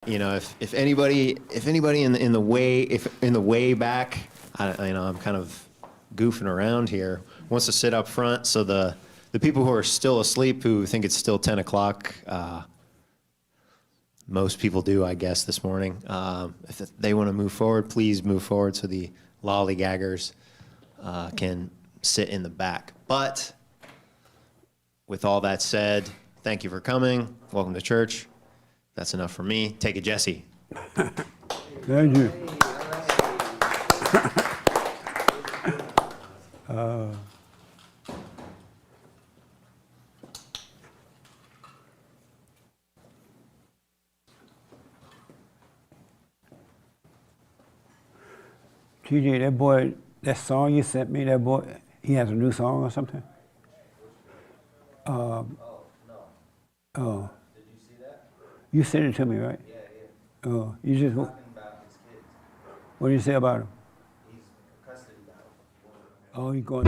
You know, if anybody in the way back, I'm kind of goofing around here, wants to sit up front, so the people who are still asleep, who think it's still 10 o'clock, most people do, I guess, this morning. If they want to move forward, please move forward so the lollygaggers can sit in the back. But with all that said, thank you for coming. Welcome to church. That's enough for me. Take it, Jesse. Thank you. TJ, that boy, that song you sent me, that boy, he has a new song or something? No. Oh, Did you see that? you sent it to me, right? Yeah. Oh, you just, Talking about his kids. what do you say about him? He's custody battle. Oh, he's going.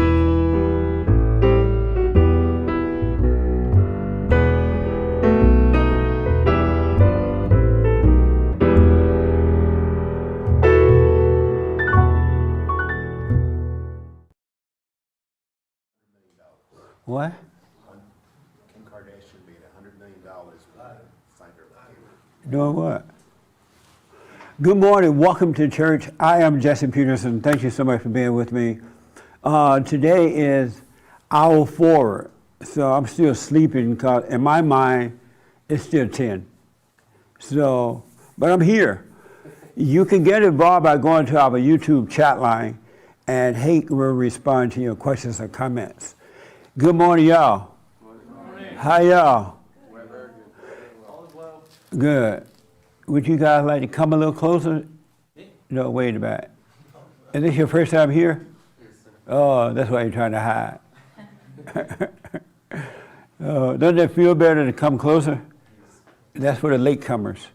What? Kim Kardashian made $100 million with signed her baby. Doing what? Good morning. Welcome to church. I am Jesse Peterson. Thank you so much for being with me. Today is hour 4, so I'm still sleeping because in my mind it's still 10. So, but I'm here. You can get involved by going to our YouTube chat line, and Hank will respond to your questions or comments. Good morning, y'all. Good morning. How y'all? We're very good. All is well. Good. Would you guys like to come a little closer? No, wait a minute. Is this your first time here? Yes, sir. Oh, that's why you're trying to hide. Doesn't it feel better to come closer? Yes. That's for the latecomers.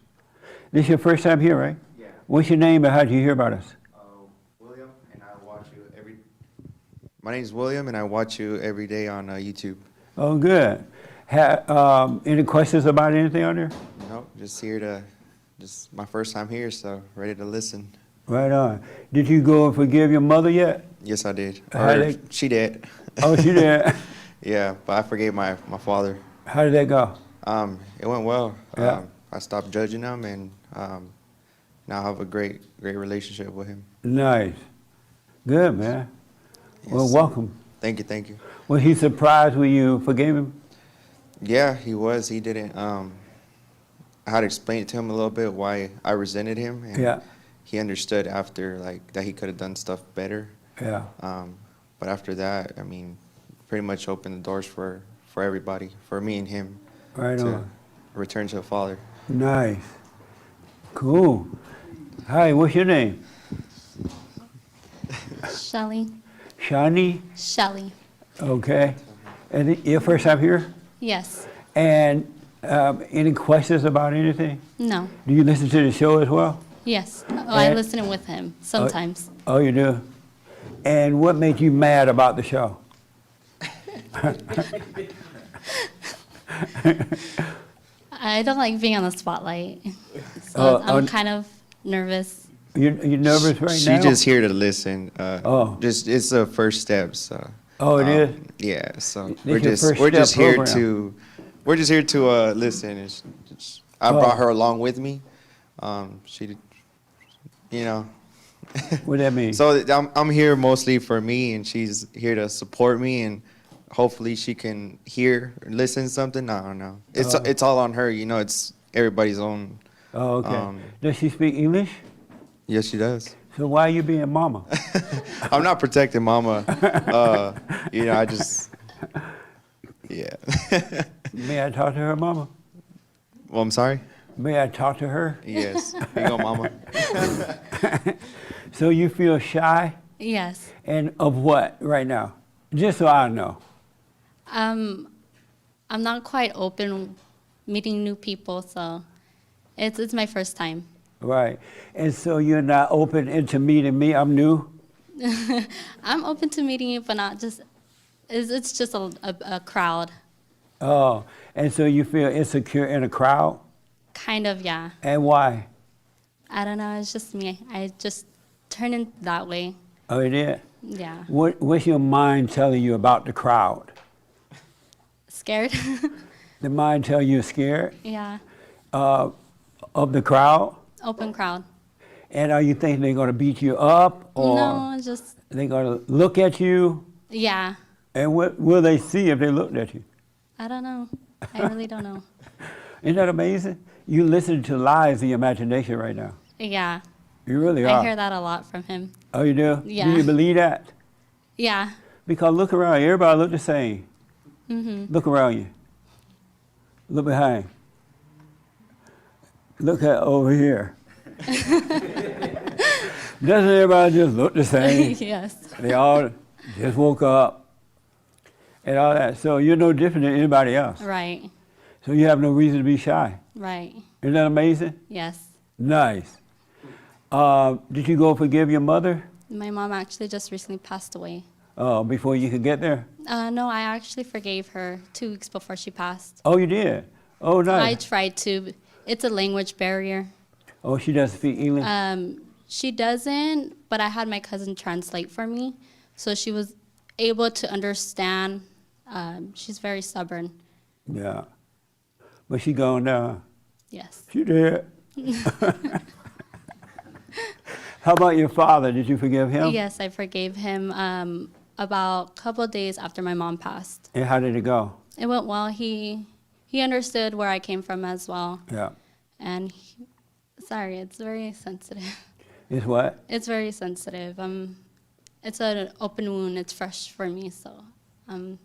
This is your first time here, right? Yeah. What's your name and how did you hear about us? William, and I watch you every. My name is William, and I watch you every day on YouTube. Oh, good. Any questions about anything on there? Nope, just here to, just my first time here, so ready to listen. Right on. Did you go and forgive your mother yet? Yes, I did. How Or did- she did. Oh, she did. Yeah, but I forgave my father. How did that go? It went well. Yeah. I stopped judging him, and now I have a great relationship with him. Nice. Good, man. Well, Yes. welcome. Thank you. Was he surprised when you forgave him? Yeah, he was. He didn't. I had to explain it to him a little bit why I resented him, and Yeah. he understood after that he could have done stuff better. Yeah. But after that, I mean, pretty much opened the doors for everybody, for me and him, Right to on. return to the Father. Nice. Cool. Hi, what's your name? Shelly. Shani? Shelly. Okay. And your first time here? Yes. And any questions about anything? No. Do you listen to the show as well? Yes. Oh, I And- listen with him sometimes. Oh, you do? And what made you mad about the show? I don't like being on the spotlight. So I'm oh. kind of nervous. You nervous right now? She's just here to listen. Oh. Just it's the first step. So. Oh, it is? Yeah. So This we're your just first we're step just here program. to we're just here to listen. I Oh. brought her along with me. She, you know. What that mean? So I'm here mostly for me, and she's here to support me, and hopefully she can hear or listen to something. I don't know. It's all on her, you know. It's everybody's own. Oh, okay. Does she speak English? Yes, she does. So why are you being mama? I'm not protecting Mama. You know, I just, yeah. May I talk to her, mama? Well, I'm sorry. May I talk to her? Yes. Here you go, Mama. So you feel shy? Yes. And of what right now? Just so I know. I'm not quite open meeting new people, so it's my first time. Right. And so you're not open into meeting me? I'm new? I'm open to meeting you, but not just, it's just a crowd. Oh, and so you feel insecure in a crowd? Kind of, yeah. And why? I don't know. It's just me. I just turn in that way. Oh, you did? Yeah. What's your mind telling you about the crowd? Scared? The mind tell you scared Yeah. of the crowd? Open crowd. And are you thinking they're going to beat you up, or No, it's just, they're going to look at you? yeah. And what will they see if they looked at you? I don't know. I really don't know. Isn't that amazing? You listen to lies in your imagination right now. Yeah. You really I are. hear that a lot from him. Oh, you do? Yeah. Do you believe that? Yeah. Because look around, everybody look the same. Look around you. Look behind. Look at over here. Doesn't everybody just look the same? Yes. They all just woke up and all that. So you're no different than anybody else. Right. So you have no reason to be shy. Right. Isn't that amazing? Yes. Nice. Did you go forgive your mother My mom actually just recently passed away. before you could get there? No, I actually forgave her 2 weeks before she passed. Oh, you did? Oh, I nice. tried to. It's a language barrier. Oh, she doesn't speak English? She doesn't, but I had my cousin translate for me, so she was able to understand. She's very stubborn. Yeah. But she gone now. Yes. She did. How about your father? Did you forgive him? Yes, I forgave him about a couple of days after my mom passed. And how did it go? It went well. He understood where I came from as well. Yeah. And sorry, it's very sensitive. It's what? It's very sensitive. It's an open wound. It's fresh for me, so I'm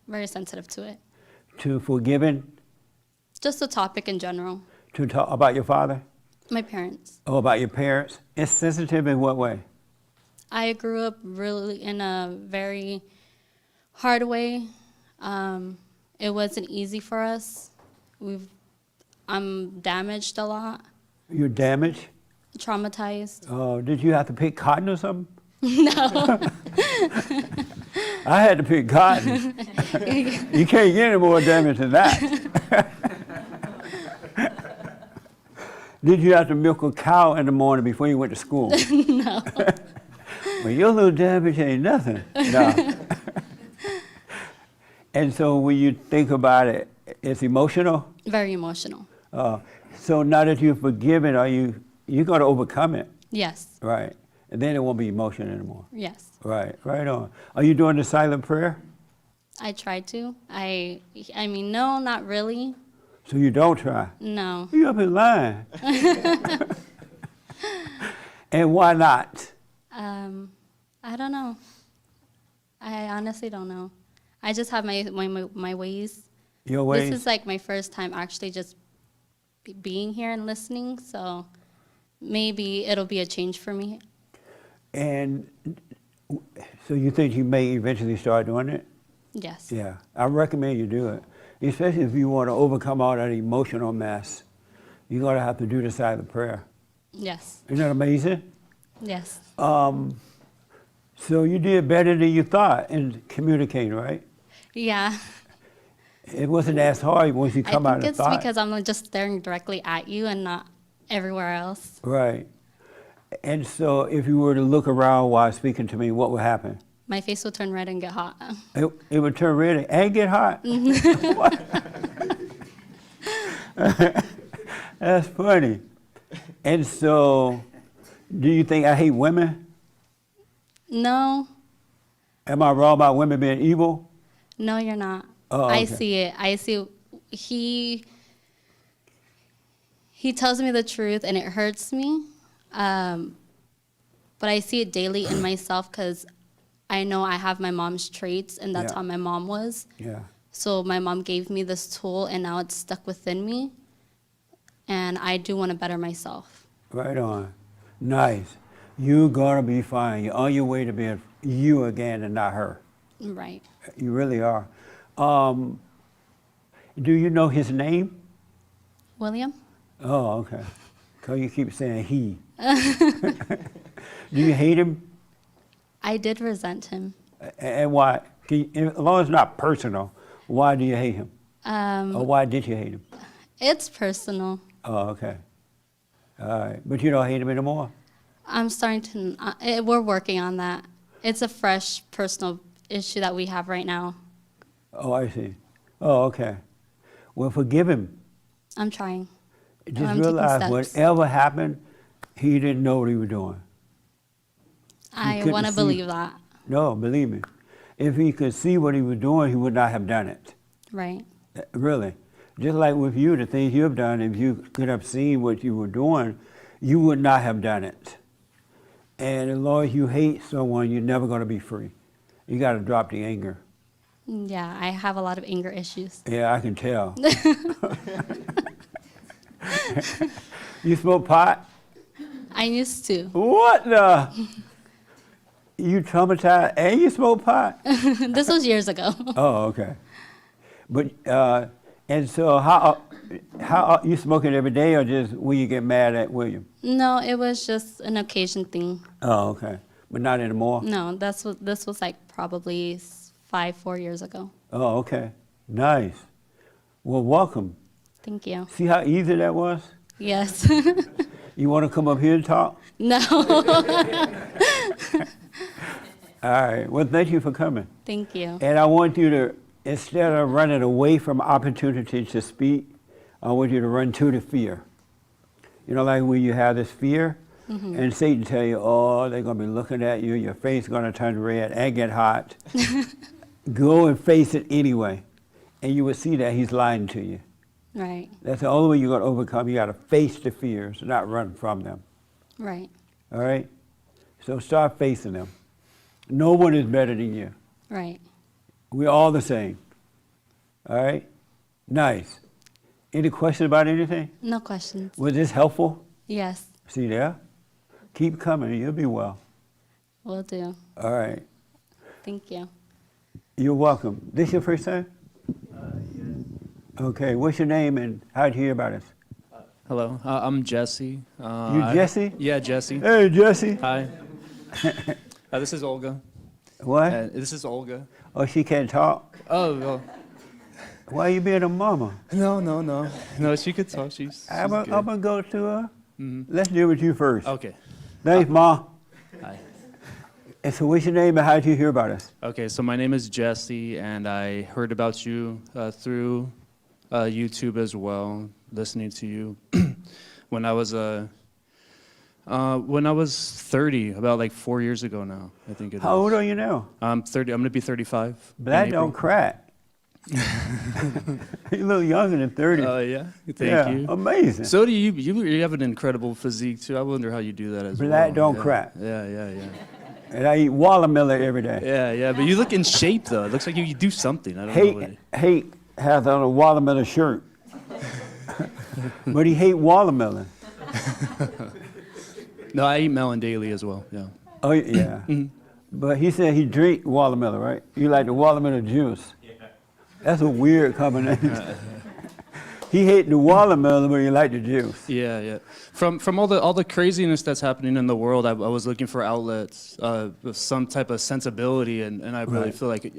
very sensitive to it. To forgiving? Just the topic in general. To talk about your father? My parents. Oh, about your parents? It's sensitive in what way? I grew up really in a very hard way. It wasn't easy for us. I'm damaged a lot, You're damaged? traumatized. Oh, did you have to pick cotton or something? No. I had to pick cotton. You can't get any more damage than that. Did you have to milk a cow in the morning before you went to school? No. Well, your little damage ain't nothing. No. And so when you think about it, it's emotional? Very emotional. So now that you've forgiven, you're going to overcome it, Yes. right? And then it won't be emotional anymore. Yes. Right, right on. Are you doing the silent prayer? I tried to. I mean, no, not really. So you don't try? No. You up in line. And why not? I don't know. I honestly don't know. I just have my ways. Your ways? This is like my first time actually just being here and listening, so maybe it'll be a change for me. And so you think you may eventually start doing it? Yes. Yeah, I recommend you do it, especially if you want to overcome all that emotional mess. You're going to have to do the silent prayer. Yes. Isn't that amazing? Yes. So you did better than you thought in communicating, right? Yeah. It wasn't as hard once you come I out think of it's thought. because I'm just staring directly at you and not everywhere else. Right. And so if you were to look around while speaking to me, what would happen? My face will turn red and get hot. It would turn red and get hot? That's funny. And so, do you think I hate women? No. Am I wrong about women being evil? No, you're not. Oh, I okay. see it. I see. He tells me the truth, and it hurts me. But I see it daily in myself because I know I have my mom's traits, and that's Yeah. how my mom was. Yeah. So my mom gave me this tool, and now it's stuck within me. And I do want to better myself. Right on. Nice. You're going to be fine. You're on your way to being you again and not her. Right. You really are. Do you know his name? William? Oh, okay. Because you keep saying he. Do you hate him? I did resent him. And why? As long as it's not personal, why do you hate him? Or why did you hate him? It's personal. Oh, okay. All right. But you don't hate him anymore? I'm starting to, we're working on that. It's a fresh personal issue that we have right now. Oh, I see. Oh, okay. Well, forgive him. I'm trying. Just I'm taking realize steps. whatever happened, he didn't know what he was doing. I couldn't want to see- believe that. No, believe me. If he could see what he was doing, he would not have done it. Right. Really. Just like with you, the things you've done, if you could have seen what you were doing, you would not have done it. And as long as you hate someone, you're never going to be free. You got to drop the anger. Yeah, I have a lot of anger issues. Yeah, I can tell. You smoke pot? I used to. What the? You traumatized and you smoke pot? This was years ago. Oh, okay. But and so how you smoke it every day or just when you get mad at William? No, it was just an occasion thing. Oh, okay. But not anymore. No, this was like probably 4 years ago. Oh, okay. Nice. Well, welcome. Thank you. See how easy that was? Yes. You want to come up here and talk? No. All right. Well, thank you for coming. Thank you. And I want you to, instead of running away from opportunity to speak, I want you to run to the fear. You know, like when you have this fear, and Satan tell you, oh, they're going to be looking at you, your face going to turn red and get hot. Go and face it anyway. And you will see that he's lying to you. Right. That's the only way you're going to overcome. You got to face the fears, not run from them. Right. All right? So start facing them. No one is better than you. Right. We're all the same. All right? Nice. Any questions about anything? No questions. Was this helpful? Yes, See there? Keep coming. You'll be well. will do. All right. Thank you. You're welcome. This your first time? Okay. What's your name and how'd you hear about us? Hello, I'm Jesse. You Jesse? Yeah, Jesse. Hey, Jesse. Hi. This is Olga. What? This is Olga. Oh, she can't talk? Oh, well, Why you being a mama? no, she could talk. She's I'm good. going to go to her. Let's deal with you first. Okay. Thanks, Ma. Hi. And so what's your name and how'd you hear about us? Okay, so my name is Jesse, and I heard about you through YouTube as well, listening to you when I was 30, about like 4 years ago now, I think it is. How old are you now? I'm 30. I'm going to be 35. in Black April. don't crack. You're a little younger than 30. Yeah. Thank yeah, you. Amazing. So do you. You have an incredible physique too. I wonder how you do that as well. Black don't Yeah. crack. Yeah. And I eat watermelon every day. Yeah. But you look in shape though. It looks like you do something. I don't know. What Hate has on a watermelon shirt. But he hate watermelon. No, I eat melon daily as well. Yeah. Oh, yeah. But he said he drink watermelon, right? You like the watermelon juice. Yeah. That's a weird combination. He hate the watermelon, but he like the juice. Yeah. From all the craziness that's happening in the world, I was looking for outlets with some type of sensibility, and I really Right. feel like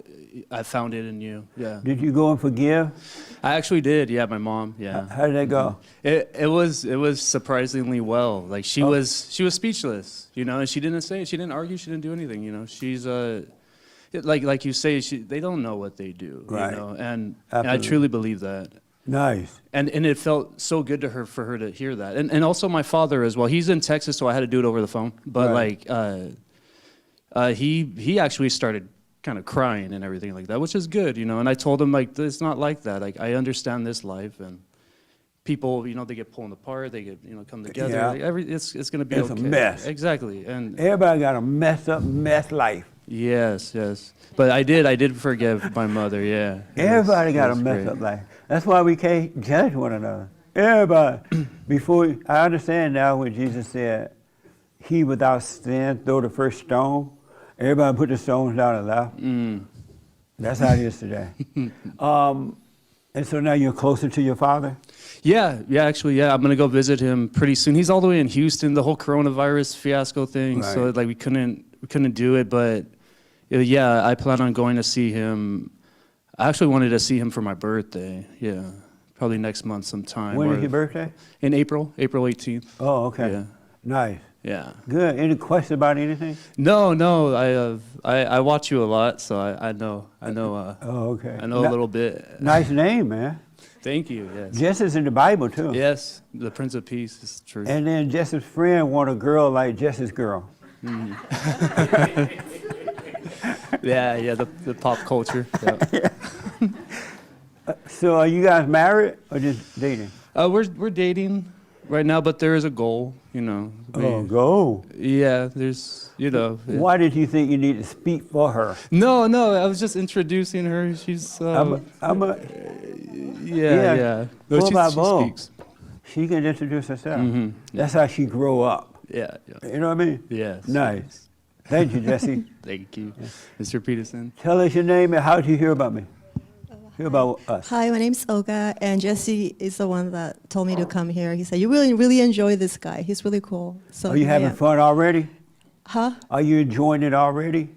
I found it in you. Yeah. Did you go and forgive? I actually did. Yeah, my mom. Yeah. How did that go? It was surprisingly well. Like she was speechless, and she didn't argue, she didn't do anything, She's like you say, they don't know what they do, Right. and I Absolutely. truly believe that. Nice. And it felt so good to her for her to hear that. And also my father as well. He's in Texas, so I had to do it over the phone. But Right. he actually started kind of crying and everything like that, which is good, And I told him like it's not like that. Like I understand this life, and people, they get pulled apart, they get come together. Yeah. Like, it's gonna be It's a okay. mess. Exactly. And Everybody got a messed up mess life. yes. But I did forgive my mother. Yeah. Everybody got a It was messed great. up life. That's why we can't judge one another. Everybody. I understand now when Jesus said, he without sin throw the first stone. Everybody put the stones down and left. That's how it is today. And so now you're closer to your father? Yeah, actually, I'm gonna go visit him pretty soon. He's all the way in Houston, the whole coronavirus fiasco thing. So Right. like we couldn't do it, but yeah, I plan on going to see him. I actually wanted to see him for my birthday. Yeah, probably next month sometime. When or is your birthday? In April 18th. Oh, okay. Yeah. Nice. Yeah. Good. Any questions about anything? No. I watch you a lot, so I know. Oh, okay. I know a little bit. Nice name, man. Thank you. Yes. Jesse's in the Bible, too. Yes. The Prince of Peace is true. And then Jesse's friend want a girl like Jesse's girl. Yeah. The pop culture. Yeah. So are you guys married or just dating? We're dating right now, but there is a goal. You know. Go. Yeah. There's. You know. Yeah. Why did you think you need to speak for her? No. I was just introducing her. She's. Yeah. No, Full she speaks. She can introduce herself. Mhm. That's how she grow up. Yeah. You know what I mean? Yes. Nice. Thank you, Jesse. Thank you, Mr. Peterson. Tell us your name and how did you hear about me? Hear about us. Hi, my name's Olga, and Jesse is the one that told me to come here. He said, you really enjoy this guy. He's really cool. So Are you having fun already? Huh? Are you enjoying it already?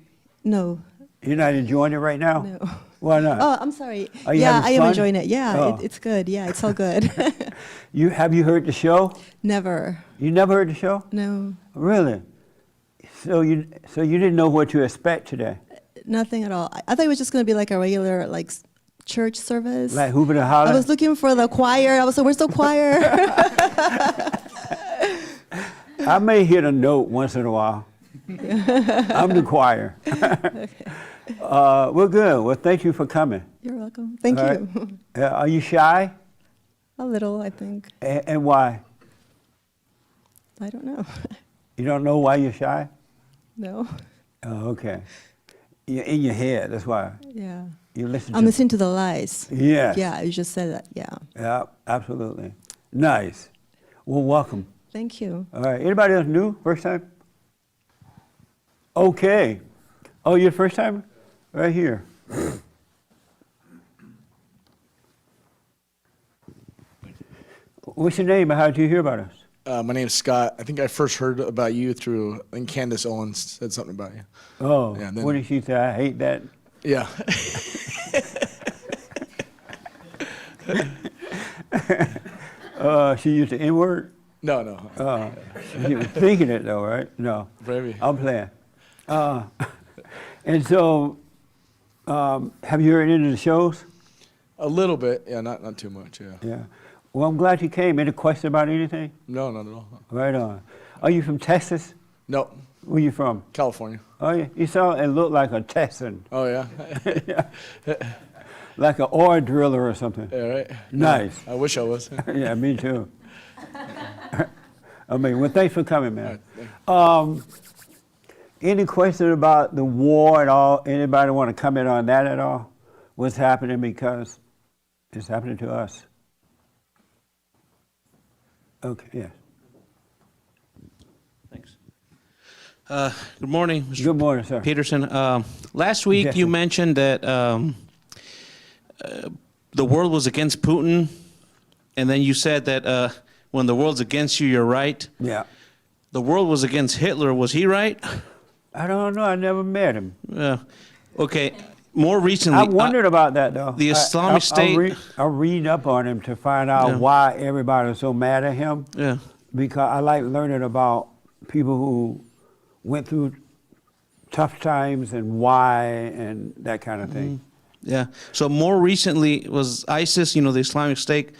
No. You're not enjoying it right now? No. Why not? Oh, I'm sorry. Are you Yeah, having I am fun? enjoying it. Yeah, Oh. it's good. Yeah, it's all good. Have you heard the show? Never. You never heard the show? No. Really? So you didn't know what to expect today? Nothing at all. I thought it was just going to be like a regular church service. Like hooping and hollering? I was looking for the choir. I was like, where's the choir? I may hit a note once in a while. I'm the choir. We're good. Well, thank you for coming. You're welcome. Thank All you. right. Are you shy? A little, I think. And why? I don't know. You don't know why you're shy? No. Oh, okay. You're in your head. That's why. Yeah. You listen I'm to. listening to the lies. Yes. Yeah, you just said that. Yeah. Yeah, absolutely. Nice. Well, welcome. Thank you. All right. Anybody else new? First time? Okay. Oh, you're first time? Right here. What's your name and how did you hear about us? My name's Scott. I think I first heard about you through, I think Candace Owens said something about you. Oh, Yeah, and then- what did she say? I hate that. Yeah. She used the N word? No. You were thinking it though, right? No. Maybe. I'm playing. And so, have you heard any of the shows? A little bit. Yeah, not too much. Yeah. Yeah. Well, I'm glad you came. Any question about anything? No, not at all. Right on. Are you from Texas? No. Where you from? California. Oh, yeah. You sound and look like a Texan, Oh, yeah. like an oil driller or something. Yeah, right. Nice. I wish I was. Yeah, me too. Well, thanks for coming, man. All right, Any question about the war at all? Anybody want to comment on that at all? What's happening because it's happening to us? Okay, yes. Thanks. Good morning, Mr. Good morning, sir. Peterson. Last week Jesse. you mentioned that the world was against Putin, and then you said that when the world's against you, you're right. Yeah. The world was against Hitler. Was he right? I don't know. I never met him. Okay. More recently, I wondered about that, though. the Islamic State- I'll read up on him to find out Yeah. why everybody's so mad at him. Yeah. Because I like learning about people who went through tough times and why and that kind of thing. Yeah. So more recently was ISIS, the Islamic State.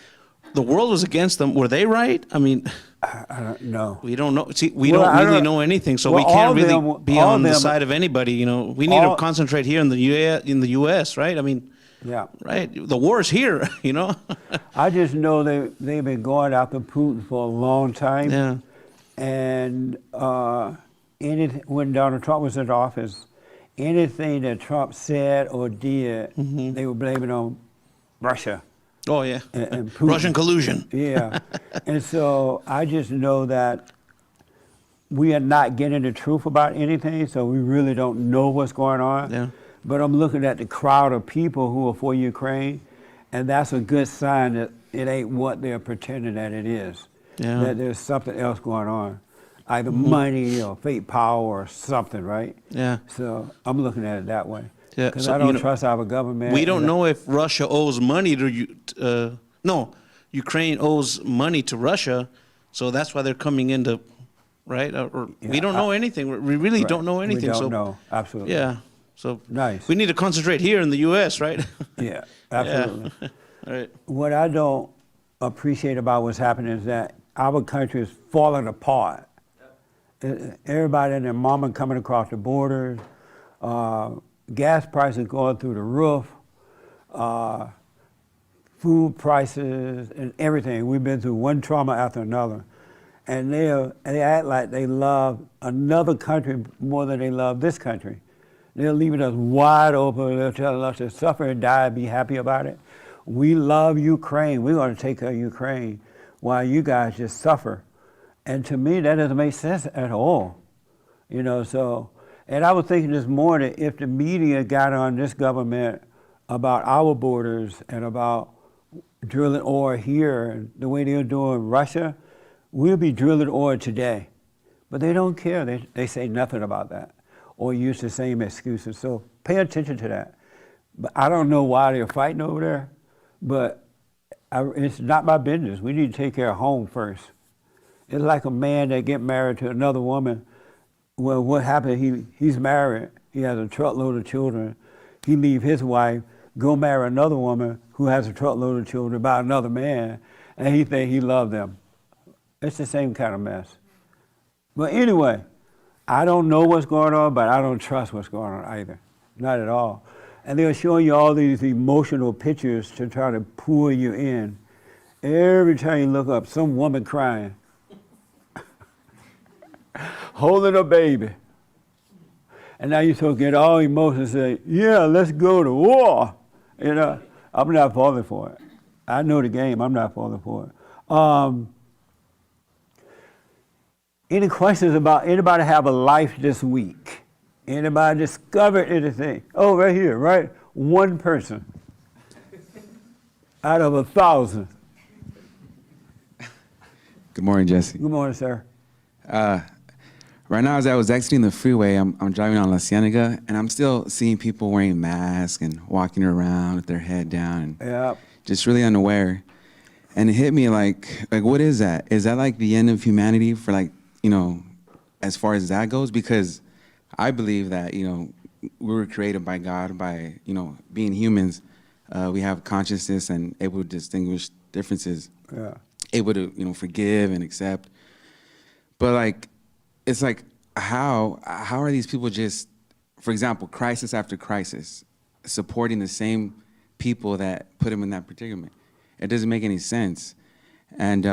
The world was against them. Were they right? I mean, I don't know. we don't know. See, we Well, I don't really don't- know anything, so well, we can't all really them- be all on the them- side of anybody. We need all- to concentrate here in the U.S., right? I mean, Yeah. right? The war is here, I just know they've been going after Putin for a long time. Yeah. And when Donald Trump was in office, anything that Trump said or did, they were blaming on Russia. Oh yeah. And Putin. Russian collusion. Yeah. And so I just know that we are not getting the truth about anything, so we really don't know what's going on. Yeah. But I'm looking at the crowd of people who are for Ukraine, and that's a good sign that it ain't what they're pretending that it is. Yeah. That there's something else going on. Either money or fake power or something, right? Yeah. So I'm looking at it that way. Yeah, Because so, I don't trust our government. We don't know if Russia owes money to No, Ukraine owes money to Russia, so that's why they're coming into, right? Or we don't know anything. We really Right. don't know anything. We don't so know, absolutely. yeah, so Nice. we need to concentrate here in the U.S., right? Yeah, absolutely. Yeah. All right. What I don't appreciate about what's happening is that our country is falling apart. Everybody and their mama coming across the borders, gas prices going through the roof, food prices and everything. We've been through one trauma after another. And they act like they love another country more than they love this country. They're leaving us wide open. They're telling us to suffer and die and be happy about it. We love Ukraine. We're going to take care of Ukraine while you guys just suffer. And to me, that doesn't make sense at all. You know, so, and I was thinking this morning, if the media got on this government about our borders and about drilling oil here and the way they're doing Russia, we'll be drilling oil today. But they don't care. They say nothing about that or use the same excuses. So pay attention to that. But I don't know why they're fighting over there, but it's not my business. We need to take care of home first. It's like a man that get married to another woman. Well, what happened? He's married. He has a truckload of children. He leave his wife, go marry another woman who has a truckload of children by another man, and he think he love them. It's the same kind of mess. But anyway, I don't know what's going on, but I don't trust what's going on either. Not at all. And they're showing you all these emotional pictures to try to pull you in. Every time you look up, some woman crying, holding a baby. And now you're supposed to get all emotional and say, yeah, let's go to war. You know, I'm not falling for it. I know the game, I'm not falling for it. Any questions about anybody have a life this week? Anybody discovered anything? Oh, right here, right? One person out of 1,000. Good morning, Jesse. Good morning, sir. Right now, as I was exiting the freeway, I'm driving on La Cienega, and I'm still seeing people wearing masks and walking around with their head down, and Yeah. just really unaware. And it hit me like, what is that? Is that like the end of humanity for like, you know, as far as that goes? Because I believe that, you know, we were created by God, by, you know, being humans. We have consciousness and able to distinguish differences, Yeah. able to, you know, forgive and accept. But like, it's like, how are these people just, for example, crisis after crisis, supporting the same people that put them in that predicament? It doesn't make any sense. And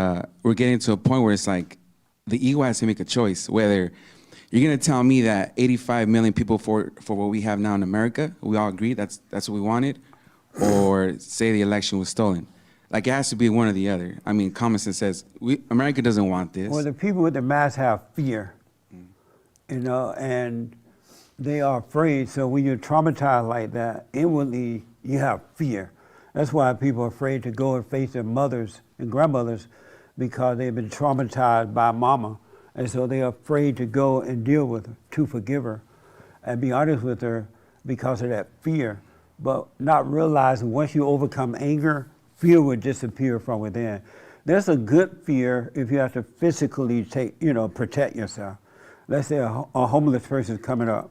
we're getting to a point where it's like, the ego has to make a choice, whether you're gonna tell me that 85 million people for what we have now in America, we all agree that's what we wanted, or say the election was stolen. Like, it has to be one or the other. I mean, common sense says, America doesn't want this. Well, the people with the mask have fear, you know, and they are afraid. So when you're traumatized like that, inwardly, you have fear. That's why people are afraid to go and face their mothers and grandmothers, because they've been traumatized by mama. And so they're afraid to go and deal with her, to forgive her, and be honest with her because of that fear. But not realizing once you overcome anger, fear will disappear from within. There's a good fear if you have to physically protect yourself. Let's say a homeless person's coming up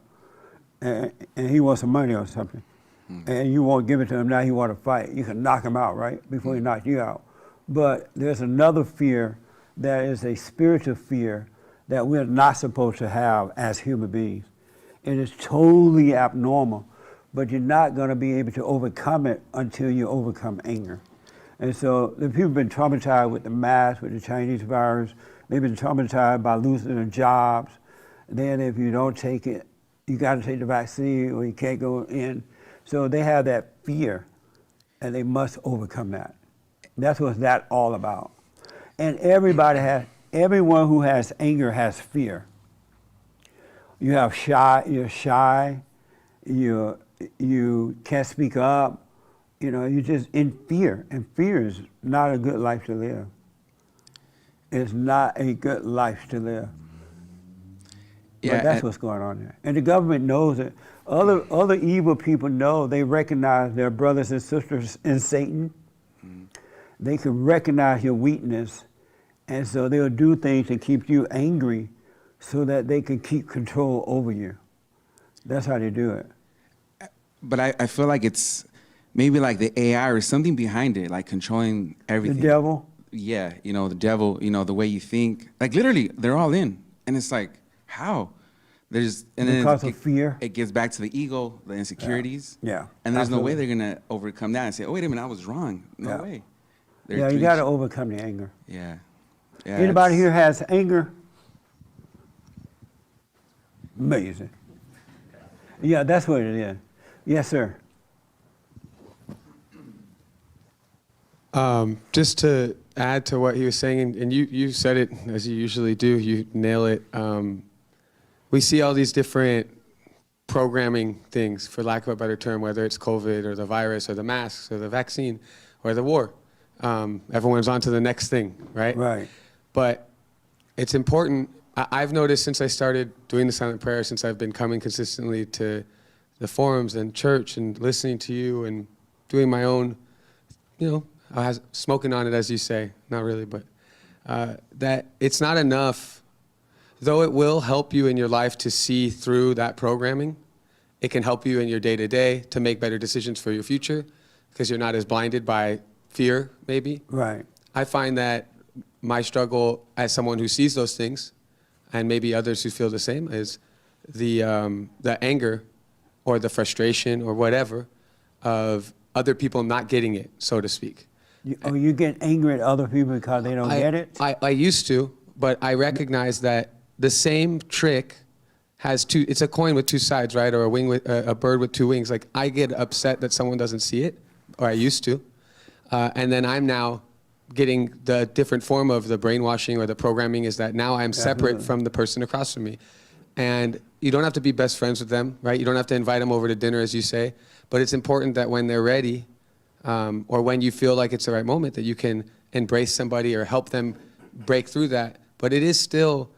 and he wants some money or something, and you won't give it to him, now he want to fight. You can knock him out, right, before he knocks you out. But there's another fear that is a spiritual fear that we're not supposed to have as human beings. It is totally abnormal, but you're not going to be able to overcome it until you overcome anger. And so the people have been traumatized with the mask, with the Chinese virus. They've been traumatized by losing their jobs. Then if you don't take it, you got to take the vaccine or you can't go in. So they have that fear, and they must overcome that. That's what that all about. And everyone who has anger has fear. You're shy, you can't speak up, you know, you're just in fear. And fear is not a good life to live. It's not a good life to live. Yeah, but that's what's going on there. And the government knows it. Other evil people know, they recognize their brothers and sisters in Satan. they can recognize your weakness, and so they'll do things to keep you angry so that they can keep control over you. That's how they do it. But I feel like it's maybe like the AI or something behind it, like controlling everything. The devil? Yeah, the devil, the way you think. Like literally, they're all in. And it's like, how? And then Because of fear? It gets back to the ego, the insecurities. Yeah. And there's no way Absolutely. they're going to overcome that and say, oh, wait a minute, I was wrong. No Yeah. way. Yeah, you got to overcome the anger. Yeah. Yeah, Anybody it's- here has anger? Amazing. Yeah, that's what it is. Yes, sir. Just to add to what he was saying, and you said it as you usually do, you nail it. We see all these different programming things, for lack of a better term, whether it's COVID or the virus or the masks or the vaccine or the war. Everyone's on to the next thing, right? Right. But it's important. I've noticed since I started doing the silent prayer, since I've been coming consistently to the forums and church and listening to you and doing my own, smoking on it, as you say, not really, but that it's not enough. Though it will help you in your life to see through that programming, it can help you in your day-to-day to make better decisions for your future because you're not as blinded by fear, maybe. Right. I find that my struggle as someone who sees those things, and maybe others who feel the same, is the anger or the frustration or whatever of other people not getting it, so to speak. You get angry at other people because they don't get it? I used to, but I recognize that the same trick has two. It's a coin with two sides, right? Or a bird with two wings. Like I get upset that someone doesn't see it, or I used to, and then I'm now getting the different form of the brainwashing or the programming is that now I'm separate from the person across from me, and you don't have to be best friends with them, right? You don't have to invite them over to dinner, as you say, but it's important that when they're ready, or when you feel like it's the right moment, that you can embrace somebody or help them break through that. But it is still,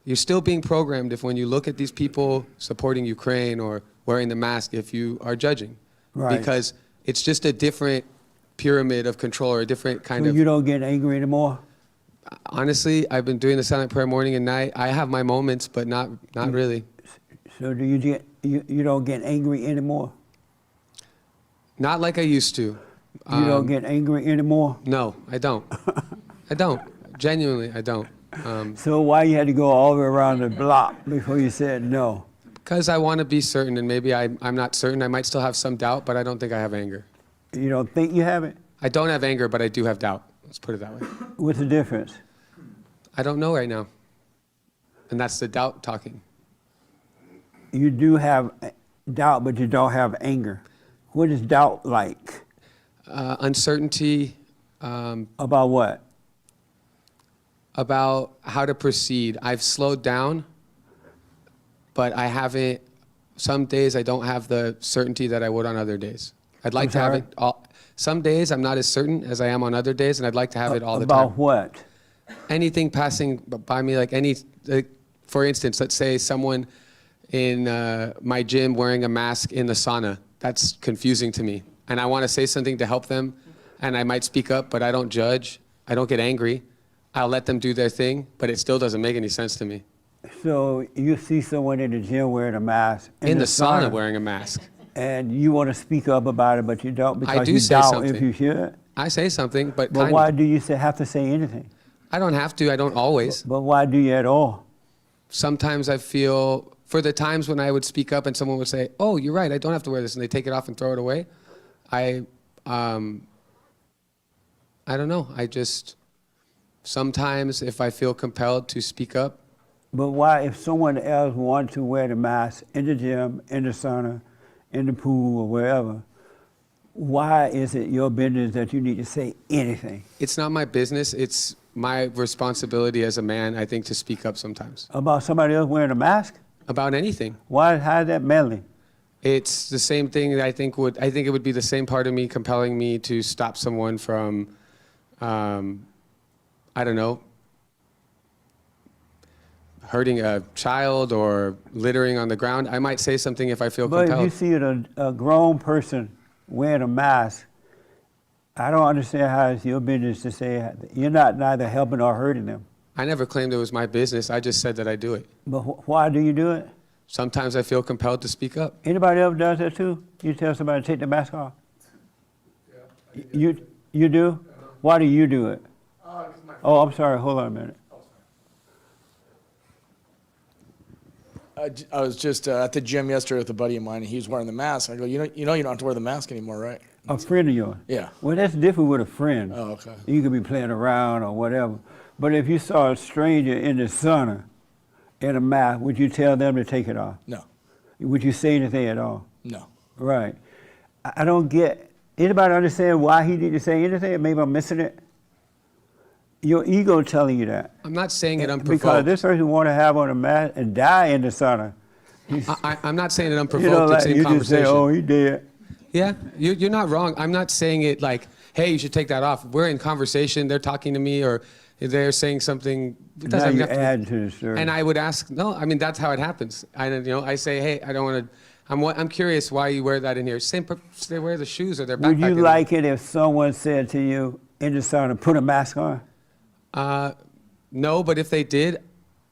you're still being programmed if when you look at these people supporting Ukraine or wearing the mask, if you are judging. Right. Because it's just a different pyramid of control or a different kind So of... you don't get angry anymore? Honestly, I've been doing the silent prayer morning and night. I have my moments, but not really. So do you don't get angry anymore? Not like I used to. You don't get angry anymore? No, I don't. I don't. Genuinely, I don't. So why you had to go all the way around the block before you said no? Because I want to be certain, and maybe I'm not certain. I might still have some doubt, but I don't think I have anger. You don't think you have it? I don't have anger, but I do have doubt. Let's put it that way. What's the difference? I don't know right now. And that's the doubt talking. You do have doubt, but you don't have anger. What is doubt like? Uncertainty. About what? About how to proceed. I've slowed down, but I haven't. Some days I don't have the certainty that I would on other days. I'd like to have it all. Some days I'm not as certain as I am on other days, and I'd like to have it all the time. About what? Anything passing by me, for instance, let's say someone in my gym wearing a mask in the sauna. That's confusing to me. And I want to say something to help them, and I might speak up, but I don't judge. I don't get angry. I'll let them do their thing, but it still doesn't make any sense to me. So you see someone in the gym wearing a mask. In the sauna wearing a mask. And you want to speak up about it, but you don't because I do you say doubt something. if you should. I say something, but Why do you have to say anything? I don't have to. I don't always. But why do you at all? Sometimes I feel, for the times when I would speak up and someone would say, oh, you're right, I don't have to wear this, and they take it off and throw it away, I don't know. I just, sometimes if I feel compelled to speak up. But why, if someone else wants to wear the mask in the gym, in the sauna, in the pool, or wherever, why is it your business that you need to say anything? It's not my business. It's my responsibility as a man, I think, to speak up sometimes. About somebody else wearing a mask? About anything. How is that manly? It's the same thing that I think it would be the same part of me compelling me to stop someone from, I don't know, hurting a child or littering on the ground. I might say something if I feel compelled. But if you see a grown person wearing a mask, I don't understand how it's your business to say you're not neither helping or hurting them. I never claimed it was my business. I just said that I do it. But why do you do it? Sometimes I feel compelled to speak up. Anybody else does that too? You tell somebody to take the mask off? You do? Why do you do it? Oh, I'm sorry. Hold on a minute. I was just at the gym yesterday with a buddy of mine, and he was wearing the mask. I go, you don't have to wear the mask anymore, right? A friend of yours? Yeah. Well, that's different with a friend. Oh, okay. You could be playing around or whatever. But if you saw a stranger in the sauna in a mask, would you tell them to take it off? No. Would you say anything at all? No. Right. I don't get, anybody understand why he didn't say anything? Maybe I'm missing it. Your ego telling you that. I'm not saying it unprovoked. Because this person want to have on a mask and die in the sauna. I'm not saying it unprovoked. You know, like it's in you just conversation. say, oh, he dead. Yeah, you're not wrong. I'm not saying it like, hey, you should take that off. We're in conversation. They're talking to me, or they're saying something. It Now doesn't you're have to- adding to the story. And I would ask, no, I mean, that's how it happens. I say, hey, I don't want to, I'm curious why you wear that in here. They wear the shoes or their backpack. Would you in there. like it if someone said to you in the sauna, put a mask on? No, but if they did,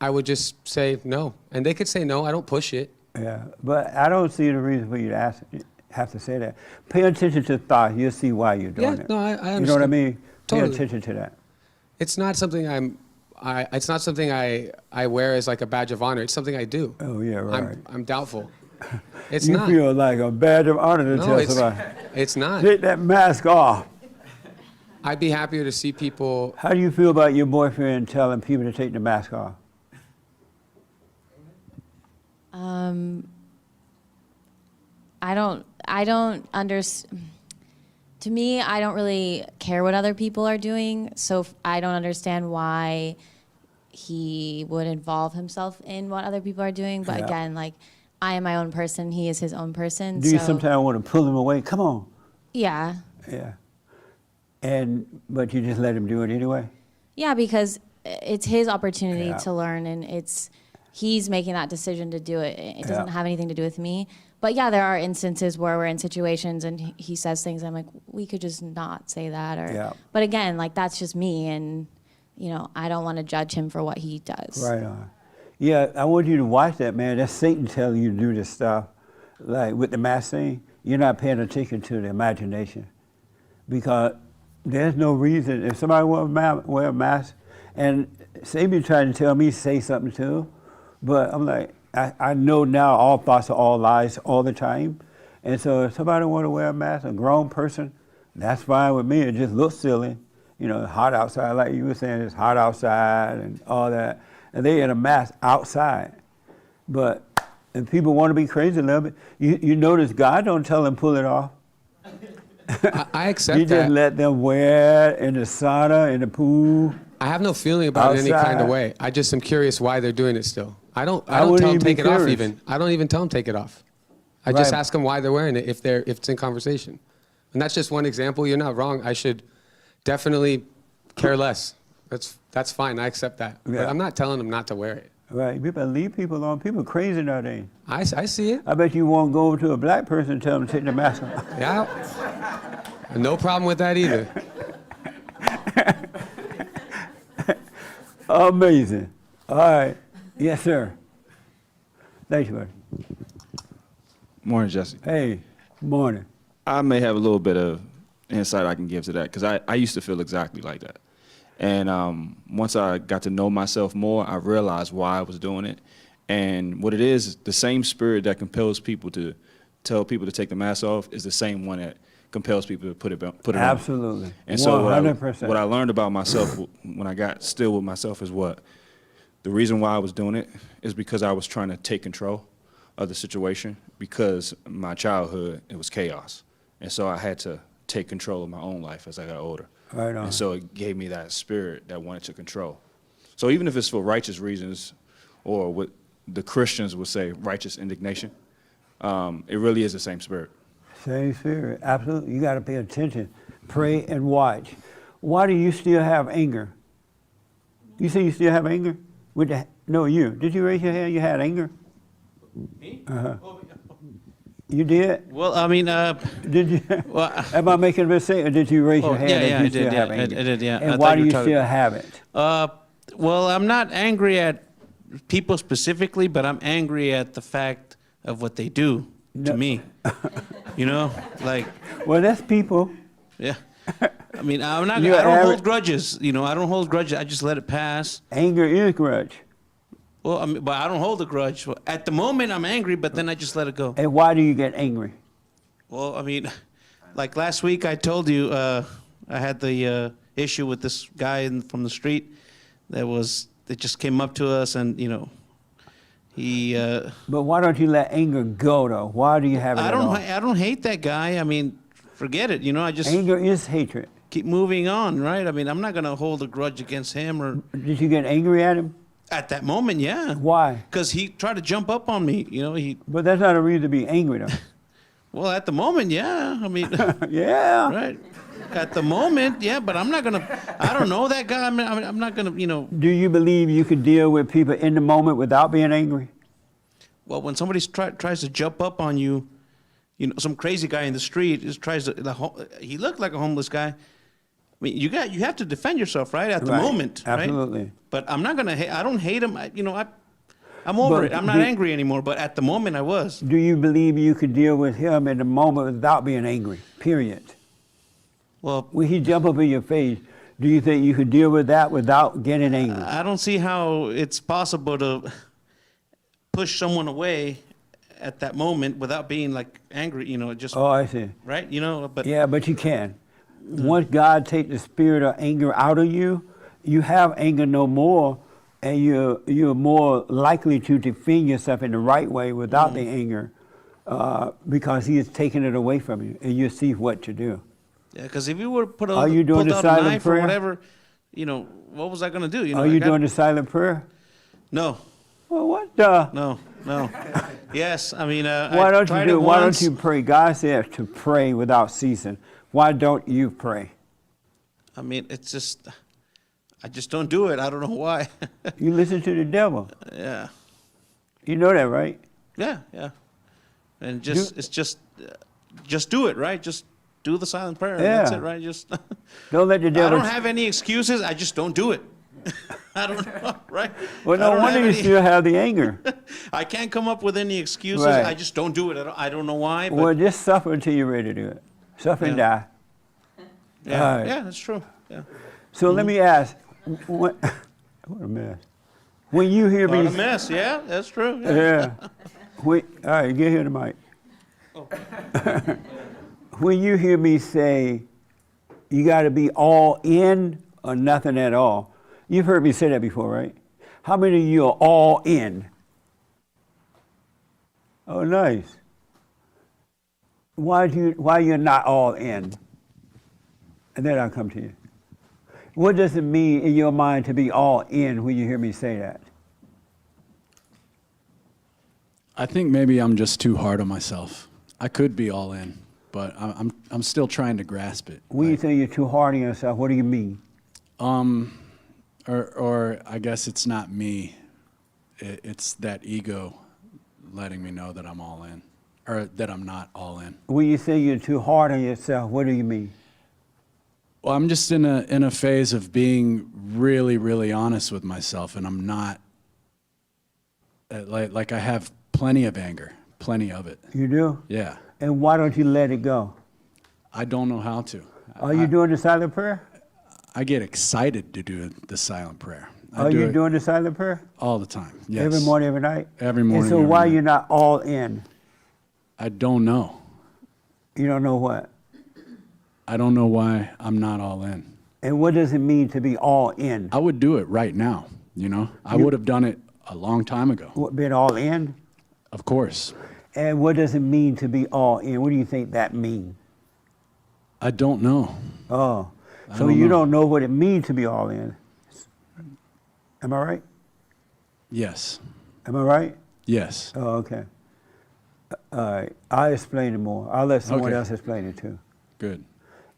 I would just say no. And they could say no, I don't push it. Yeah, but I don't see the reason for you to have to say that. Pay attention to thoughts. You'll see why you're doing Yeah, it. no, I understand. You know what I mean? Totally. Pay attention to that. It's not something it's not something I wear as like a badge of honor. It's something I do. Oh, yeah, right. I'm doubtful. It's You not. feel like a badge of honor to No, tell it's, somebody, it's not. take that mask off. I'd be happier to see people. How do you feel about your boyfriend telling people to take the mask off? I don't understand. To me, I don't really care what other people are doing, so I don't understand why he would involve himself in what other people are doing. But Yeah. again, like, I am my own person, he is his own person. Do you so, sometimes want to pull him away? Come on. Yeah. Yeah. But you just let him do it anyway? Yeah, because it's his opportunity Yeah. to learn, and he's making that decision to do it. It doesn't have anything to do with me. But yeah, there are instances where we're in situations and he says things. I'm like, we could just not say that. Yeah. But again, like, that's just me, and I don't want to judge him for what he does. Right on. Yeah, I want you to watch that, man. That's Satan telling you to do this stuff. Like with the mask thing, you're not paying attention to the imagination. Because there's no reason, if somebody wear a mask, and Satan trying to tell me say something too, but I'm like, I know now all thoughts are all lies all the time. And so if somebody want to wear a mask, a grown person, that's fine with me. It just looks silly. Hot outside, like you were saying, it's hot outside and all that. And they in a mask outside. But if people want to be crazy a little bit, you notice God don't tell them pull it off. I accept You that. just let them wear it in the sauna, in the pool. I have no feeling about it any kind of Outside. way. I just am curious why they're doing it still. I don't wouldn't tell them even be take it off curious. even. I don't even tell them take it off. I just Right. ask them why they're wearing it if it's in conversation. And that's just one example. You're not wrong. I should definitely care less. That's fine. I accept that. But Yeah. I'm not telling them not to wear it. Right, you better leave people alone. People crazy nowadays. I see it. I bet you won't go over to a black person and tell them to take the mask off. Yeah. No problem with that either. Amazing. All right. Yes, sir. Thank you, buddy. Morning, Jesse. Hey, morning. I may have a little bit of insight I can give to that because I used to feel exactly like that. And once I got to know myself more, I realized why I was doing it. And what it is, the same spirit that compels people to tell people to take the mask off is the same one that compels people to put it on. Absolutely. And so 100%. what I learned about myself when I got still with myself is what the reason why I was doing it is because I was trying to take control of the situation because my childhood, it was chaos. And so I had to take control of my own life as I got older. Right on. And so it gave me that spirit that wanted to control. So even if it's for righteous reasons or what the Christians would say, righteous indignation, it really is the same spirit. Same spirit. Absolutely. You got to pay attention. Pray and watch. Why do you still have anger? You say you still have anger? No, you. Did you raise your hand? You had anger? Me? Uh-huh. Oh, yeah. You did? Well, I mean, Did you? well, Am I making a mistake, or did you raise Oh, your hand? yeah, that yeah, you I still did, have yeah, I anger? did, yeah. I And thought why you do were you talking- still have it? well, I'm not angry at people specifically, but I'm angry at the fact of what they do to No. me. You know, like, Well, that's people. yeah. I mean, I'm not. You're I don't average- hold grudges. You know, I don't hold grudges. I just let it pass. Anger is grudge. Well, I mean, but I don't hold a grudge. At the moment, I'm angry, but then I just let it go. And why do you get angry? Well, I mean, like last week, I told you I had the issue with this guy from the street that just came up to us, and you know, he. But why don't you let anger go, though? Why do you have it I at all? don't hate that guy. I mean, forget it. You know, I just Anger is hatred. keep moving on, right? I mean, I'm not gonna hold a grudge against him or Did you get angry at him? at that moment, yeah. Why? Because he tried to jump up on me. You know, But that's not a reason to be angry, though. Well, at the moment, yeah. I mean, Yeah. right. At the moment, yeah. But I'm not gonna. I don't know that guy. I mean, I'm not gonna. You know. Do you believe you can deal with people in the moment without being angry? Well, when somebody tries to jump up on you, you know, some crazy guy in the street tries to. He looked like a homeless guy. I mean, you have to defend yourself, right? At the Right. moment, right? Absolutely. But I'm not gonna. I don't hate him. I'm over But it. I'm not angry anymore. But at the moment, I was. Do you believe you could deal with him in the moment without being angry? Period. Well, When he jump up in your face, do you think you could deal with that without getting angry? I don't see how it's possible to push someone away at that moment without being like angry. You know, just Oh, I see. right. You know, but Yeah, but you can. Once God take the spirit of anger out of you, you have anger no more, and you're more likely to defend yourself in the right way without the anger, because He is taking it away from you, and you see what to do. yeah, because if you were to put Are you doing pulled the out a silent knife or prayer? whatever, you know, what was I gonna do? You know, Are you doing the silent prayer? No, Well, what the? no. Yes, I mean, Why I don't you tried do? it Why once. don't you pray? God says to pray without ceasing. Why don't you pray? I mean, it's just, I just don't do it. I don't know why. You listen to the devil. Yeah, You know that, right? yeah. And it's just do it, right? Just do the silent prayer. Yeah. That's it, right? Just. Don't let the I devil. don't have any excuses. I just don't do it. I don't know, right? Well, I no don't wonder have you any- still have the anger. I can't come up with any excuses. Right. I just don't do it. I don't know why. But Well, just suffer until you're ready to do it. Suffer and die. yeah, all right. yeah, that's true. Yeah. So let me ask, what a mess. When you hear me, Not a mess. Yeah, that's true. Yeah. yeah. All right, get here the mic. When you hear me say, you got to be all in or nothing at all. You've heard me say that before, right? How many of you are all in? Oh, nice. Why you're not all in? And then I'll come to you. What does it mean in your mind to be all in when you hear me say that? I think maybe I'm just too hard on myself. I could be all in, but I'm still trying to grasp it. When you say you're too hard on yourself, what do you mean? Or I guess it's not me. It's that ego letting me know that I'm all in, or that I'm not all in. When you say you're too hard on yourself, what do you mean? Well, I'm just in a phase of being really, really honest with myself, and I'm not. Like I have plenty of anger, plenty of it. You do? Yeah. And why don't you let it go? I don't know how to. Are you doing the silent prayer? I get excited to do the silent prayer. Are you doing the silent prayer? All the time, yes. Every morning, every night? Every morning, And so every why night. you're not all in? I don't know. You don't know what? I don't know why I'm not all in. And what does it mean to be all in? I would do it right now, you know? I would have done it a long time ago. What, being all in? Of course. And what does it mean to be all in? What do you think that means? I don't know. Oh, I so don't you know. don't know what it means to be all in. Am I right? Yes. Am I right? Yes. Oh, okay. All right. I'll explain it more. I'll let someone Okay. else explain it too. Good.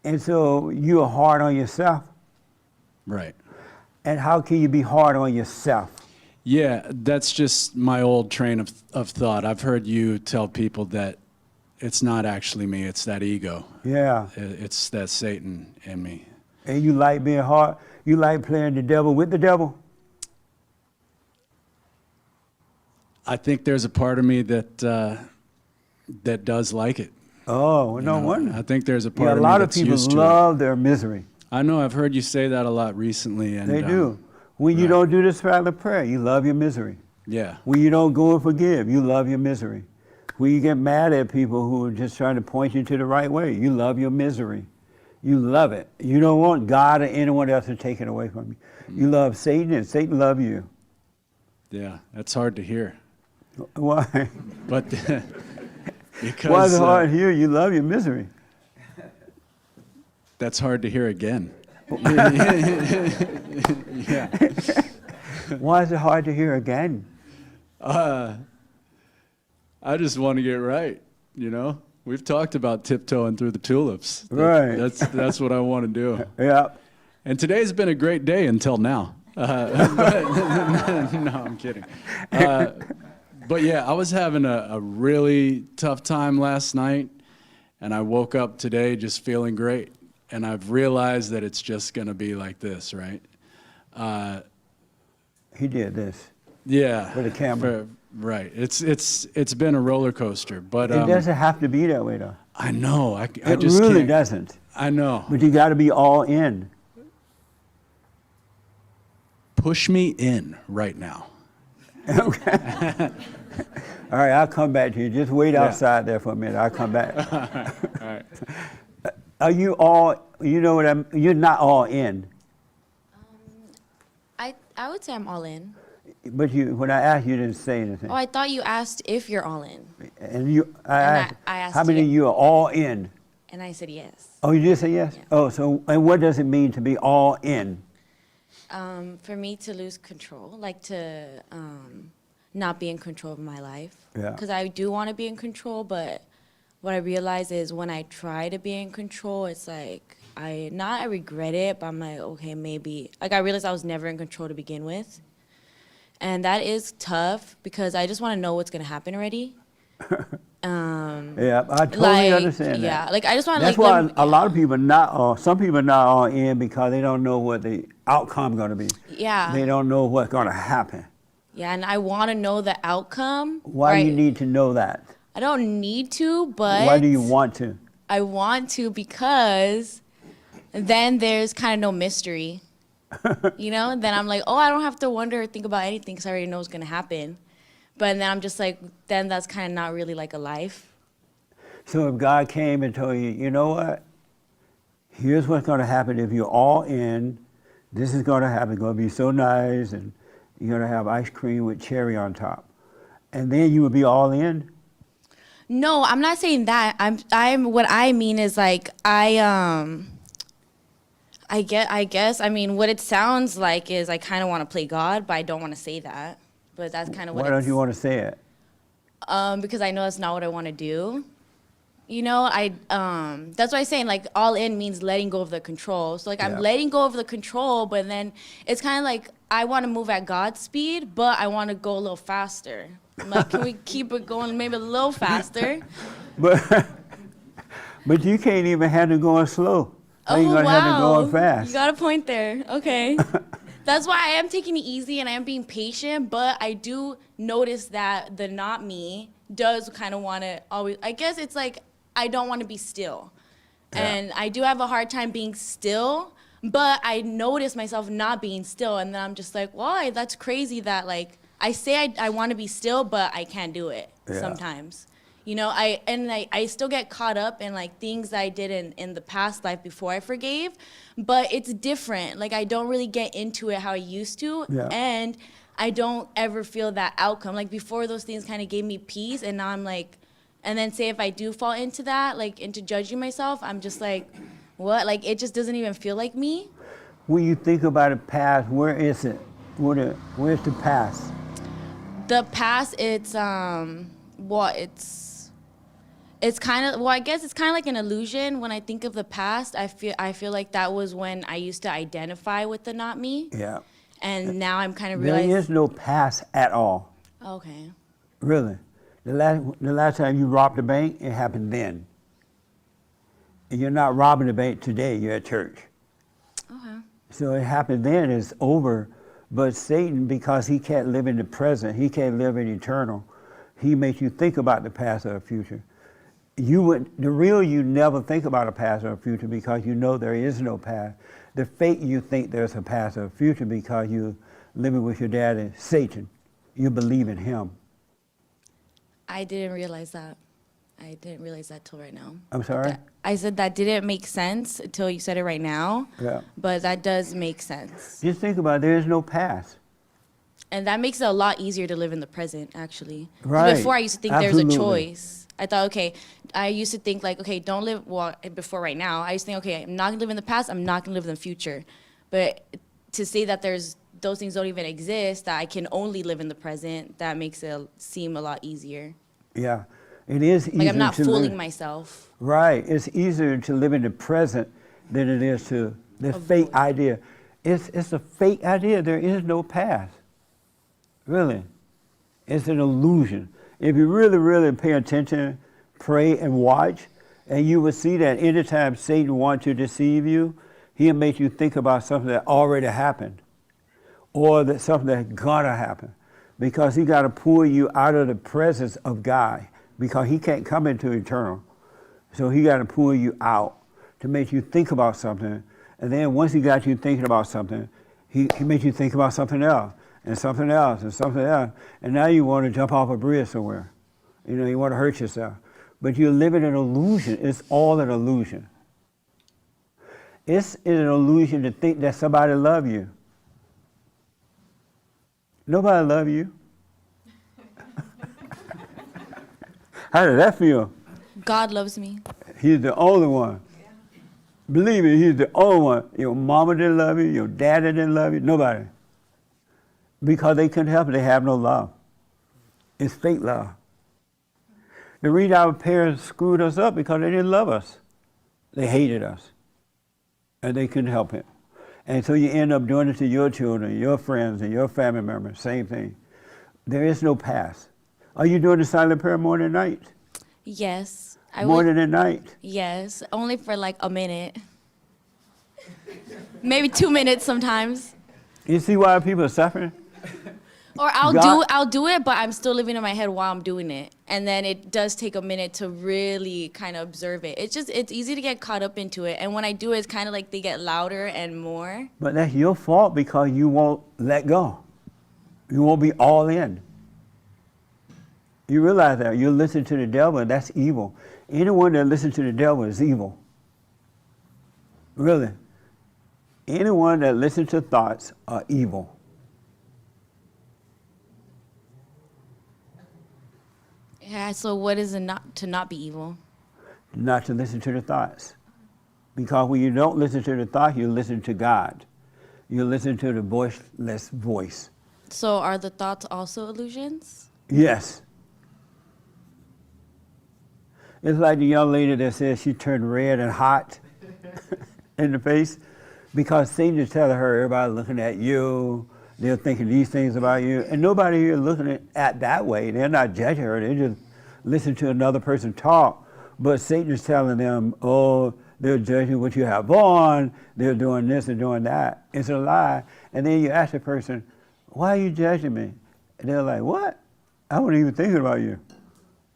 And so you are hard on yourself. Right. And how can you be hard on yourself? Yeah, that's just my old train of thought. I've heard you tell people that it's not actually me. It's that ego. Yeah. It's that Satan in me. And you like being hard. You like playing the devil with the devil. I think there's a part of me that that does like it. Oh, well, no wonder. I think there's a part Yeah, a of me lot of that's people used to love their misery. I know. I've heard you say that a lot recently, and They do. When you don't do the silent prayer, you love your misery. Yeah. When you don't go and forgive, you love your misery. When you get mad at people who are just trying to point you to the right way, you love your misery. You love it. You don't want God or anyone else to take it away from you. You love Satan, and Satan loves you. Yeah, that's hard to hear. Why? But because Why is it hard to hear? You love your misery. that's hard to hear again. Yeah. Why is it hard to hear again? I just want to get right. You know, we've talked about tiptoeing through the tulips. Right. That's what I want to do. Yeah. And today's been a great day until now. But, no, I'm kidding. But yeah, I was having a really tough time last night, and I woke up today just feeling great. And I've realized that it's just going to be like this, right? He did this. Yeah. For the camera. Right. It's been a roller coaster, but It doesn't have to be that way, though. I know. I It just really can't. doesn't. I know. But you got to be all in. Push me in right now. Okay. All right, I'll come back to you. Just wait Yeah. outside there for a minute. I'll come back. All right. Are you all, you know what you're not all in. I would say I'm all in. But when I asked you, didn't say anything. Oh, I thought you asked if you're all in, And you, I And asked, I asked how many you. of you are all in? and I said yes. Oh, you did say yes? Yeah. Oh, so, and what does it mean to be all in? For me to lose control, like to not be in control of my life. Yeah. Because I do want to be in control, but what I realize is when I try to be in control, it's like I regret it, but I'm like, okay, maybe. Like I realized I was never in control to begin with. And that is tough because I just want to know what's going to happen already. Yeah, I totally Like, understand that. yeah, like I just want to That's like. why a lot of people not all, some people are not all in because they don't know what the outcome going to be. Yeah. They don't know what's going to happen. Yeah, and I want to know the outcome. Why do you right? need to know that? I don't need to, but Why do you want to? I want to because then there's kind of no mystery. You know? Then I'm like, oh, I don't have to wonder or think about anything because I already know what's going to happen. But then I'm just like, then that's kind of not really like a life. So if God came and told you, you know what? Here's what's going to happen if you're all in. This is going to happen. It's going to be so nice, and you're going to have ice cream with cherry on top. And then you would be all in? No, I'm not saying that. I'm what I mean is like I guess I mean what it sounds like is I kind of want to play God, but I don't want to say that. But that's kind of what Why don't you want to say it? because I know that's not what I want to do. You know, that's why I'm saying like all in means letting go of the control. So like Yeah. I'm letting go of the control, but then it's kind of like I want to move at God's speed, but I want to go a little faster. I'm like, can we keep it going maybe a little faster? But you can't even handle going slow. How you going to handle going fast? You got a point there. Okay. That's why I am taking it easy and I am being patient, but I do notice that the not me does kind of want to always, I guess it's like I don't want to be still. Yeah. And I do have a hard time being still, but I notice myself not being still. And then I'm just like, well, that's crazy that like I say I want to be still, but I can't do it Yeah. sometimes. You know, I still get caught up in like things I did in the past life before I forgave, but it's different. Like I don't really get into it how I used to, Yeah. and I don't ever feel that outcome. Like before those things kind of gave me peace, and now I'm like, and then say if I do fall into that, like into judging myself, I'm just like, what? Like it just doesn't even feel like me. When you think about the past, where is it? Where's the past? The past, it's it's kind of, well, I guess it's kind of like an illusion. When I think of the past, I feel like that was when I used to identify with the not me, Yeah. and now I'm kind of There realizing. is no past at all. Okay. Really. The last time you robbed a bank, it happened then. And you're not robbing the bank today, you're at church. Okay. So it happened then, it's over. But Satan, because he can't live in the present, he can't live in eternal, he makes you think about the past or the future. The real you never think about a past or a future because you know there is no past. The fake you think there's a past or a future because you're living with your daddy, Satan. You believe in him. I didn't realize that. I didn't realize that till right now. I'm sorry? I said that didn't make sense until you said it right now. Yeah. But that does make sense. Just think about it, there is no past. And that makes it a lot easier to live in the present, actually. 'Cause Right. Before, I used to think Absolutely. there's a choice. I thought, okay, I used to think like, okay, don't live, well, before right now, I used to think, okay, I'm not gonna live in the past, I'm not gonna live in the future. But to say that those things don't even exist, that I can only live in the present, that makes it seem a lot easier. Yeah, it is easier Like I'm not to fooling live. myself. Right, it's easier to live in the present than it is to the fake idea. It's a fake idea, there is no past. Really, it's an illusion. If you really, really pay attention, pray and watch, and you will see that anytime Satan wants to deceive you, he'll make you think about something that already happened or that something that's gonna happen because he got to pull you out of the presence of God because he can't come into eternal. So he got to pull you out to make you think about something. And then once he got you thinking about something, he makes you think about something else and something else and something else. And now you want to jump off a bridge somewhere. You know, you want to hurt yourself. But you're living an illusion. It's all an illusion. It's an illusion to think that somebody loves you. Nobody loves you. How did that feel? God loves me. He's the only one. Believe me, he's the only one. Your mama didn't love you, your daddy didn't love you, nobody. Because they couldn't help it, they have no love. It's fake love. The reason our parents screwed us up because they didn't love us. They hated us. And they couldn't help it. And so you end up doing it to your children, your friends, and your family members, same thing. There is no past. Are you doing the silent prayer morning and night? Yes. Morning and night? Yes, only for like a minute. Maybe 2 minutes sometimes. You see why people are suffering? Or I'll do it, but I'm still living in my head while I'm doing it. And then it does take a minute to really kind of observe it. It's easy to get caught up into it. And when I do it, it's kind of like they get louder and more. But that's your fault because you won't let go. You won't be all in. You realize that. You listen to the devil, and that's evil. Anyone that listens to the devil is evil. Really. Anyone that listens to thoughts are evil. Yeah, so what is it to not be evil? Not to listen to the thoughts. Because when you don't listen to the thought, you listen to God. You listen to the voiceless voice. So are the thoughts also illusions? Yes. It's like the young lady that says she turned red and hot in the face because Satan is telling her, everybody looking at you, they're thinking these things about you, and nobody here looking at that way. They're not judging her, they just listen to another person talk. But Satan is telling them, oh, they're judging what you have on, they're doing this and doing that. It's a lie. And then you ask the person, why are you judging me? And they're like, what? I wasn't even thinking about you.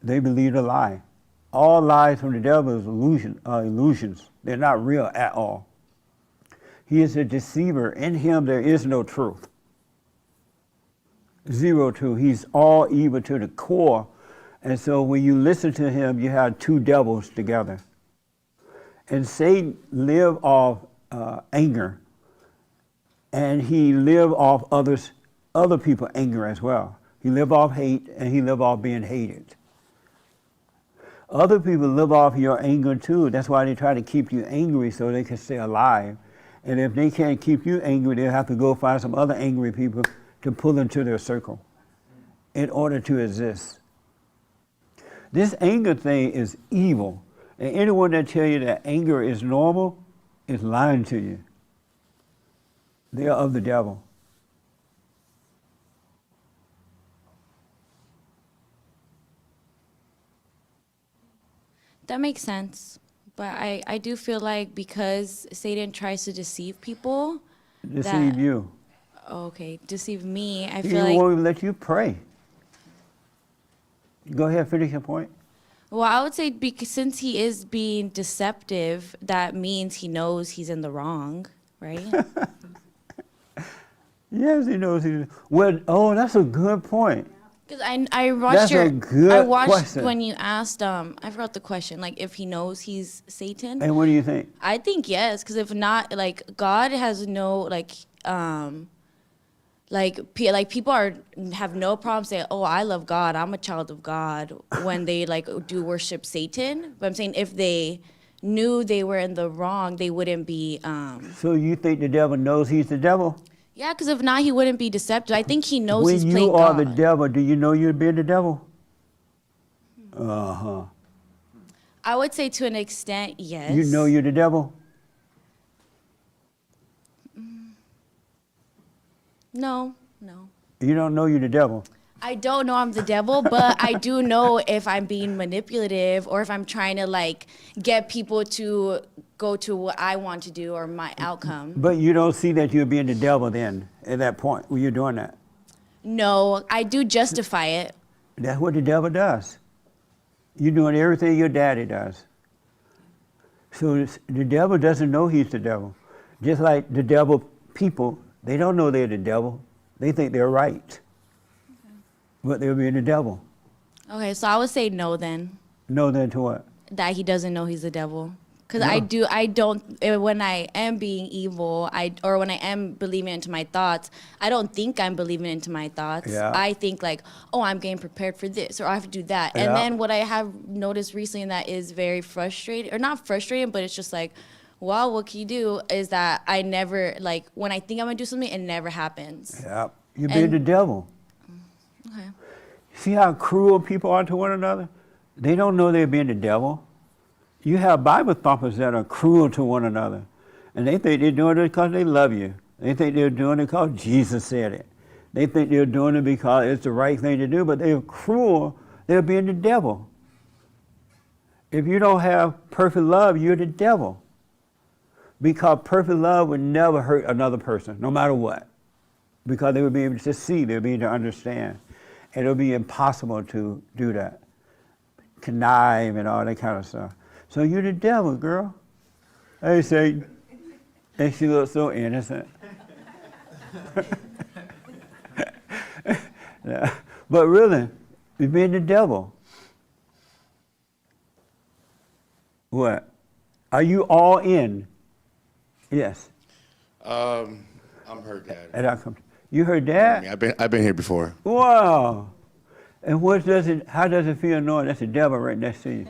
They believe a lie. All lies from the devil is illusions. They're not real at all. He is a deceiver. In him there is no truth. Zero truth. He's all evil to the core. And so when you listen to him, you have two devils together. And Satan lived off anger. And he lived off other people's anger as well. He lived off hate, and he lived off being hated. Other people live off your anger too. That's why they try to keep you angry so they can stay alive. And if they can't keep you angry, they'll have to go find some other angry people to pull into their circle in order to exist. This anger thing is evil. And anyone that tells you that anger is normal is lying to you. They are of the devil. That makes sense. But I do feel like because Satan tries to deceive people. Deceive you. Okay, deceive me. I He feel like. won't even let you pray. Go ahead, finish your point. Well, I would say because since he is being deceptive, that means he knows he's in the wrong, right? Yes, he knows. Well, oh, that's a good point. Because I watched That's a good I watched question. when you asked I forgot the question, like if he knows he's Satan. And what do you think? I think yes, because if not, like God has no like people have no problem saying, "Oh, I love God. I'm a child of God," when they like do worship Satan. But I'm saying if they knew they were in the wrong, they wouldn't be. So you think the devil knows he's the devil? Yeah, because if not, he wouldn't be deceptive. I think he knows When he's you playing are God. the devil, do you know you're being the devil? Uh-huh. I would say to an extent, yes. You know you're the devil? No. You don't know you're the devil. I don't know I'm the devil, but I do know if I'm being manipulative or if I'm trying to like get people to go to what I want to do or my outcome. But you don't see that you're being the devil then, at that point, when you're doing that. No, I do justify it. That's what the devil does. You're doing everything your daddy does. So the devil doesn't know he's the devil. Just like the devil people, they don't know they're the devil. They think they're right. But they're being the devil. Okay, so I would say no then, No, then to what? that he doesn't know he's the devil. Because No. I don't, when I am being evil, or when I am believing into my thoughts, I don't think I'm believing into my thoughts. Yeah. I think like, oh, I'm getting prepared for this, or I have to do that. Yeah. And then what I have noticed recently that is very frustrating, or not frustrating, but it's just like, well, what can you do, is that I never, like, when I think I'm going to do something, it never happens. Yeah. You're being And- the devil. Okay. See how cruel people are to one another? They don't know they're being the devil. You have Bible thumpers that are cruel to one another. And they think they're doing it because they love you. They think they're doing it because Jesus said it. They think they're doing it because it's the right thing to do, but they're cruel. They're being the devil. If you don't have perfect love, you're the devil. Because perfect love would never hurt another person, no matter what. Because they would be able to see, they would be able to understand. And it would be impossible to do that. Connive and all that kind of stuff. So you're the devil, girl. Hey, Satan. And she looks so innocent. Yeah. But really, you're being the devil. What? Are you all in? Yes. I'm her dad. And I come. You heard that? I've been here before. Wow. And how does it feel knowing that's the devil right next to you?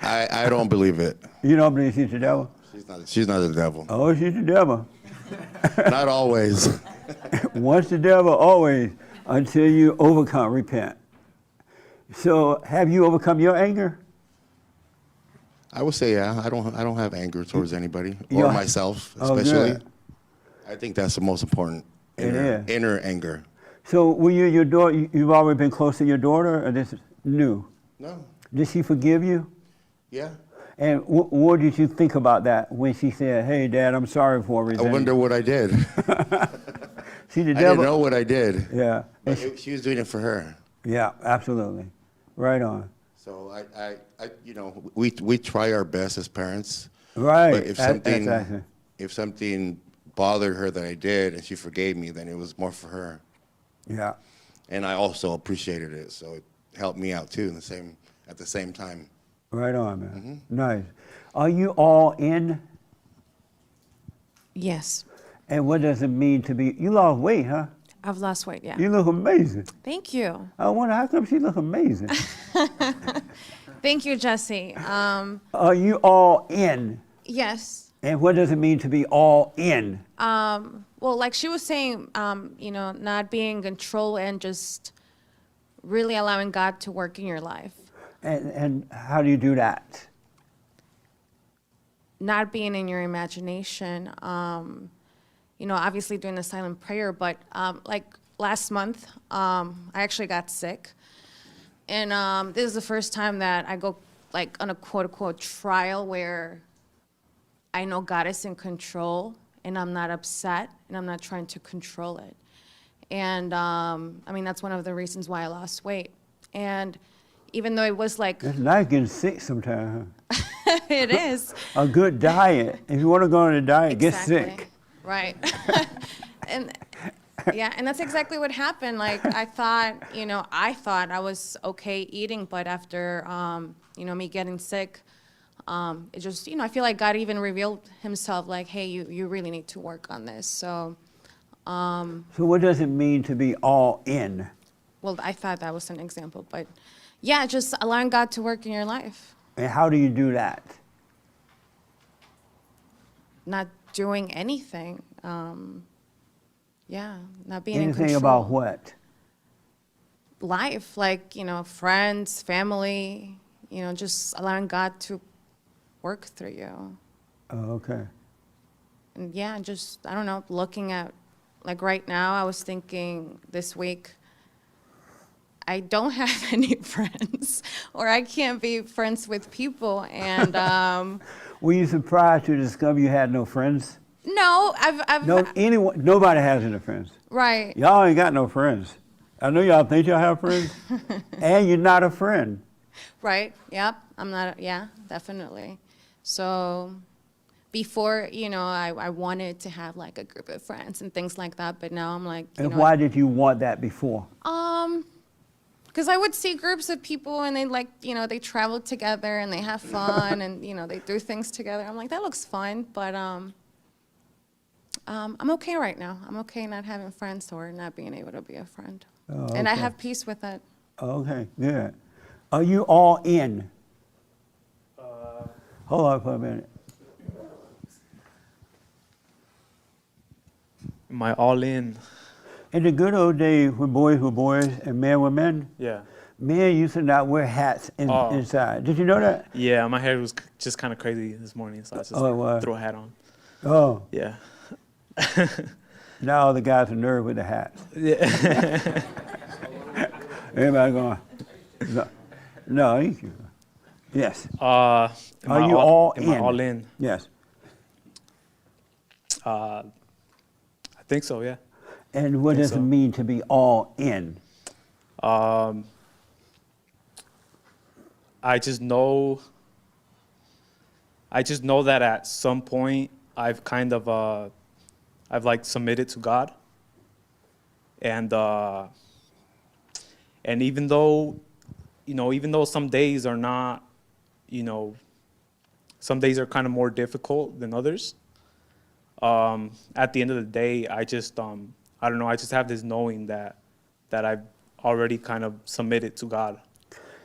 I don't believe it. You don't believe she's the devil? She's not the devil. Oh, she's the devil. Not always. Once the devil, always, until you overcome, repent. So have you overcome your anger? I would say yeah. I don't have anger towards anybody You're- or myself, Oh, especially. good. I think that's the most important. It is. Inner anger. So when your daughter, you've always been close to your daughter, or this is new? No. Did she forgive you? Yeah. And what did you think about that when she said, "Hey, Dad, I'm sorry for I resenting"? wonder what I did. See, the I devil. didn't know what I did. Yeah. But she was doing it for her. Yeah, absolutely. Right on. So I we try our best as parents. Right. But if Exactly. something bothered her that I did and she forgave me, then it was more for her. Yeah. And I also appreciated it, so it helped me out too at the same time. Right on, man. Nice. Are you all in? Yes. And what does it mean to be? You lost weight, huh? I've lost weight, yeah. You look amazing. Thank you. I wonder how come she look amazing. Thank you, Jesse. Are you all in? Yes. And what does it mean to be all in? Well, like she was saying, not being in control and just really allowing God to work in your life. And how do you do that? Not being in your imagination. Obviously doing the silent prayer, but like last month, I actually got sick. And this is the first time that I go like on a quote unquote trial where I know God is in control and I'm not upset and I'm not trying to control it. And I mean, that's one of the reasons why I lost weight. And even though it was like, It's nice getting sick sometimes. Huh? it is. A good diet. If you want to go on a diet, get sick. Right. And yeah, and that's exactly what happened. Like I thought I was okay eating, but after, me getting sick, it just, I feel like God even revealed himself like, hey, you really need to work on this. So what does it mean to be all in? well, I thought that was an example, but yeah, just allowing God to work in your life. And how do you do that? Not doing anything. Yeah, not being in Anything control. about what? Life, like, friends, family, just allowing God to work through you. Oh, okay. And yeah, just, I don't know, looking at, like right now, I was thinking this week, I don't have any friends, or I can't be friends with people. And Were you surprised to discover you had no friends? no, I've Nobody has any friends. right. Y'all ain't got no friends. I know y'all think y'all have friends, and you're not a friend. Right. Yep. I'm not. Yeah. Definitely. So, before I wanted to have like a group of friends and things like that, but now I'm like. And why did you want that before? Because I would see groups of people and they like they travel together and they have fun and they do things together. I'm like, that looks fun, but I'm okay right now. I'm okay not having friends or not being able to be a friend. Oh, And I okay. have peace with it. Okay, good. Are you all in? Hold on for a minute. Am I all in? In the good old days when boys were boys and men were men, Yeah. men used to not wear hats inside. Did you know that? Yeah, my hair was just kind of crazy this morning, so I just Oh, it was? threw a hat on. Oh. Yeah. Now the guys are nervous with the hats. Yeah. Everybody going, no, thank you. Yes. Are you all in? Am I all in? Yes. I think so, yeah. And what does it mean to be all in? I just know that at some point I've kind of I've like submitted to God. And even though some days are not, some days are kind of more difficult than others. At the end of the day, I just I don't know, I just have this knowing that I've already kind of submitted to God.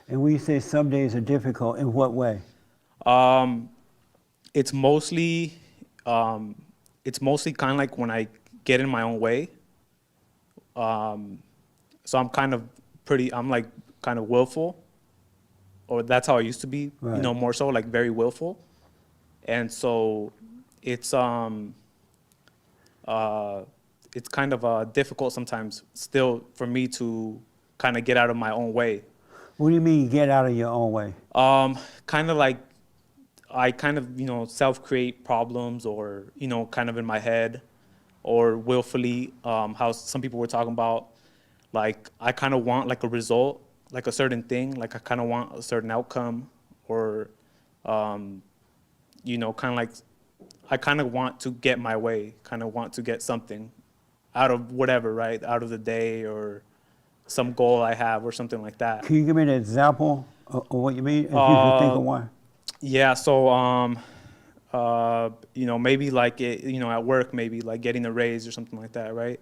And when you say some days are difficult, in what way? It's mostly kind of like when I get in my own way. So I'm kind of willful, or that's how I used to be, Right. More so like very willful. And so it's kind of difficult sometimes still for me to kind of get out of my own way. What do you mean get out of your own way? Kind of like I kind of, self-create problems or, kind of in my head or willfully, how some people were talking about, like I kind of want like a result, like a certain thing, like I kind of want a certain outcome or, kind of like I kind of want to get my way, kind of want to get something out of whatever, right? Out of the day or some goal I have or something like that. Can you give me an example of what you mean? If you can think of one. Yeah, so maybe like at work, maybe like getting a raise or something like that, right?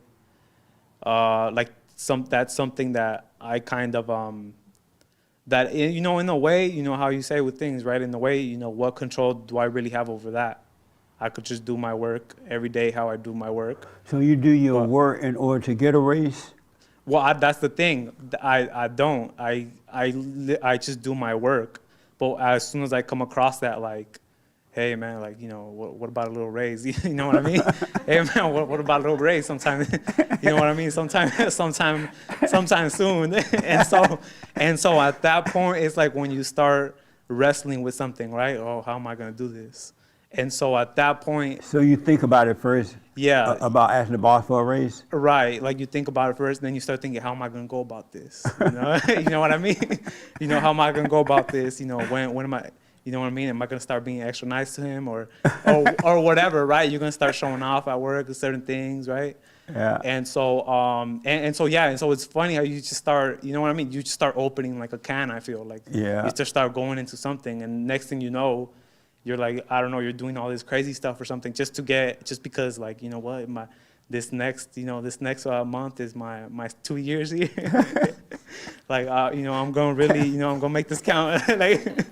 That's something that I kind of that in a way, how you say with things, right? In a way, what control do I really have over that? I could just do my work every day how I do my work. So you do your work in order to get a raise? Well, that's the thing. I don't. I just do my work. But as soon as I come across that, like, hey man, like, what about a little raise? You know what I mean? Hey man, what about a little raise sometime? You know what I mean? Sometime soon. And so at that point, it's like when you start wrestling with something, right? Oh, how am I gonna do this? And so at that point, So you think about it first? Yeah. About asking the boss for a raise? right, like you think about it first, then you start thinking, how am I gonna go about this? You know, you know what I mean? How am I gonna go about this? When am I? You know what I mean? Am I gonna start being extra nice to him or whatever, right? You're gonna start showing off at work with certain things, right? Yeah. And so it's funny how you just start, you know what I mean? You just start opening like a can, I feel like. Yeah. You just start going into something, and next thing you know, you're like, I don't know, you're doing all this crazy stuff or something just because like, you know what, this next month is my 2 years here. Like, I'm gonna make this count. Like,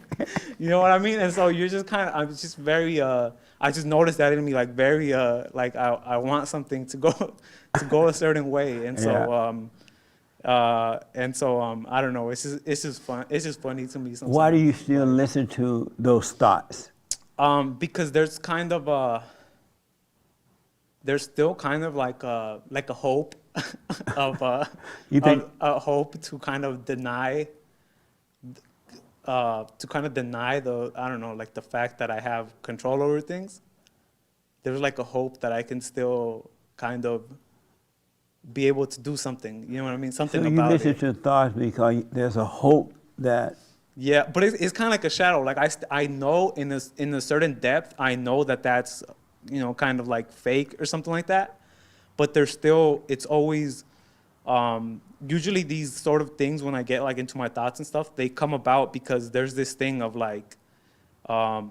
you know what I mean? And so you're just I'm just very, I just noticed that in me, like very, like I want something to go a certain way. And so, I don't know, it's just fun. It's just funny to me sometimes. Why do you still listen to those thoughts? Because there's still kind of like a hope of You think- a hope to kind of deny the, I don't know, like the fact that I have control over things. There's like a hope that I can still kind of be able to do something. You know what I mean? Something So you about listen it. to thoughts because there's a hope that Yeah, but it's kind of like a shadow. Like I know in a certain depth, I know that that's, kind of like fake or something like that. But there's still, it's always, usually these sort of things when I get like into my thoughts and stuff, they come about because there's this thing of like, I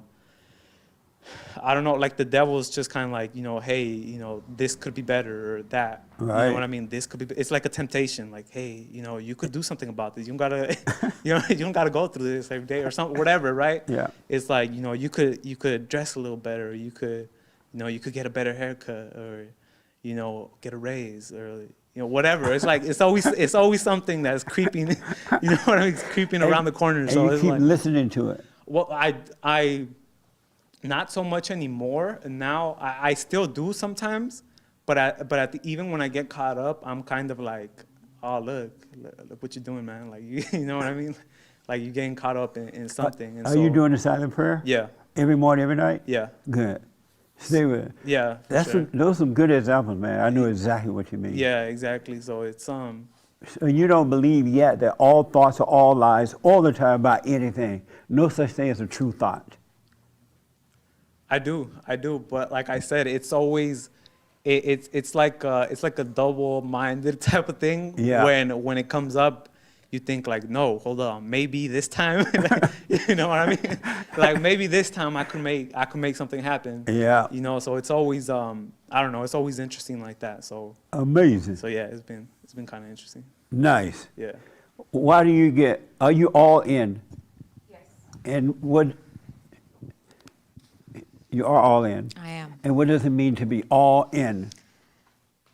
don't know, like the devil's just kind of like, hey, this could be better or that. Right. You know what I mean? This could be, it's like a temptation. Like, hey, you could do something about this. You don't gotta, you don't gotta go through this every day or something, whatever, right? Yeah. It's like, you could dress a little better. You could get a better haircut or, get a raise or, whatever. It's like, it's always something that's creeping, you know what I mean? It's creeping around the corner. and So you it's keep like, listening to it. well, I not so much anymore. And now I still do sometimes, but even when I get caught up, I'm kind of like, oh look what you're doing, man. Like you know what I mean? Like you're getting caught up in something. And Are you doing the silent prayer? Yeah. Every morning, every night? Yeah. Good. Stay with it. Yeah. for sure. Those are some good examples, man. I know exactly what you mean. Yeah, exactly. So it's So you don't believe yet that all thoughts are all lies all the time about anything. No such thing as a true thought. I do, but like I said, it's always, it's like a double-minded type of thing. Yeah. When it comes up, you think like, no, hold on, maybe this time, you know what I mean? Like maybe this time I could make something happen. Yeah. So it's always, I don't know, it's always interesting like that. So Amazing. So yeah, it's been kind of interesting. Nice. Yeah. Why do you are you all in? Yes. And what, you are all in. I am. And what does it mean to be all in?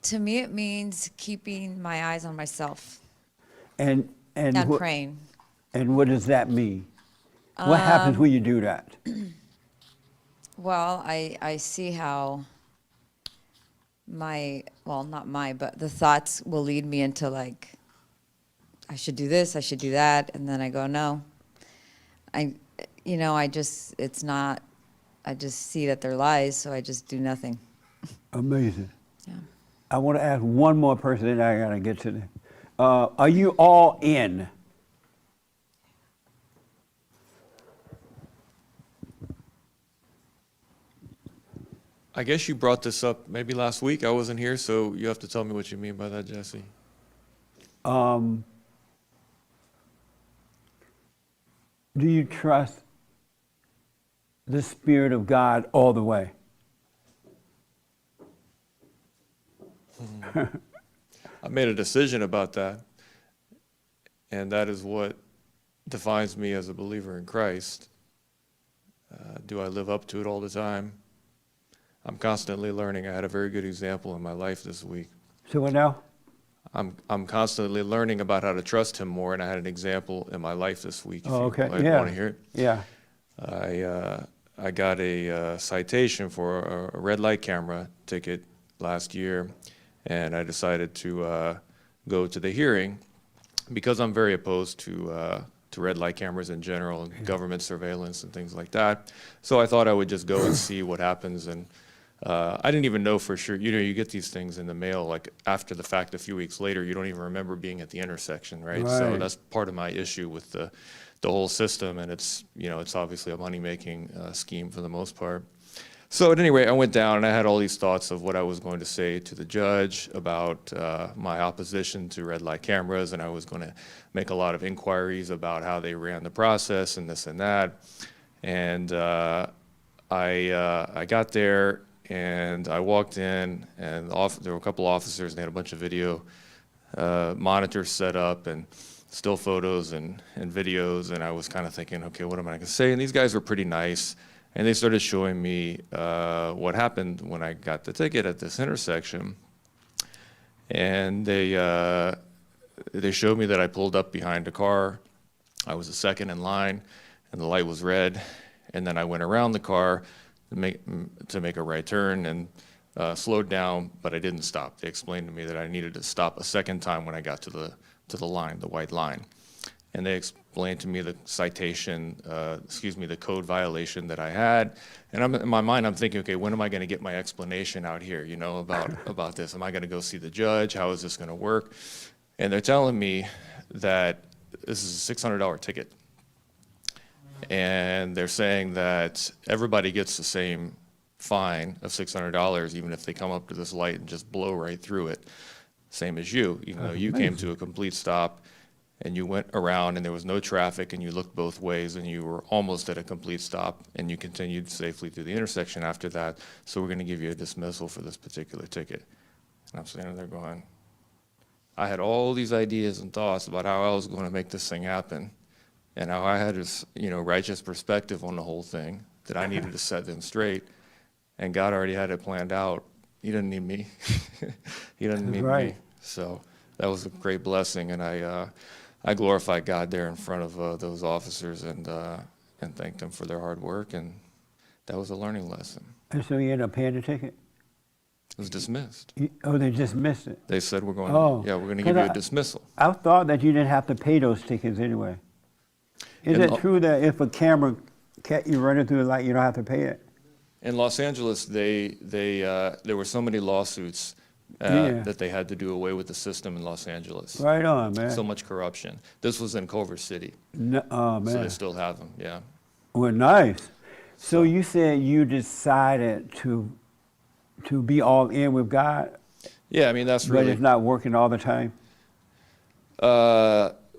To me, it means keeping my eyes on myself And and praying. And what does that mean? What happens when you do that? Well, I see how but the thoughts will lead me into like, I should do this, I should do that, and then I go, no. I just see that they're lies, so I just do nothing. Amazing. Yeah. I want to ask one more person, then I got to get to them. Are you all in? I guess you brought this up maybe last week. I wasn't here, so you have to tell me what you mean by that, Jesse. Do you trust the Spirit of God all the way? I made a decision about that, and that is what defines me as a believer in Christ. Do I live up to it all the time? I'm constantly learning. I had a very good example in my life this week. So what now? I'm constantly learning about how to trust Him more, and I had an example in my life this week. Oh, okay. You Yeah. want to hear it? Yeah. I I got a citation for a red light camera ticket last year, and I decided to go to the hearing because I'm very opposed to red light cameras in general and government surveillance and things like that. So I thought I would just go and see what happens. And I didn't even know for sure. You know, you get these things in the mail like after the fact, a few weeks later. You don't even remember being at the intersection, right? So that's part of my issue with the whole system, and it's, you know, it's obviously a money-making scheme for the most part. So at any rate, I went down and I had all these thoughts of what I was going to say to the judge about my opposition to red light cameras, and I was going to make a lot of inquiries about how they ran the process and this and that. And I got there and I walked in, and there were a couple officers, and they had a bunch of video monitors set up and still photos and videos, and I was kind of thinking, okay, what am I going to say? And these guys were pretty nice. And they started showing me what happened when I got the ticket at this intersection. And they showed me that I pulled up behind a car. I was the second in line, and the light was red. And then I went around the car to make a right turn and slowed down, but I didn't stop. They explained to me that I needed to stop a second time when I got to the line, the white line. And they explained to me the citation, the code violation that I had. And in my mind, I'm thinking, okay, when am I going to get my explanation out here, you know, about this? Am I going to go see the judge? How is this going to work? And they're telling me that this is a $600 ticket. And they're saying that everybody gets the same fine of $600, even if they come up to this light and just blow right through it, same as you. Even though you came to a complete stop, and you went around and there was no traffic and you looked both ways and you were almost at a complete stop and you continued safely through the intersection after that, so we're going to give you a dismissal for this particular ticket. And I'm standing there going, I had all these ideas and thoughts about how I was going to make this thing happen and how I had this, you know, righteous perspective on the whole thing, that I needed to set them straight, and God already had it planned out. He didn't need me. He doesn't need me. So that was a great blessing, and I glorified God there in front of those officers and thanked them for their hard work, and that was a learning lesson. And so you ended up paying the ticket? It was dismissed. They dismissed it? They said, we're going to give you a dismissal. I thought that you didn't have to pay those tickets anyway. Is it true that if a camera catch you running through the light, you don't have to pay it? In Los Angeles, there were so many lawsuits that they had to do away with the system in Los Angeles. Right on, man. So much corruption. This was in Culver City. Oh, man. So they still have them, yeah. Well, nice. So you said you decided to be all in with God? Yeah, I mean, that's really... But it's not working all the time?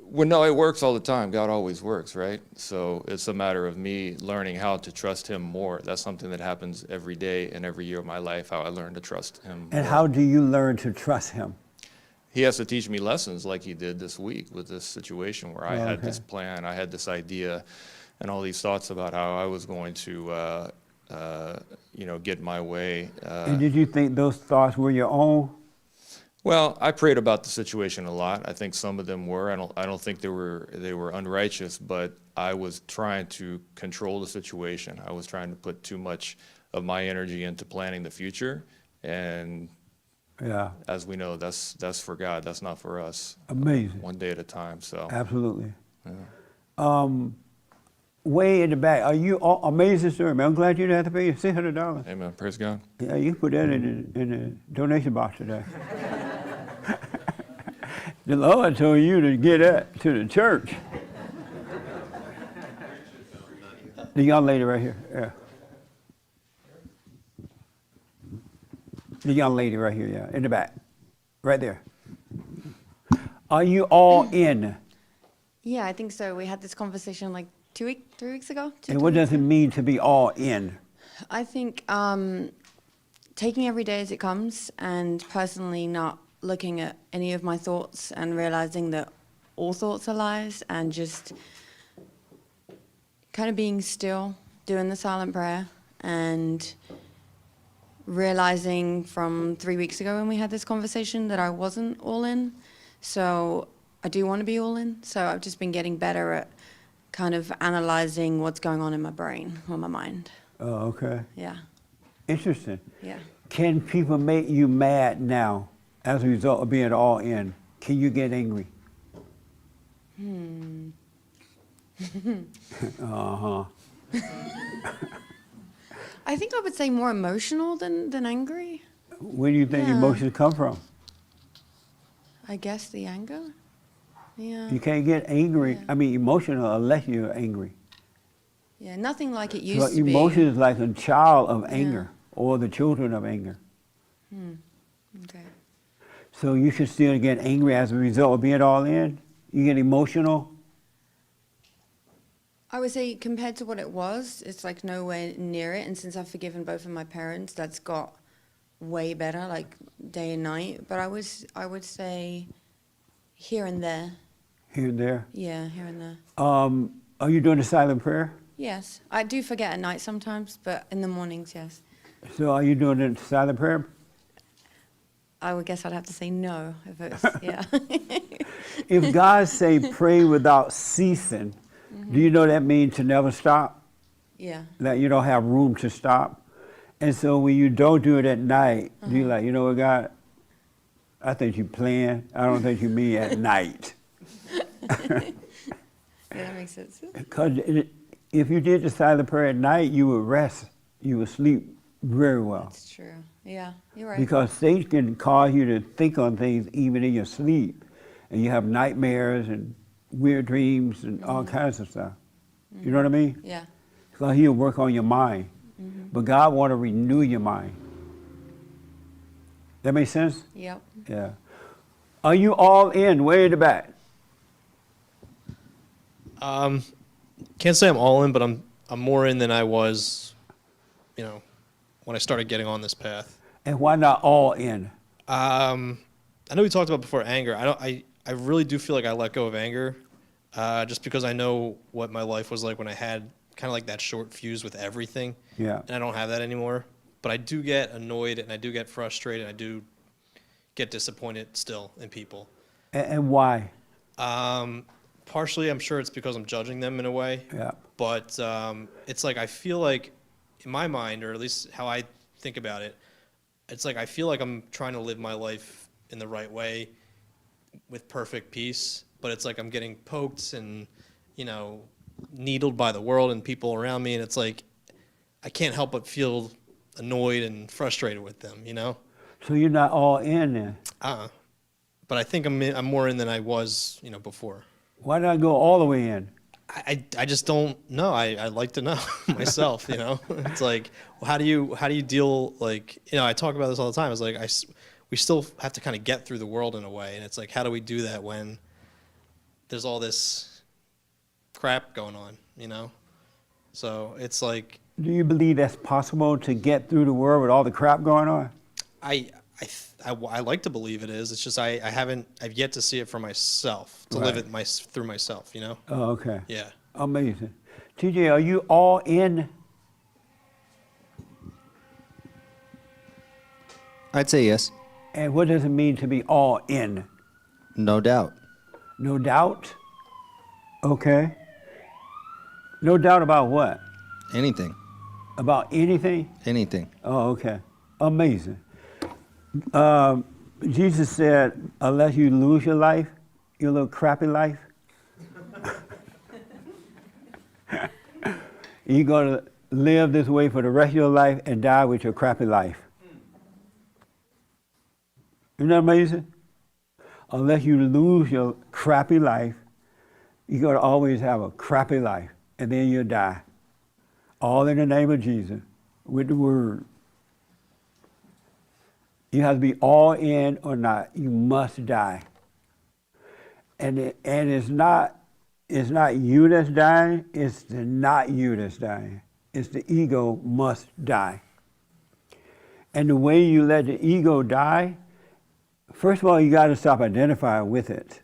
Well, no, it works all the time. God always works, right? So it's a matter of me learning how to trust Him more. That's something that happens every day and every year of my life, how I learn to trust Him And more. how do you learn to trust Him? He has to teach me lessons like He did this week with this situation where I had this plan, I had this idea, and all these thoughts about how I was going to, get my way. And did you think those thoughts were your own? Well, I prayed about the situation a lot. I think some of them were. I don't think they were unrighteous, but I was trying to control the situation. I was trying to put too much of my energy into planning the future, and as we know, that's for God. That's not for us. Amazing. One day at a time. So absolutely. Yeah. Way in the back, are you amazing story, man? I'm glad you didn't have to pay $600. Amen. Praise God. Yeah, you put that in the donation box today. The Lord told you to get that to the church. The young lady right here, yeah. The young lady right here, yeah, in the back, right there. Are you all in? Yeah, I think so. We had this conversation like 3 weeks ago. And what does it mean to be all in? I think taking every day as it comes, and personally not looking at any of my thoughts and realizing that all thoughts are lies, and just kind of being still, doing the silent prayer, and realizing from 3 weeks ago when we had this conversation that I wasn't all in. So I do want to be all in. So I've just been getting better at kind of analyzing what's going on in my brain or my mind. Oh, okay. Yeah. Interesting. Yeah. Can people make you mad now as a result of being all in? Can you get angry? Uh-huh. I think I would say more emotional than angry. Where do you think Yeah. emotions come from? I guess the anger. Yeah. You can't get angry, emotional unless you're angry. Yeah, nothing like it So used to emotion be. is like a child of anger or the children of anger. Okay. So you should still get angry as a result of being all in. You get emotional. I would say compared to what it was, it's like nowhere near it. And since I've forgiven both of my parents, that's got way better, like day and night. But I would say here and there. Here and there. Yeah, here and there. Are you doing the silent prayer? Yes, I do forget at night sometimes, but in the mornings, yes. So are you doing the silent prayer? I would guess I'd have to say no if it was, yeah. If God say pray without ceasing, do you know that means to never stop? Yeah. That you don't have room to stop. And so when you don't do it at night, you're like, you know what, God, I think you playing. I don't think you mean at night. Yeah, that makes sense. Because if you did the silent prayer at night, you would rest. You would sleep very well. That's true. Yeah, you're right. Because Satan can cause you to think on things even in your sleep. And you have nightmares and weird dreams and all kinds of stuff. You know what I mean? Yeah. Because he'll work on your mind. But God want to renew your mind. That makes sense? Yep. Yeah. Are you all in, way in the back? Can't say I'm all in, but I'm more in than I was, when I started getting on this path. And why not all in? I know we talked about before anger. I really do feel like I let go of anger, just because I know what my life was like when I had kind of like that short fuse with everything. Yeah. And I don't have that anymore. But I do get annoyed and I do get frustrated. I do get disappointed still in people. And why? Partially, I'm sure it's because I'm judging them in a way. Yeah. But it's like I feel like, in my mind, or at least how I think about it, it's like I feel like I'm trying to live my life in the right way with perfect peace. But it's like I'm getting poked and, needled by the world and people around me. And it's like I can't help but feel annoyed and frustrated with them, So you're not all in then? But I think I'm more in than I was, before. Why not go all the way in? I just don't know. I like to know myself, It's like, well, how do you deal, like, I talk about this all the time. It's like we still have to kind of get through the world in a way, and it's like, how do we do that when there's all this crap going on, So it's like, Do you believe that's possible to get through the world with all the crap going on? I like to believe it is. It's just I've yet to see it for myself, to live it through myself, Oh, okay. Yeah. Amazing. TJ, are you all in? I'd say yes. And what does it mean to be all in? No doubt. No doubt? Okay. No doubt about what? Anything. About anything? Anything. Oh, okay. Amazing. Jesus said, unless you lose your life, your little crappy life, you're going to live this way for the rest of your life and die with your crappy life. Isn't that amazing? Unless you lose your crappy life, you're going to always have a crappy life, and then you'll die. All in the name of Jesus, with the word. You have to be all in or not. You must die. And it's not you that's dying, it's the not you that's dying. It's the ego must die. And the way you let the ego die, first of all, you got to stop identifying with it.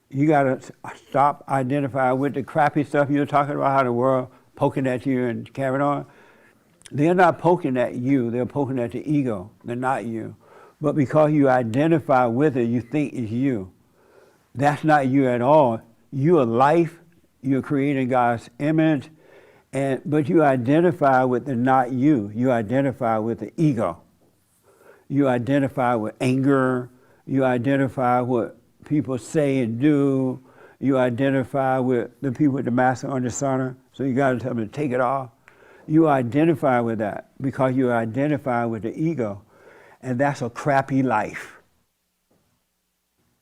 You got to stop identifying with the crappy stuff you're talking about, how the world poking at you and carrying on. They're not poking at you, they're poking at the ego. They're not you. But because you identify with it, you think it's you. That's not you at all. You're life, you're created in God's image, But you identify with the not you. You identify with the ego. You identify with anger. You identify what people say and do. You identify with the people with the master on dishonor. So you got to tell them to take it off. You identify with that because you identify with the ego. And that's a crappy life.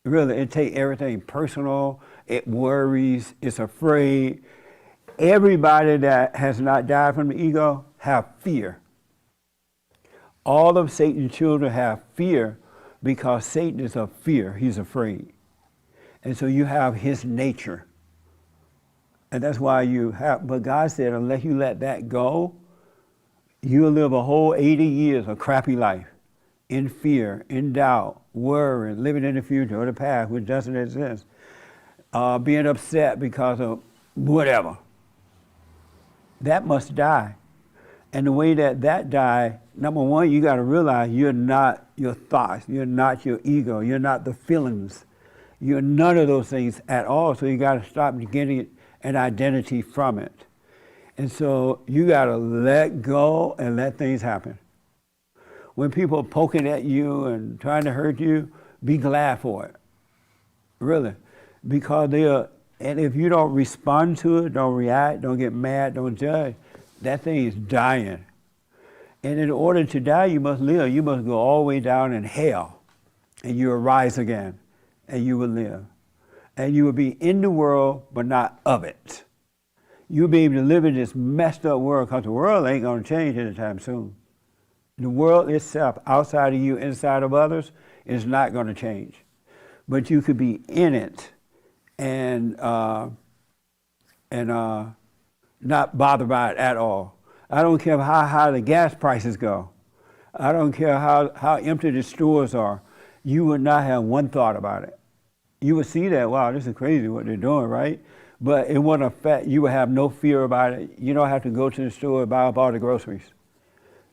Really, it takes everything personal. It worries. It's afraid. Everybody that has not died from the ego have fear. All of Satan's children have fear because Satan is a fear. He's afraid. And so you have his nature. And that's why you have, but God said, unless you let that go, you'll live a whole 80 years of crappy life in fear, in doubt, worrying, living in the future or the past, which doesn't exist, being upset because of whatever. That must die. And the way that die, number one, you got to realize you're not your thoughts, you're not your ego, you're not the feelings, you're none of those things at all. So you got to stop getting an identity from it. And so you got to let go and let things happen. When people are poking at you and trying to hurt you, be glad for it. Really. Because and if you don't respond to it, don't react, don't get mad, don't judge, that thing is dying. And in order to die, you must live. You must go all the way down in hell. And you will rise again. And you will live. And you will be in the world, but not of it. You'll be able to live in this messed up world because the world ain't going to change anytime soon. The world itself, outside of you, inside of others, is not going to change. But you could be in it and not bothered by it at all. I don't care how high the gas prices go. I don't care how empty the stores are. You would not have one thought about it. You would see that, wow, this is crazy what they're doing, right? But it wouldn't affect, you would have no fear about it. You don't have to go to the store and buy up all the groceries.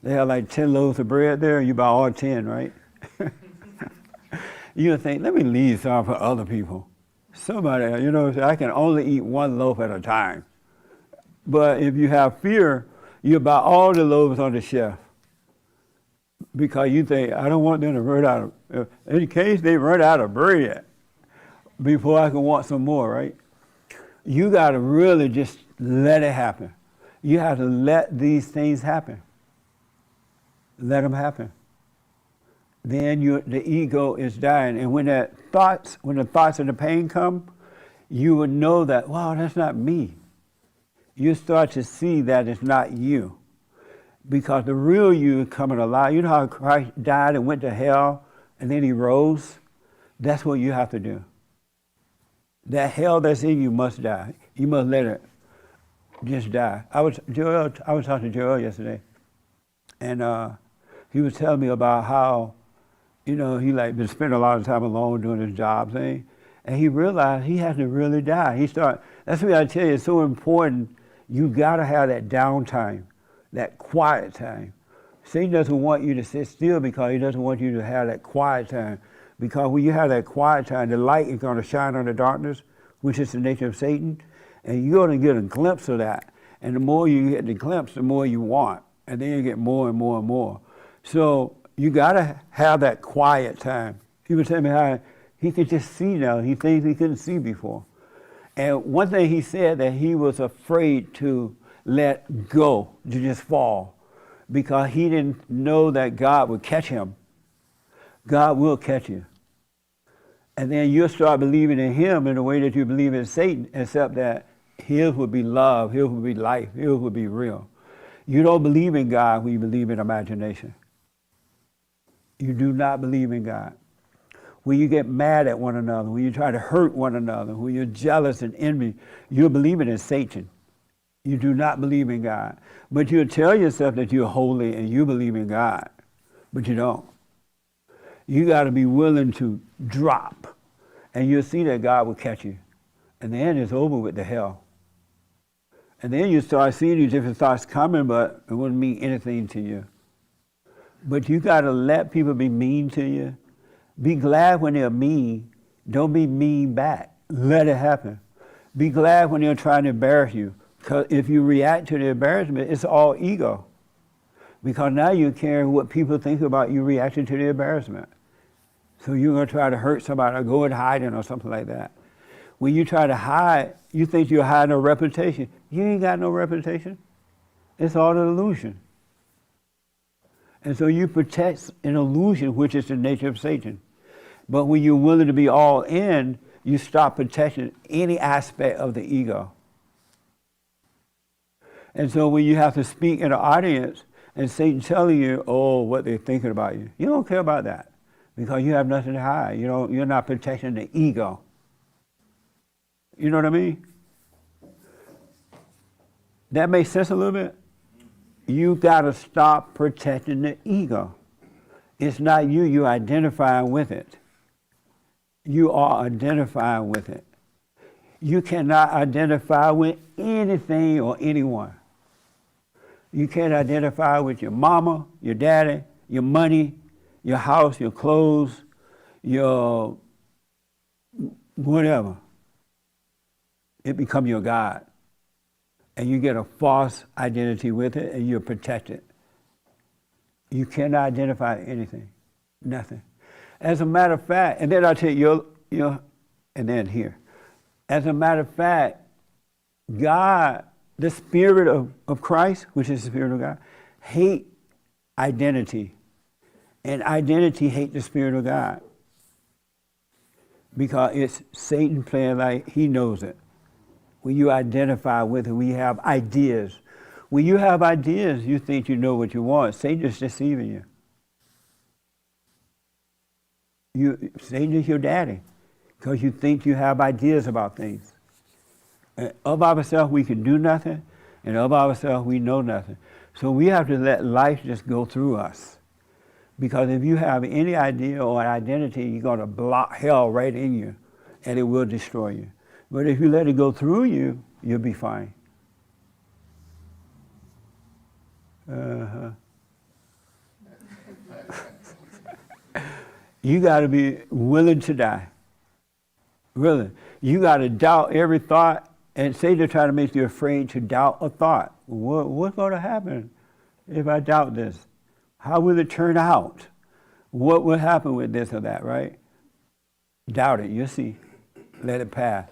They have like 10 loaves of bread there, you buy all 10, right? You would think, let me leave some for other people. Somebody, I can only eat one loaf at a time. But if you have fear, you buy all the loaves on the shelf. Because you think, I don't want them to run out of, in case they run out of bread before I can want some more, right? You got to really just let it happen. You have to let these things happen. Let them happen. Then the ego is dying. And when the thoughts and the pain come, you would know that, wow, that's not me. You start to see that it's not you. Because the real you is coming alive. You know how Christ died and went to hell and then he rose? That's what you have to do. That hell that's in you must die. You must let it just die. I was talking to Joel yesterday, and he was telling me about how, he been spending a lot of time alone doing his job thing, and he realized he had to really die. That's what I tell you, it's so important. You gotta have that downtime, that quiet time. Satan doesn't want you to sit still because he doesn't want you to have that quiet time. Because when you have that quiet time, the light is going to shine on the darkness, which is the nature of Satan, and you're going to get a glimpse of that. And the more you get the glimpse, the more you want, and then you get more and more and more. So you got to have that quiet time. He was telling me how he could just see now. He things he couldn't see before. And one thing he said that he was afraid to let go, to just fall, because he didn't know that God would catch him. God will catch you. And then you'll start believing in him in the way that you believe in Satan, except that his would be love, his would be life, his would be real. You don't believe in God when you believe in imagination. You do not believe in God. When you get mad at one another, when you try to hurt one another, when you're jealous and envy, you're believing in Satan. You do not believe in God. But you'll tell yourself that you're holy and you believe in God, but you don't. You got to be willing to drop, and you'll see that God will catch you. And then it's over with the hell. And then you start seeing these different thoughts coming, but it wouldn't mean anything to you. But you got to let people be mean to you. Be glad when they're mean. Don't be mean back. Let it happen. Be glad when they're trying to embarrass you. Because if you react to the embarrassment, it's all ego. Because now you're caring what people think about you reacting to the embarrassment. So you're going to try to hurt somebody or go and hiding or something like that. When you try to hide, you think you're hiding a reputation. You ain't got no reputation. It's all an illusion. And so you protect an illusion, which is the nature of Satan. But when you're willing to be all in, you stop protecting any aspect of the ego. And so when you have to speak in an audience and Satan telling you, oh, what they're thinking about you, you don't care about that because you have nothing to hide. You're not protecting the ego. You know what I mean? That makes sense a little bit? You got to stop protecting the ego. It's not you, you're identifying with it. You are identifying with it. You cannot identify with anything or anyone. You can't identify with your mama, your daddy, your money, your house, your clothes, your whatever. It becomes your God. And you get a false identity with it and you're protected. You cannot identify anything, nothing. As a matter of fact, and then I'll tell you, and then here. As a matter of fact, God, the Spirit of Christ, which is the Spirit of God, hate identity. And identity hate the Spirit of God. Because it's Satan playing like he knows it. When you identify with it, when you have ideas. When you have ideas, you think you know what you want. Satan is deceiving you. Satan is your daddy. Because you think you have ideas about things. Of ourselves, we can do nothing, and of ourselves, we know nothing. So we have to let life just go through us. Because if you have any idea or identity, you're going to block hell right in you, and it will destroy you. But if you let it go through you, you'll be fine. You got to be willing to die. Really. You got to doubt every thought, and Satan try to make you afraid to doubt a thought. What's going to happen if I doubt this? How will it turn out? What will happen with this or that, right? Doubt it, you'll see. Let it pass.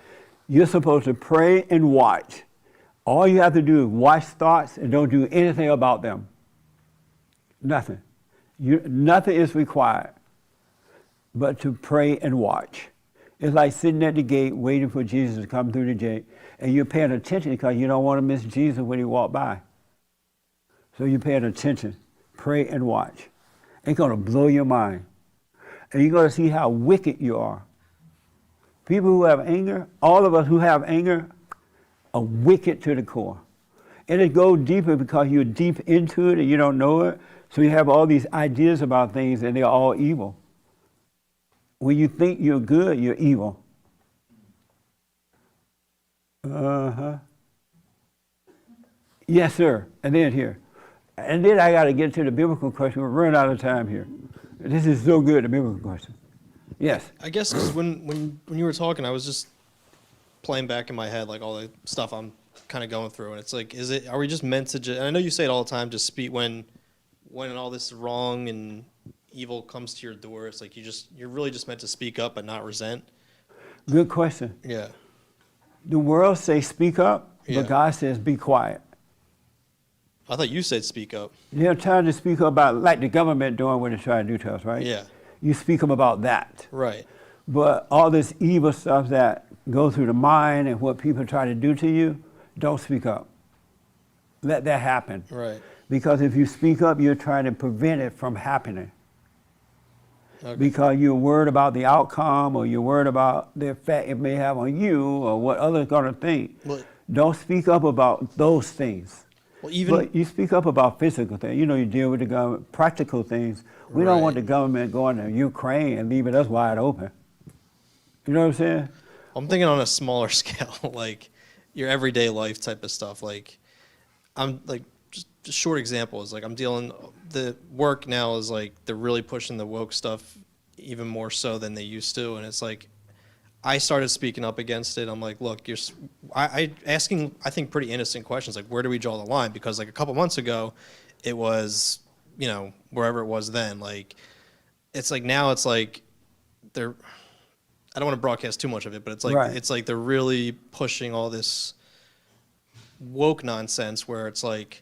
You're supposed to pray and watch. All you have to do is watch thoughts and don't do anything about them. Nothing. Nothing is required but to pray and watch. It's like sitting at the gate waiting for Jesus to come through the gate, and you're paying attention because you don't want to miss Jesus when he walks by. So you're paying attention. Pray and watch. It's going to blow your mind. And you're going to see how wicked you are. People who have anger, all of us who have anger, are wicked to the core. And it goes deeper because you're deep into it and you don't know it. So you have all these ideas about things and they're all evil. When you think you're good, you're evil. Yes, sir. And then here. And then I got to get to the biblical question. We're running out of time here. This is so good, the biblical question. Yes. I guess 'cause when you were talking, I was just playing back in my head like all the stuff I'm kind of going through, and it's like, are we just meant to? And I know you say it all the time. Just speak when all this wrong and evil comes to your door. It's like you're really just meant to speak up but not resent. Good question. Yeah. The world says speak up, Yeah. but God says be quiet. I thought you said speak up. They're trying to speak about, like the government doing what they're trying to do to us, right? Yeah. You speak up about that. Right. But all this evil stuff that goes through the mind and what people try to do to you, don't speak up. Let that happen. Right. Because if you speak up, you're trying to prevent it from happening. Okay. Because you're worried about the outcome or you're worried about the effect it may have on you or what others are going to think. Well, don't speak up about those things. Well, even but you speak up about physical things. You know, you deal with the government, practical things. We don't want the government going to Ukraine and leaving us wide open. You know what I'm saying? I'm thinking on a smaller scale, like your everyday life type of stuff. Like I'm like just a short example is like I'm dealing the work now is like they're really pushing the woke stuff even more so than they used to, and it's like I started speaking up against it. I'm like, look, I asking, I think, pretty innocent questions, like, where do we draw the line? Because like a couple months ago, it was, you know, wherever it was then. Like, it's like now it's like they're, I don't want to broadcast too much of it, but it's like Right. it's like they're really pushing all this woke nonsense where it's like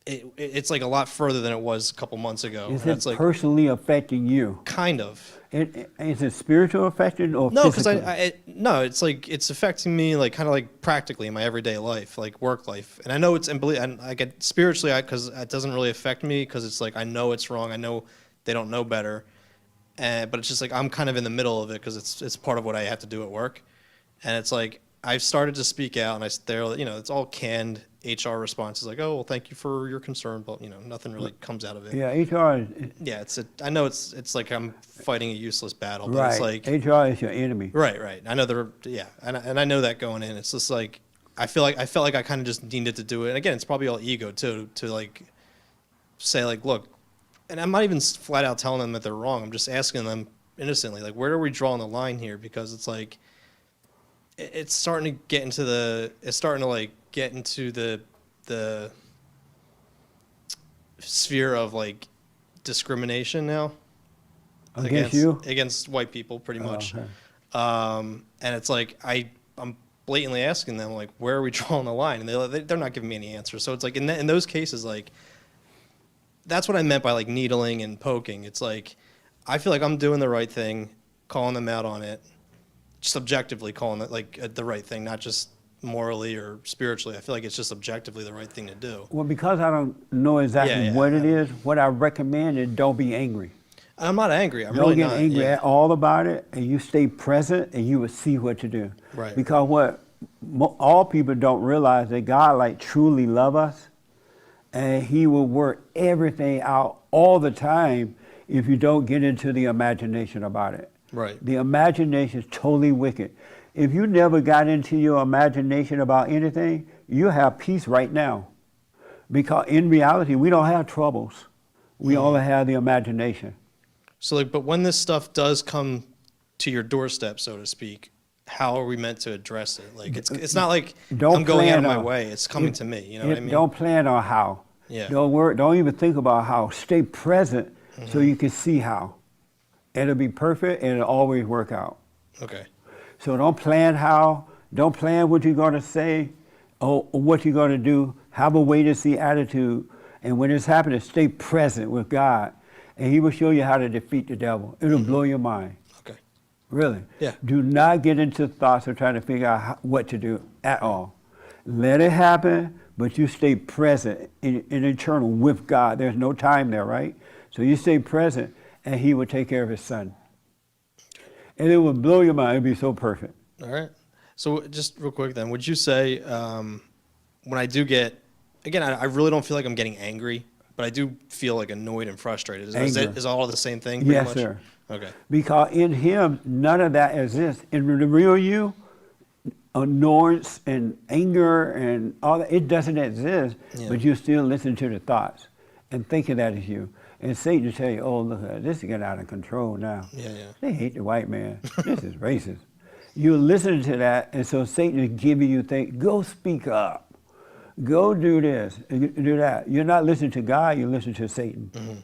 it's like a lot further than it was a couple months ago. Is And it it's like personally affecting you? kind of. Is it spiritual affected or No, because physical? no, it's like it's affecting me like kind of like practically in my everyday life, like work life. And I know it's and I get spiritually because it doesn't really affect me because it's like I know it's wrong. I know they don't know better, but it's just like I'm kind of in the middle of it because it's part of what I have to do at work, and it's like I've started to speak out, and they're, you know, it's all canned HR responses like, oh well, thank you for your concern, but you know nothing really comes out of it. Yeah, HR is, Yeah, I know it's like I'm fighting a useless battle, but right. it's like HR is your enemy. Right. I know and I know that going in. It's just like I felt like I kind of just needed to do it. And again, it's probably all ego too, to like say like, look, and I'm not even flat out telling them that they're wrong. I'm just asking them innocently, like, where are we drawing the line here? Because it's like it's starting to get into the sphere of like discrimination now. Against white people, pretty much. okay. And it's like I'm blatantly asking them like, where are we drawing the line? And they're not giving me any answers. So it's like in those cases, like that's what I meant by like needling and poking. It's like I feel like I'm doing the right thing, calling them out on it, just objectively calling it like the right thing, not just morally or spiritually. I feel like it's just objectively the right thing to do. Well, because I don't know exactly what it is, what I recommend is don't be angry. I'm not angry. I'm Don't really get not. angry Yeah. at all about it, and you stay present, and you will see what to do. Right. Because what all people don't realize that God like truly love us, and He will work everything out all the time if you don't get into the imagination about it. Right. The imagination is totally wicked. If you never got into your imagination about anything, you have peace right now. Because in reality, we don't have troubles. We only have the imagination. So like, but when this stuff does come to your doorstep, so to speak, how are we meant to address it? Like, it's not like I'm going out of my way. It's coming to me. You know what I mean? Don't plan on how. Yeah. Don't even think about how. Stay present so you can see how. It'll be perfect and it'll always work out. Okay. So don't plan how. Don't plan what you're going to say or what you're going to do. Have a wait-and-see attitude. And when it's happening, stay present with God. And He will show you how to defeat the devil. It'll blow your mind. Okay. Really. Yeah. Do not get into thoughts of trying to figure out what to do at all. Let it happen, but you stay present in eternal with God. There's no time there, right? So you stay present, and He will take care of His Son. And it will blow your mind. It'll be so perfect. All right. So just real quick then, would you say when I do get, again, I really don't feel like I'm getting angry, but I do feel like annoyed and frustrated. Is all the same thing? Pretty Yes, much? sir. Okay. Because in Him, none of that exists. In the real you, annoyance and anger and all that, it doesn't exist, but you still listen to the thoughts and thinking that is you. And Satan will tell you, oh, look, this is getting out of control now. Yeah. They hate the white man. This is racist. You're listening to that, and so Satan is giving you things. Go speak up. Go do this, do that. You're not listening to God, you're listening to Satan.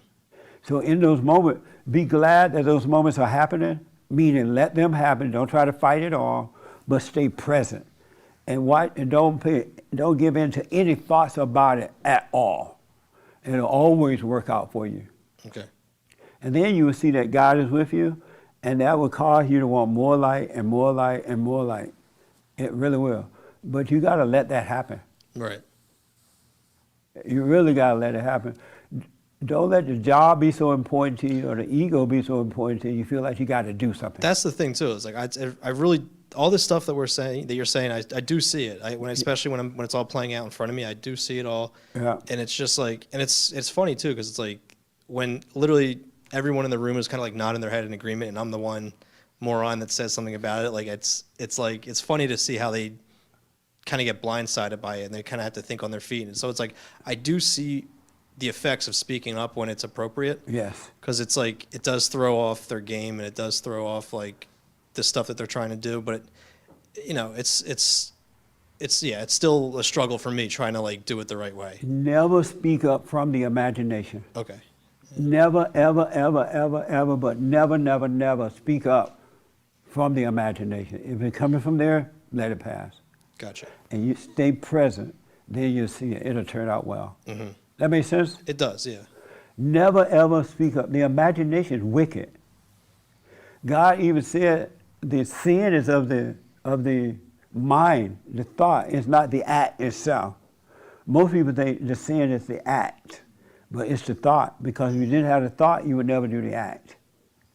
So in those moments, be glad that those moments are happening, meaning let them happen. Don't try to fight it all, but stay present. And don't give in to any thoughts about it at all. It'll always work out for you. Okay. And then you will see that God is with you, and that will cause you to want more light and more light and more light. It really will. But you got to let that happen. Right. You really got to let it happen. Don't let the job be so important to you or the ego be so important to you. You feel like you got to do something. That's the thing too. It's like I really, all this stuff that you're saying, I do see it. Especially when it's all playing out in front of me, I do see it all. Yeah. And it's just like, and it's funny too, because it's like when literally everyone in the room is kind of like nodding their head in agreement, and I'm the one moron that says something about it. Like it's like it's funny to see how they kind of get blindsided by it, and they kind of have to think on their feet. And so it's like I do see the effects of speaking up when it's appropriate. Yes. Because it's like it does throw off their game, and it does throw off like the stuff that they're trying to do, but it's still a struggle for me trying to like do it the right way. Never speak up from the imagination. Okay. Never, ever, ever, ever, ever, but never, never, never speak up from the imagination. If it's coming from there, let it pass. Gotcha. And you stay present, then you'll see it. It'll turn out well. Mm-hmm. That makes sense? It does, yeah. Never, ever speak up. The imagination is wicked. God even said the sin is of the mind, the thought. It's not the act itself. Most people think the sin is the act, but it's the thought, because if you didn't have the thought, you would never do the act.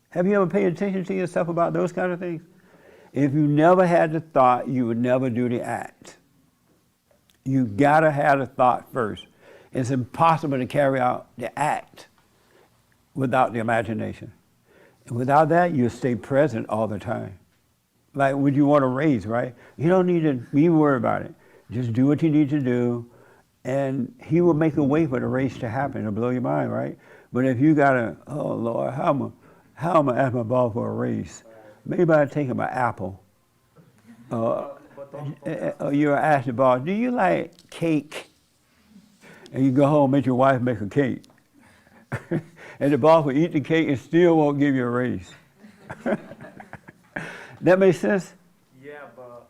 Have you ever paid attention to yourself about those kind of things? If you never had the thought, you would never do the act. You gotta have the thought first. It's impossible to carry out the act without the imagination. And without that, you stay present all the time. Like when you want to raise, right? You don't need to be worried about it. Just do what you need to do, and he will make a way for the race to happen. It'll blow your mind, right? But if you gotta, oh Lord, how am I ask my ball for a race? Maybe I'll take him an apple. You'll ask the ball, do you like cake? And you go home, make your wife make a cake. And the boss will eat the cake and still won't give you a raise. That makes sense? Yeah, but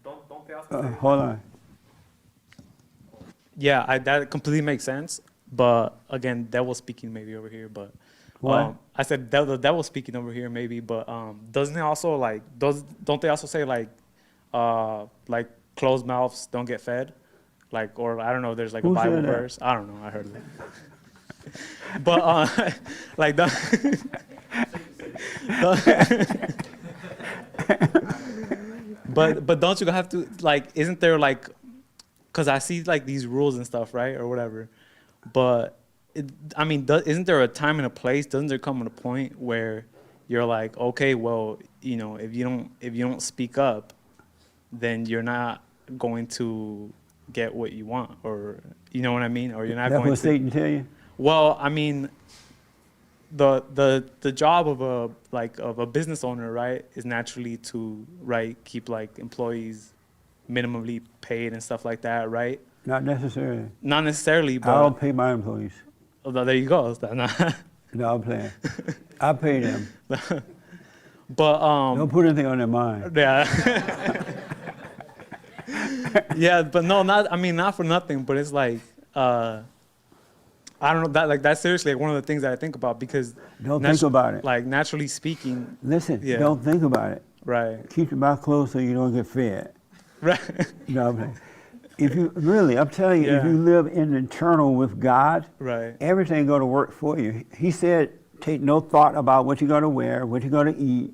don't they also say, hold on. Yeah, that completely makes sense. But again, devil speaking maybe over here. But What? I said the devil speaking over here maybe. But doesn't it also like don't they also say like closed mouths don't get fed? Like, or I don't know, there's like Who a Bible said that? verse. I don't know, I heard that. But like but don't you have to like? Isn't there like? Because I see like these rules and stuff, right, or whatever. But isn't there a time and a place? Doesn't there come a point where you're like, okay, well, if you don't speak up, then you're not going to get what you want, or you know what I mean, or you're not That's going what to. Satan tell you? Well, I mean, the job of a business owner, right, is naturally to keep like employees minimally paid and stuff like that, right? Not necessarily. Not necessarily, but I don't pay my employees. Oh, there you go. No, I'm playing. I pay them. But don't put anything on their mind. Yeah. Yeah, but no, not for nothing, but it's like I don't know, that's seriously like one of the things that I think about, because Don't think about it. Like naturally speaking. Listen, yeah. don't think about it. Right. Keep your mouth closed so you don't get fed. Right. No, I'm saying. If you really, I'm telling you, if Yeah. you live in the internal with God, Right. everything going to work for you. He said, take no thought about what you're going to wear, what you're going to eat,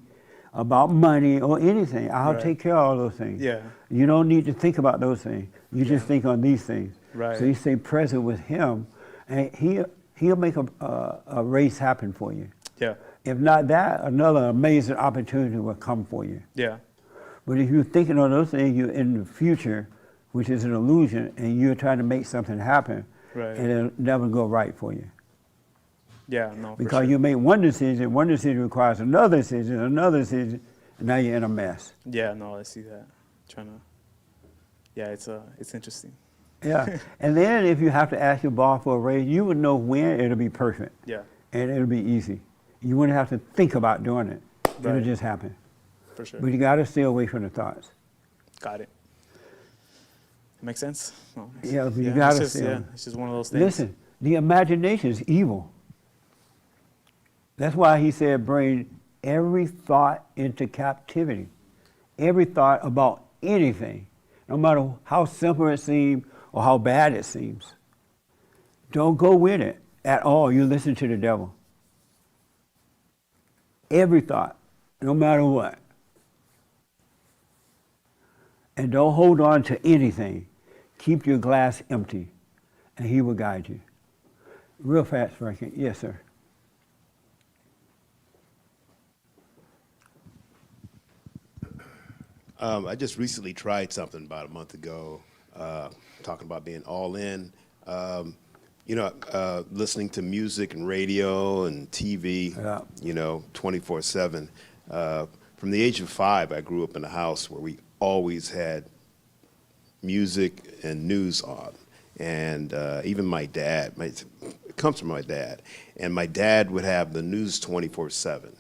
about money or anything. I'll Right. take care of all those things. Yeah. You don't need to think about those things. You just think on these things. Right. So you stay present with Him, and He'll make a race happen for you. Yeah. If not that, another amazing opportunity will come for you. Yeah. But if you're thinking on those things, you're in the future, which is an illusion, and you're trying to make something happen, Right. and it'll never go right for you. Yeah, no. For Because sure. you make one decision requires another decision, and now you're in a mess. Yeah, no, I see that. Yeah, it's interesting. Yeah. And then if you have to ask your boss for a raise, you would know when it'll be perfect. Yeah. And it'll be easy. You wouldn't have to think about doing it. It'll Right. just happen. For sure. But you got to stay away from the thoughts. Got it. Makes sense? No, Yeah, but you got to it's just, stay. yeah, it's just one of those things. Listen, the imagination is evil. That's why he said, bring every thought into captivity. Every thought about anything, no matter how simple it seems or how bad it seems. Don't go with it at all. You listen to the devil. Every thought, no matter what. And don't hold on to anything. Keep your glass empty, and he will guide you. Real fast, Frankie. Yes, sir. I just recently tried something about a month ago, talking about being all in. listening to music and radio and TV, 24/7. From the age of 5, I grew up in a house where we always had music and news on. And even my dad, it comes from my dad, and my dad would have the news 24/7.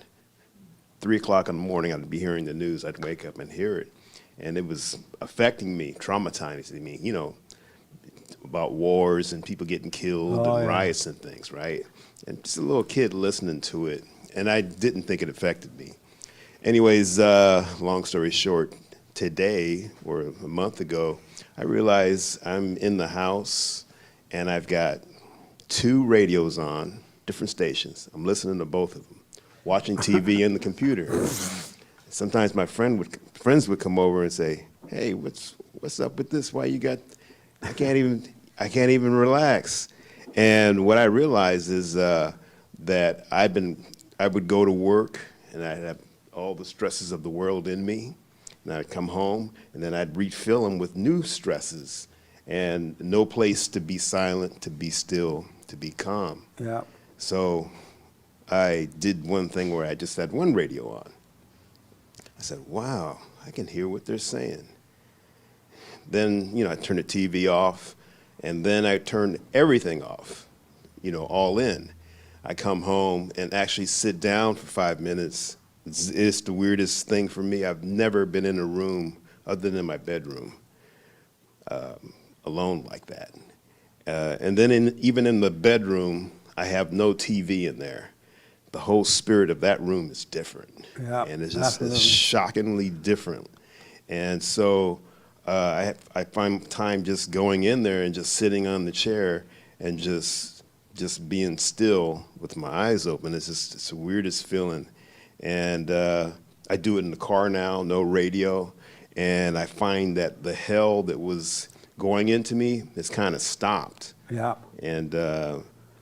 3 o'clock in the morning, I'd be hearing the news. I'd wake up and hear it. And it was affecting me, traumatizing me, about wars and people getting killed and riots and things, right? And just a little kid listening to it. And I didn't think it affected me. Anyways, long story short, today, or a month ago, I realized I'm in the house and I've got 2 radios on, different stations. I'm listening to both of them. Watching TV in the computer. Sometimes my friends would come over and say, "Hey, what's up with this? Why you got? I can't even relax." And what I realized is that I would go to work and I'd have all the stresses of the world in me, and I'd come home and then I'd refill them with new stresses, and no place to be silent, to be still, to be calm. Yeah. So I did one thing where I just had one radio on. I said, wow, I can hear what they're saying. Then, I turned the TV off, and then I turned everything off, all in. I come home and actually sit down for 5 minutes. It's the weirdest thing for me. I've never been in a room other than my bedroom alone like that. And then even in the bedroom, I have no TV in there. The whole spirit of that room is different. Yeah, and it's shockingly different. And so I find time just going in there and just sitting on the chair and just being still with my eyes open. It's the weirdest feeling. And I do it in the car now, no radio. And I find that the hell that was going into me has kind of stopped. Yeah. And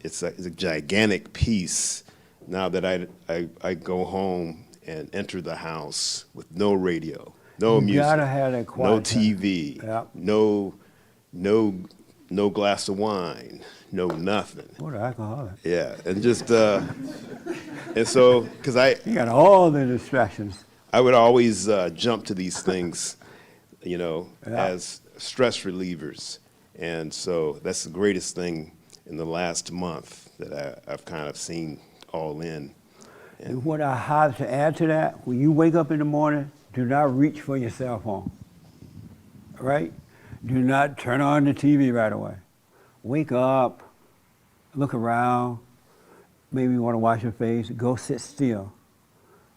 it's a gigantic peace now that I go home and enter the house with no radio, no music, gotta have that quiet no time. TV, no glass of wine, no nothing. What an alcoholic. Yeah, and just and so because you got all the distractions. I would always jump to these things, as stress relievers, and so that's the greatest thing in the last month that I've kind of seen all in. And what I have to add to that, when you wake up in the morning, do not reach for your cell phone, right? Do not turn on the TV right away. Wake up, look around, maybe you want to wash your face, go sit still,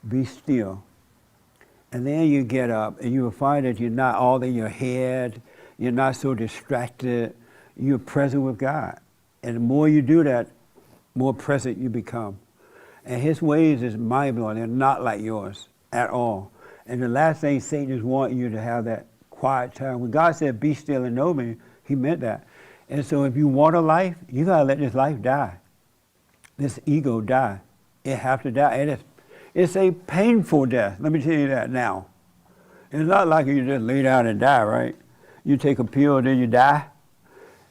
be still. And then you get up and you will find that you're not all in your head, you're not so distracted, you're present with God. And the more you do that, more present you become. And his ways is mind-blowing. They're not like yours at all. And the last thing Satan is wanting you to have that quiet time. When God said, be still and know me, he meant that. And so if you want a life, you got to let this life die. This ego die. It have to die. And it's a painful death. Let me tell you that now. It's not like you just lay down and die, right? You take a pill and then you die.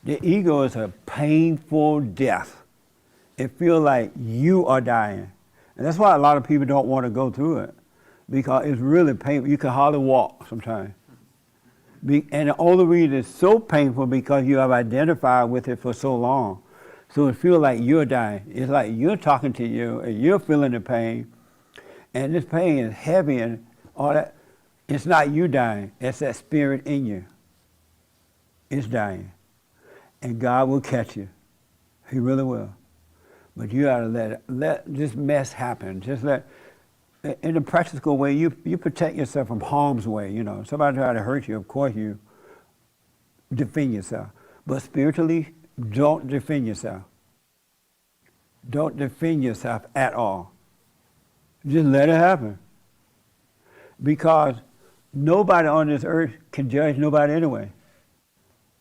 The ego is a painful death. It feels like you are dying. And that's why a lot of people don't want to go through it, because it's really painful. You can hardly walk sometimes. And the only reason it's so painful because you have identified with it for so long. So it feels like you're dying. It's like you're talking to you and you're feeling the pain. And this pain is heavy and all that. It's not you dying. It's that spirit in you. It's dying. And God will catch you. He really will. But you gotta let this mess happen. Just let, in a practical way, you protect yourself from harm's way. Somebody try to hurt you, of course you defend yourself. But spiritually, don't defend yourself. Don't defend yourself at all. Just let it happen. Because nobody on this earth can judge nobody anyway.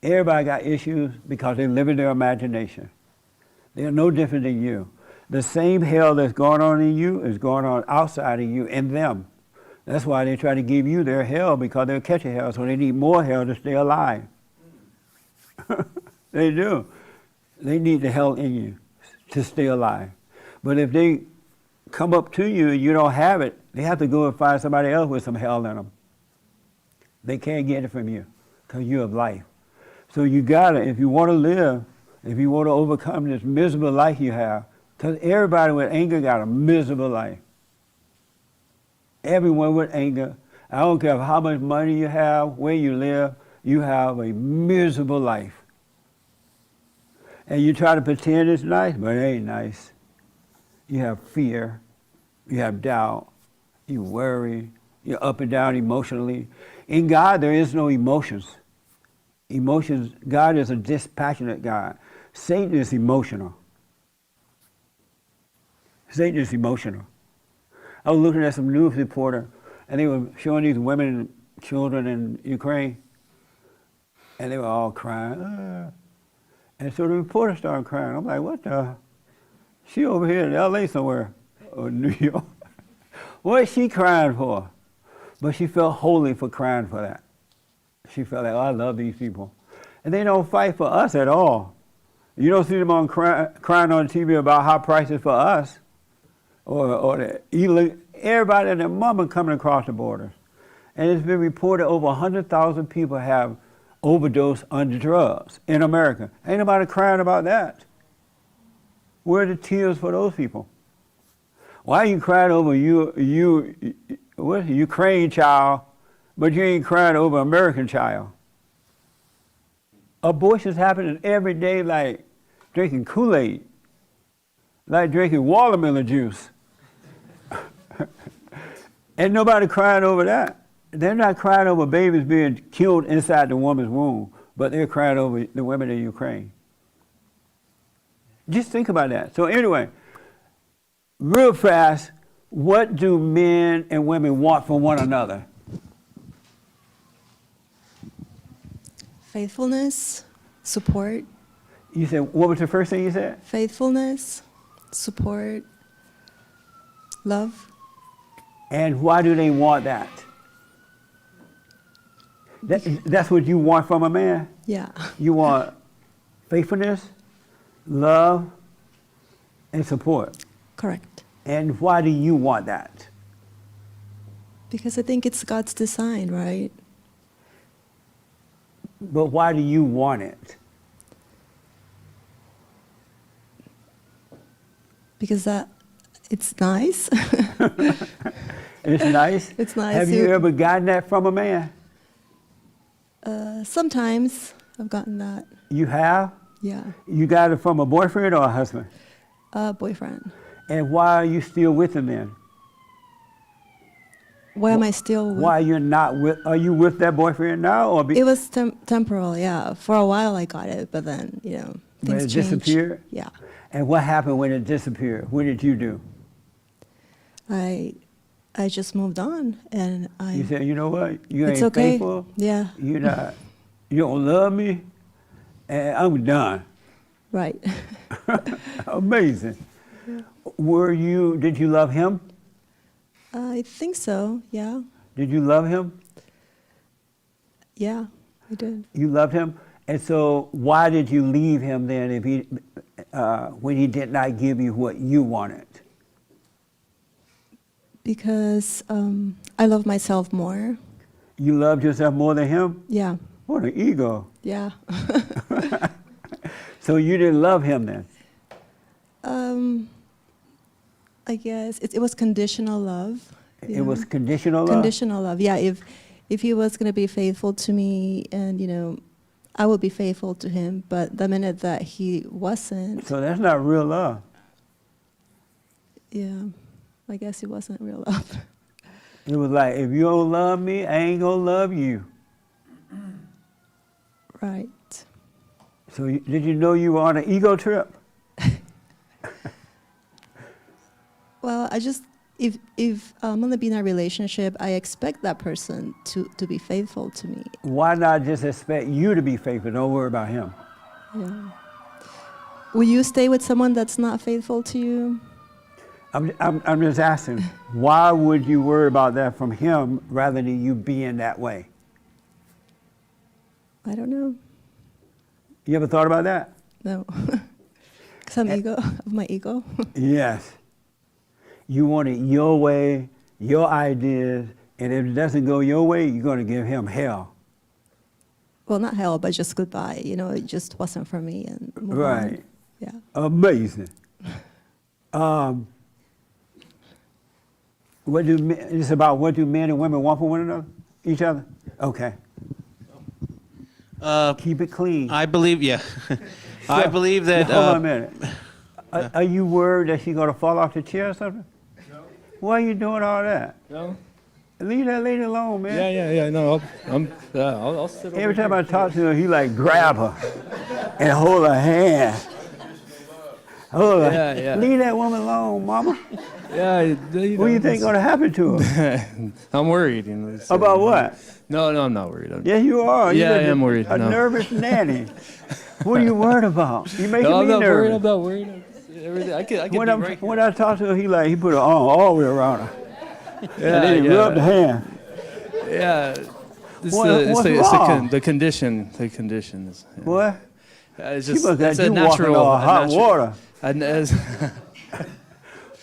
Everybody got issues because they live in their imagination. They're no different than you. The same hell that's going on in you is going on outside of you in them. That's why they try to give you their hell, because they'll catch a hell, so they need more hell to stay alive. They do. They need the hell in you to stay alive. But if they come up to you and you don't have it, they have to go and find somebody else with some hell in them. They can't get it from you because you have life. So you gotta, if you want to live, if you want to overcome this miserable life you have, because everybody with anger got a miserable life. Everyone with anger, I don't care how much money you have, where you live, you have a miserable life. And you try to pretend it's nice, but it ain't nice. You have fear, you have doubt, you worry, you're up and down emotionally. In God, there is no emotions. Emotions, God is a dispassionate God. Satan is emotional. Satan is emotional. I was looking at some news reporter, and they were showing these women and children in Ukraine, and they were all crying. And so the reporter started crying. I'm like, what the? She over here in LA somewhere, or New York. What is she crying for? But she felt holy for crying for that. She felt like, oh, I love these people. And they don't fight for us at all. You don't see them on crying on TV about high prices for us, or everybody and their mama coming across the borders. And it's been reported over 100,000 people have overdosed on drugs in America. Ain't nobody crying about that. Where are the tears for those people? Why are you crying over what, Ukraine child, but you ain't crying over American child? Abortions happening every day, like drinking Kool-Aid, like drinking watermelon juice. And nobody crying over that. They're not crying over babies being killed inside the woman's womb, but they're crying over the women in Ukraine. Just think about that. So anyway, real fast, what do men and women want from one another? Faithfulness, support. You said, what was the first thing you said? Faithfulness, support, love. And why do they want that? That's what you want from a man? Yeah. You want faithfulness, love, and support. Correct. And why do you want that? Because I think it's God's design, right? But why do you want it? Because it's nice. It's nice? It's nice. Have you ever gotten that from a man? Sometimes I've gotten that. You have? Yeah. You got it from a boyfriend or a husband? Boyfriend. And why are you still with him then? Why am I still with? Why you're not with? Are you with that boyfriend now, or? It was temporal, yeah. For a while I got it, but then things When it changed. disappeared? Yeah. And what happened when it disappeared? What did you do? I just moved on, and You said, you know what? You It's ain't okay. faithful. Yeah. You don't love me, and I'm done. Right. Amazing. Did you love him? I think so. Yeah. Did you love him? Yeah, I did. You loved him? And so why did you leave him then when he did not give you what you wanted? Because I love myself more. You loved yourself more than him? Yeah. What an ego. Yeah. So you didn't love him then? I guess it was conditional love. It was conditional love? Conditional love, yeah. If he was going to be faithful to me and, I would be faithful to him, but the minute that he wasn't. So that's not real love. Yeah, I guess it wasn't real love. It was like, if you don't love me, I ain't gonna love you. Right. So did you know you were on an ego trip? Well, if I'm gonna be in a relationship, I expect that person to be faithful to me. Why not just expect you to be faithful? Don't worry about him. Yeah. Will you stay with someone that's not faithful to you? I'm just asking, why would you worry about that from him rather than you being that way? I don't know. You ever thought about that? No. Some ego, of my ego. Yes. You want it your way, your ideas, and if it doesn't go your way, you're going to give him hell. Well, not hell, but just goodbye. You know, it just wasn't for me. And move on. Right. Yeah. Amazing. It's about what do men and women want from one another, each other? Okay. Keep it clean. I believe, yeah. I believe that. Hold on a minute. Are you worried that she's going to fall off the chair or something? No. Why are you doing all that? No. Leave that lady alone, man. Yeah. No, I'll sit over Every time here. I talk to her, he like grab her and hold her hand. Hold her. Yeah. Leave that woman alone, mama. Yeah. What do you think going to happen to her? I'm worried. You know, About what? No, I'm not worried. Yes, you are. Yeah, You're I am worried. A No. nervous nanny. What are you worried about? You making No, I'm me not nervous. worried. I'm not worried. Everything. I could be right here. When I talk to her, he put her arm all the way around her. And then he rubbed the hand. Yeah. It's What's the wrong? condition. The condition is. Yeah. What? It's She just must have it's a you walking natural. on hot water.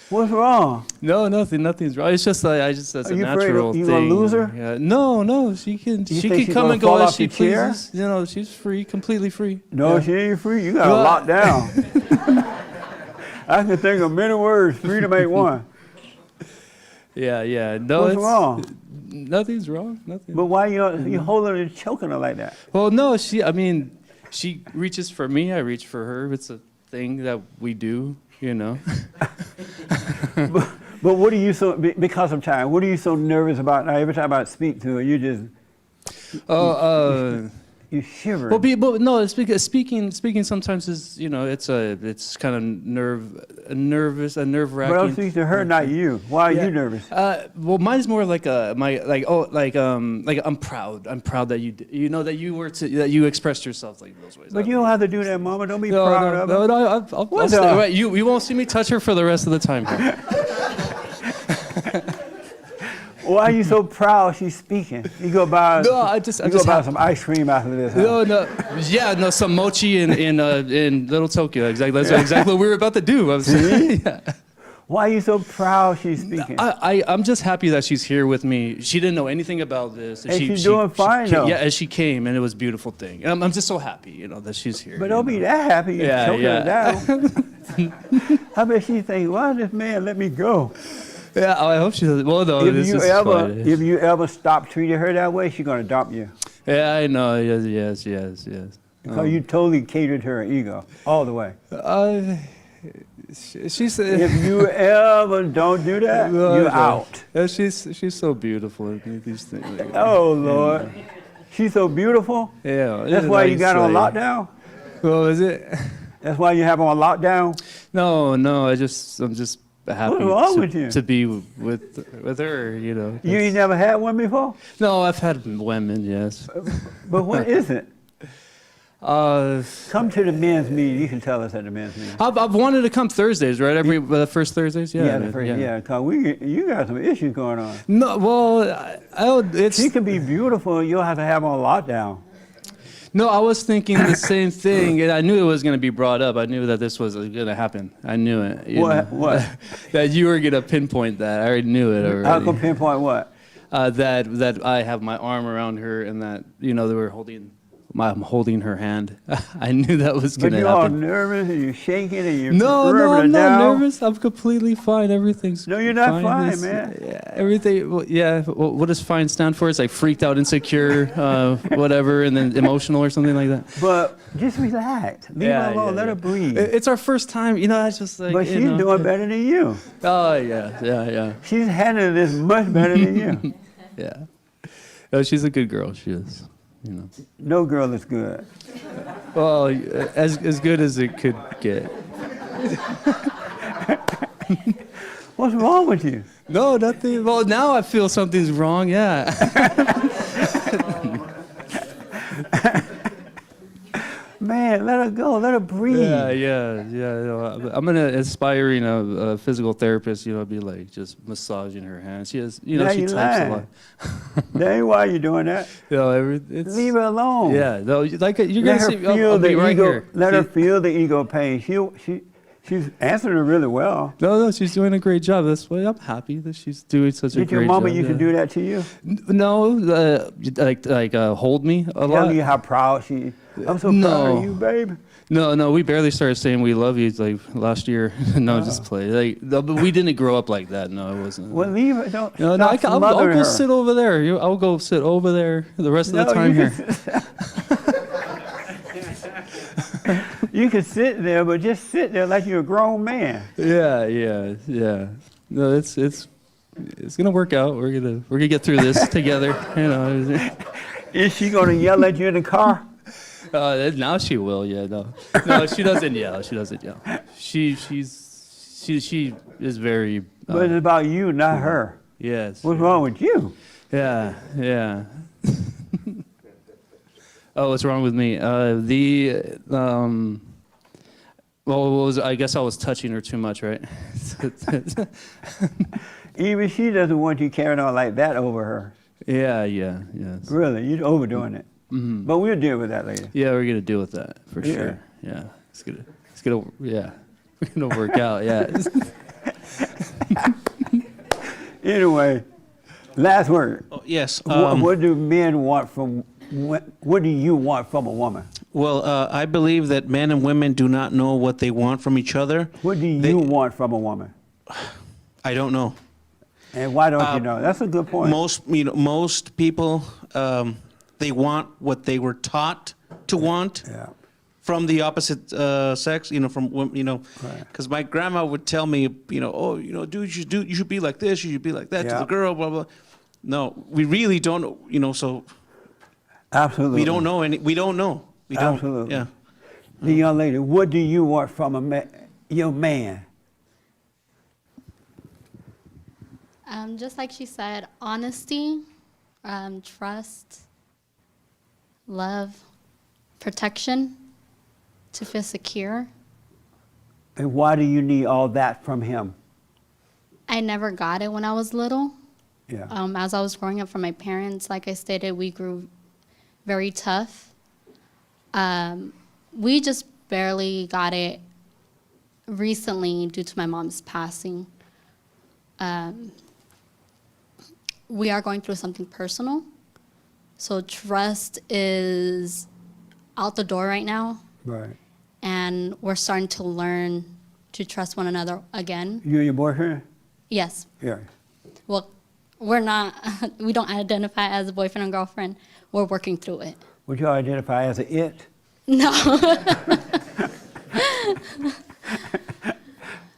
What's wrong? No, nothing's wrong. It's just like that's Are a you afraid natural thing. you gonna lose her? Yeah. No, she can You she think can she's come gonna and go fall as off she the chair? pleases. You know, she's free, completely free. No, Yeah. she ain't free. You got her locked down. I can think of many words. Free to make one. Yeah. No, What's wrong? Nothing's wrong. Nothing. But why you holding her and choking her like that? Well, no, she reaches for me. I reach for her. It's a thing that we do. You know. But what are you because of time? What are you so nervous about now? Every time I speak to her, you just you shiver. Well, but no, it's because speaking sometimes is it's kind of nerve wracking. But I'm speaking to her, not you. Why are you nervous? Well, mine's more like I'm proud. I'm proud that that you expressed yourself like those ways. But you don't have to do that, Mama. Don't be proud of her. No, I'll stay. Right, you won't see me touch her for the rest of the time. Why are you so proud she's speaking? You go buy some ice cream after this. Huh? No, some mochi in Little Tokyo. Exactly, that's exactly what we were about to do. Yeah. Why are you so proud she's speaking? I'm just happy that she's here with me. She didn't know anything about this. And she's doing fine, though. Yeah, as she came, and it was a beautiful thing. And I'm just so happy, that she's here. But don't be that happy. You're choking her down. How about she think, why this man let me go? Yeah, I hope she does. Well, no, if you ever stop treating her that way, she's gonna adopt you. Yeah, I know. Yes. Because you totally catered her ego all the way. She said, if you ever don't do that, you're out. Yeah, she's so beautiful in these things. Oh Lord, she's so beautiful. Yeah, that's why you got her on lockdown. Well, is it? That's why you have her on lockdown. No, I'm just happy What's wrong with you? to be with her. You ain't never had one before. No, I've had women, yes. But what is it? Come to the men's meeting. You can tell us at the men's meeting. I've wanted to come Thursdays, right? Every first Thursdays. Yeah. Because you got some issues going on. No, well, she can be beautiful. You'll have to have her on lockdown. No, I was thinking the same thing, and I knew it was going to be brought up. I knew that this was going to happen. I knew it. What? That you were going to pinpoint that. I already knew it already. I can pinpoint what? That I have my arm around her, and that they were I'm holding her hand. I knew that was going to happen. But you're all nervous and you're shaking and you're No, I'm not down. nervous. I'm completely fine. Everything's No, you're not fine, It's- man. Yeah, everything. What does fine stand for? It's like freaked out, insecure, whatever, and then emotional or something like that. But just relax. Leave her alone. Let her breathe. It's our first time. I just like. But she's doing better than you. Oh yeah. She's handling this much better than you. Yeah. No, she's a good girl. She is. No girl is good. Well, as good as it could get. What's wrong with you? No, nothing. Well, now I feel something's wrong. Yeah. Man, let her go. Let her breathe. Yeah. I'm an aspiring physical therapist. Be like just massaging her hands. She has, Now she you types lying. a lot. That ain't why you're doing that. Leave her alone. Yeah, no, like you're Let gonna her see. feel I'll the be right ego. here. Let her feel the ego pain. She's answering it really well. No, she's doing a great job. That's why I'm happy that she's doing such a Did great your mama job. used to do that to you? No, like hold me a lot. Tell you how proud she. I'm so proud of you, babe. No, we barely started saying we love you like last year. No, just play. Like, no, but we didn't grow up like that. No, it wasn't. Well, leave it. Don't. No, stop I'll smothering go her. sit over there. I'll go sit over there the rest of the No, time you here. You can sit there, but just sit there like you're a grown man. Yeah. No, it's gonna work out. We're gonna get through this together. You know. Is she gonna yell at you in the car? Now she will. Yeah. No, she doesn't yell. She doesn't yell. She is very. But it's about you, not her. Yes. What's wrong with you? Yeah. Oh, what's wrong with me? Well, I guess I was touching her too much, right? Even she doesn't want you carrying on like that over her. Yeah. Really, you're overdoing it. Mm-hmm. But we'll deal with that later. Yeah, we're gonna deal with that for sure. Yeah, we're gonna work out. Yeah. Anyway, last word. Oh, yes. What do men want from? What do you want from a woman? Well, I believe that men and women do not know what they want from each other. What do you want from a woman? I don't know. And why don't you know? That's a good point. Most people, they want what they were taught to want from the opposite sex. Because my grandma would tell me, dude, you should be like this, you should be like that to the girl, blah blah. No, we really don't. So. Absolutely. We don't know any. We don't know. We don't. Absolutely. Yeah. The young lady, what do you want from your man? Just like she said, honesty, trust, love, protection, to feel secure. And why do you need all that from him? I never got it when I was little. Yeah. As I was growing up from my parents, like I stated, we grew very tough. We just barely got it recently due to my mom's passing. We are going through something personal. So trust is out the door right now. Right. And we're starting to learn to trust one another again. You and your boyfriend? Yes. Yeah. Well, we're not, we don't identify as a boyfriend and girlfriend. We're working through it. Would you identify as an it? No.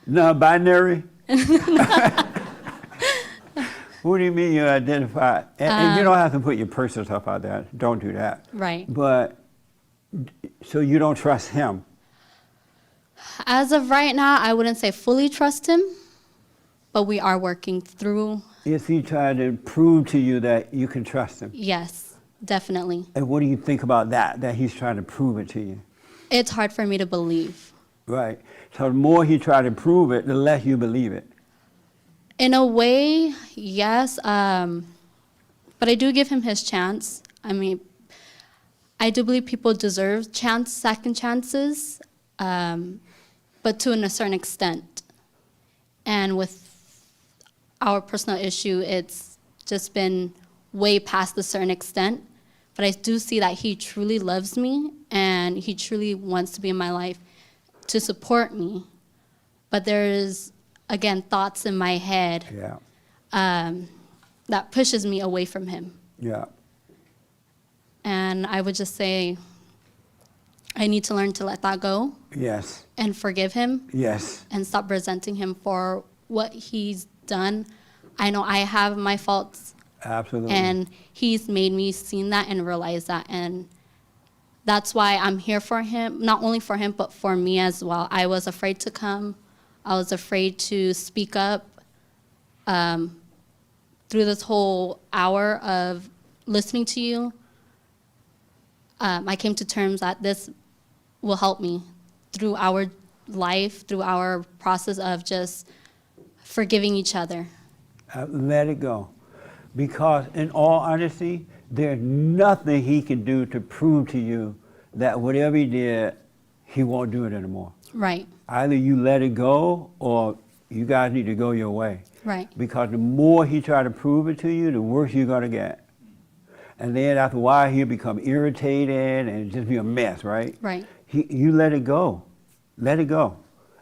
Non-binary? What do you mean you identify? And you don't have to put your personal stuff out there. Don't do that. Right. But, so you don't trust him? As of right now, I wouldn't say fully trust him, but we are working through. Is he trying to prove to you that you can trust him? Yes, definitely. And what do you think about that he's trying to prove it to you? It's hard for me to believe. Right. So the more he tries to prove it, the less you believe it. In a way, yes, but I do give him his chance. I mean, I do believe people deserve second chances, but to a certain extent. And with our personal issue, it's just been way past a certain extent. But I do see that he truly loves me and he truly wants to be in my life to support me. But there's, again, thoughts in my head that pushes me away from him. Yeah. And I would just say I need to learn to let that go. Yes. And forgive him. Yes. And stop resenting him for what he's done. I know I have my faults. Absolutely. And he's made me see that and realize that. And that's why I'm here for him, not only for him, but for me as well. I was afraid to come. I was afraid to speak up. Through this whole hour of listening to you, I came to terms that this will help me through our life, through our process of just forgiving each other. Let it go. Because in all honesty, there's nothing he can do to prove to you that whatever he did, he won't do it anymore. Right. Either you let it go or you guys need to go your way. Right. Because the more he try to prove it to you, the worse you're going to get. And then after a while, he'll become irritated and just be a mess, right? Right. You let it go. Let it go.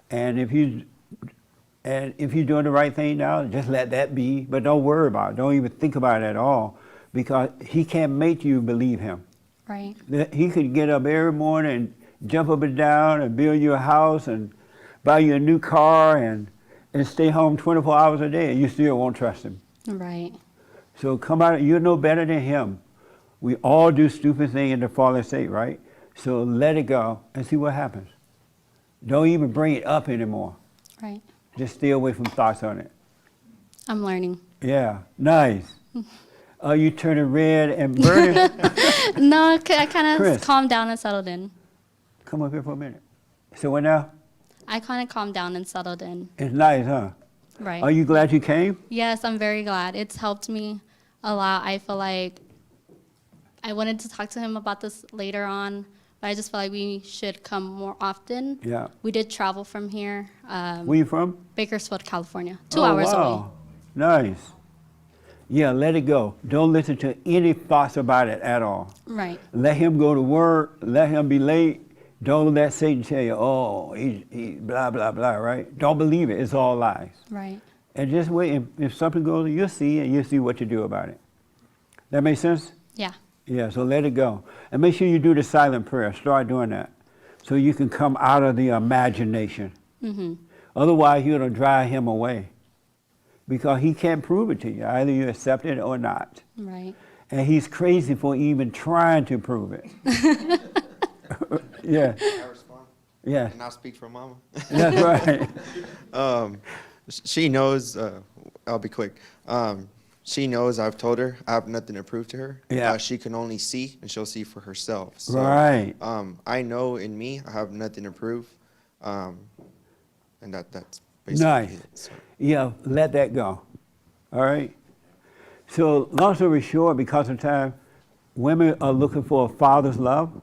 And if you're doing the right thing now, just let that be. But don't worry about it. Don't even think about it at all. Because he can't make you believe him. Right. He could get up every morning and jump up and down and build you a house and buy you a new car and stay home 24 hours a day, and you still won't trust him. Right. So come out, you're no better than him. We all do stupid things in the fallen state, right? So let it go and see what happens. Don't even bring it up anymore. Right. Just stay away from thoughts on it. I'm learning. Yeah, nice. Are you turning red and burning? No, I kind Chris. of calmed down and settled in. Come up here for a minute. So what now? I kind of calmed down and settled in. It's nice, huh? Right. Are you glad you came? Yes, I'm very glad. It's helped me a lot. I feel like I wanted to talk to him about this later on, but I just feel like we should come more often. Yeah. We did travel from here. Where you from? Bakersfield, California. 2 hours away. Wow. Nice. Yeah, let it go. Don't listen to any thoughts about it at all. Right. Let him go to work. Let him be late. Don't let Satan tell you, oh, he blah, blah, blah, right? Don't believe it. It's all lies. Right. And just wait. If something goes, you'll see, and you'll see what to do about it. That make sense? Yeah. Yeah, so let it go. And make sure you do the silent prayer. Start doing that so you can come out of the imagination. Mm-hmm. Otherwise, you're going to drive him away because he can't prove it to you. Either you accept it or not. Right. And he's crazy for even trying to prove it. Yeah. Can I respond? Yeah. And I'll speak for Mama. That's right. She knows, I'll be quick. She knows I've told her I have nothing to prove to her. Yeah. She can only see, and she'll see for herself. So, Right. I know in me I have nothing to prove, and that's basically Nice. it. So. Yeah, let that go. All right? So, long story short, because of time, women are looking for a father's love.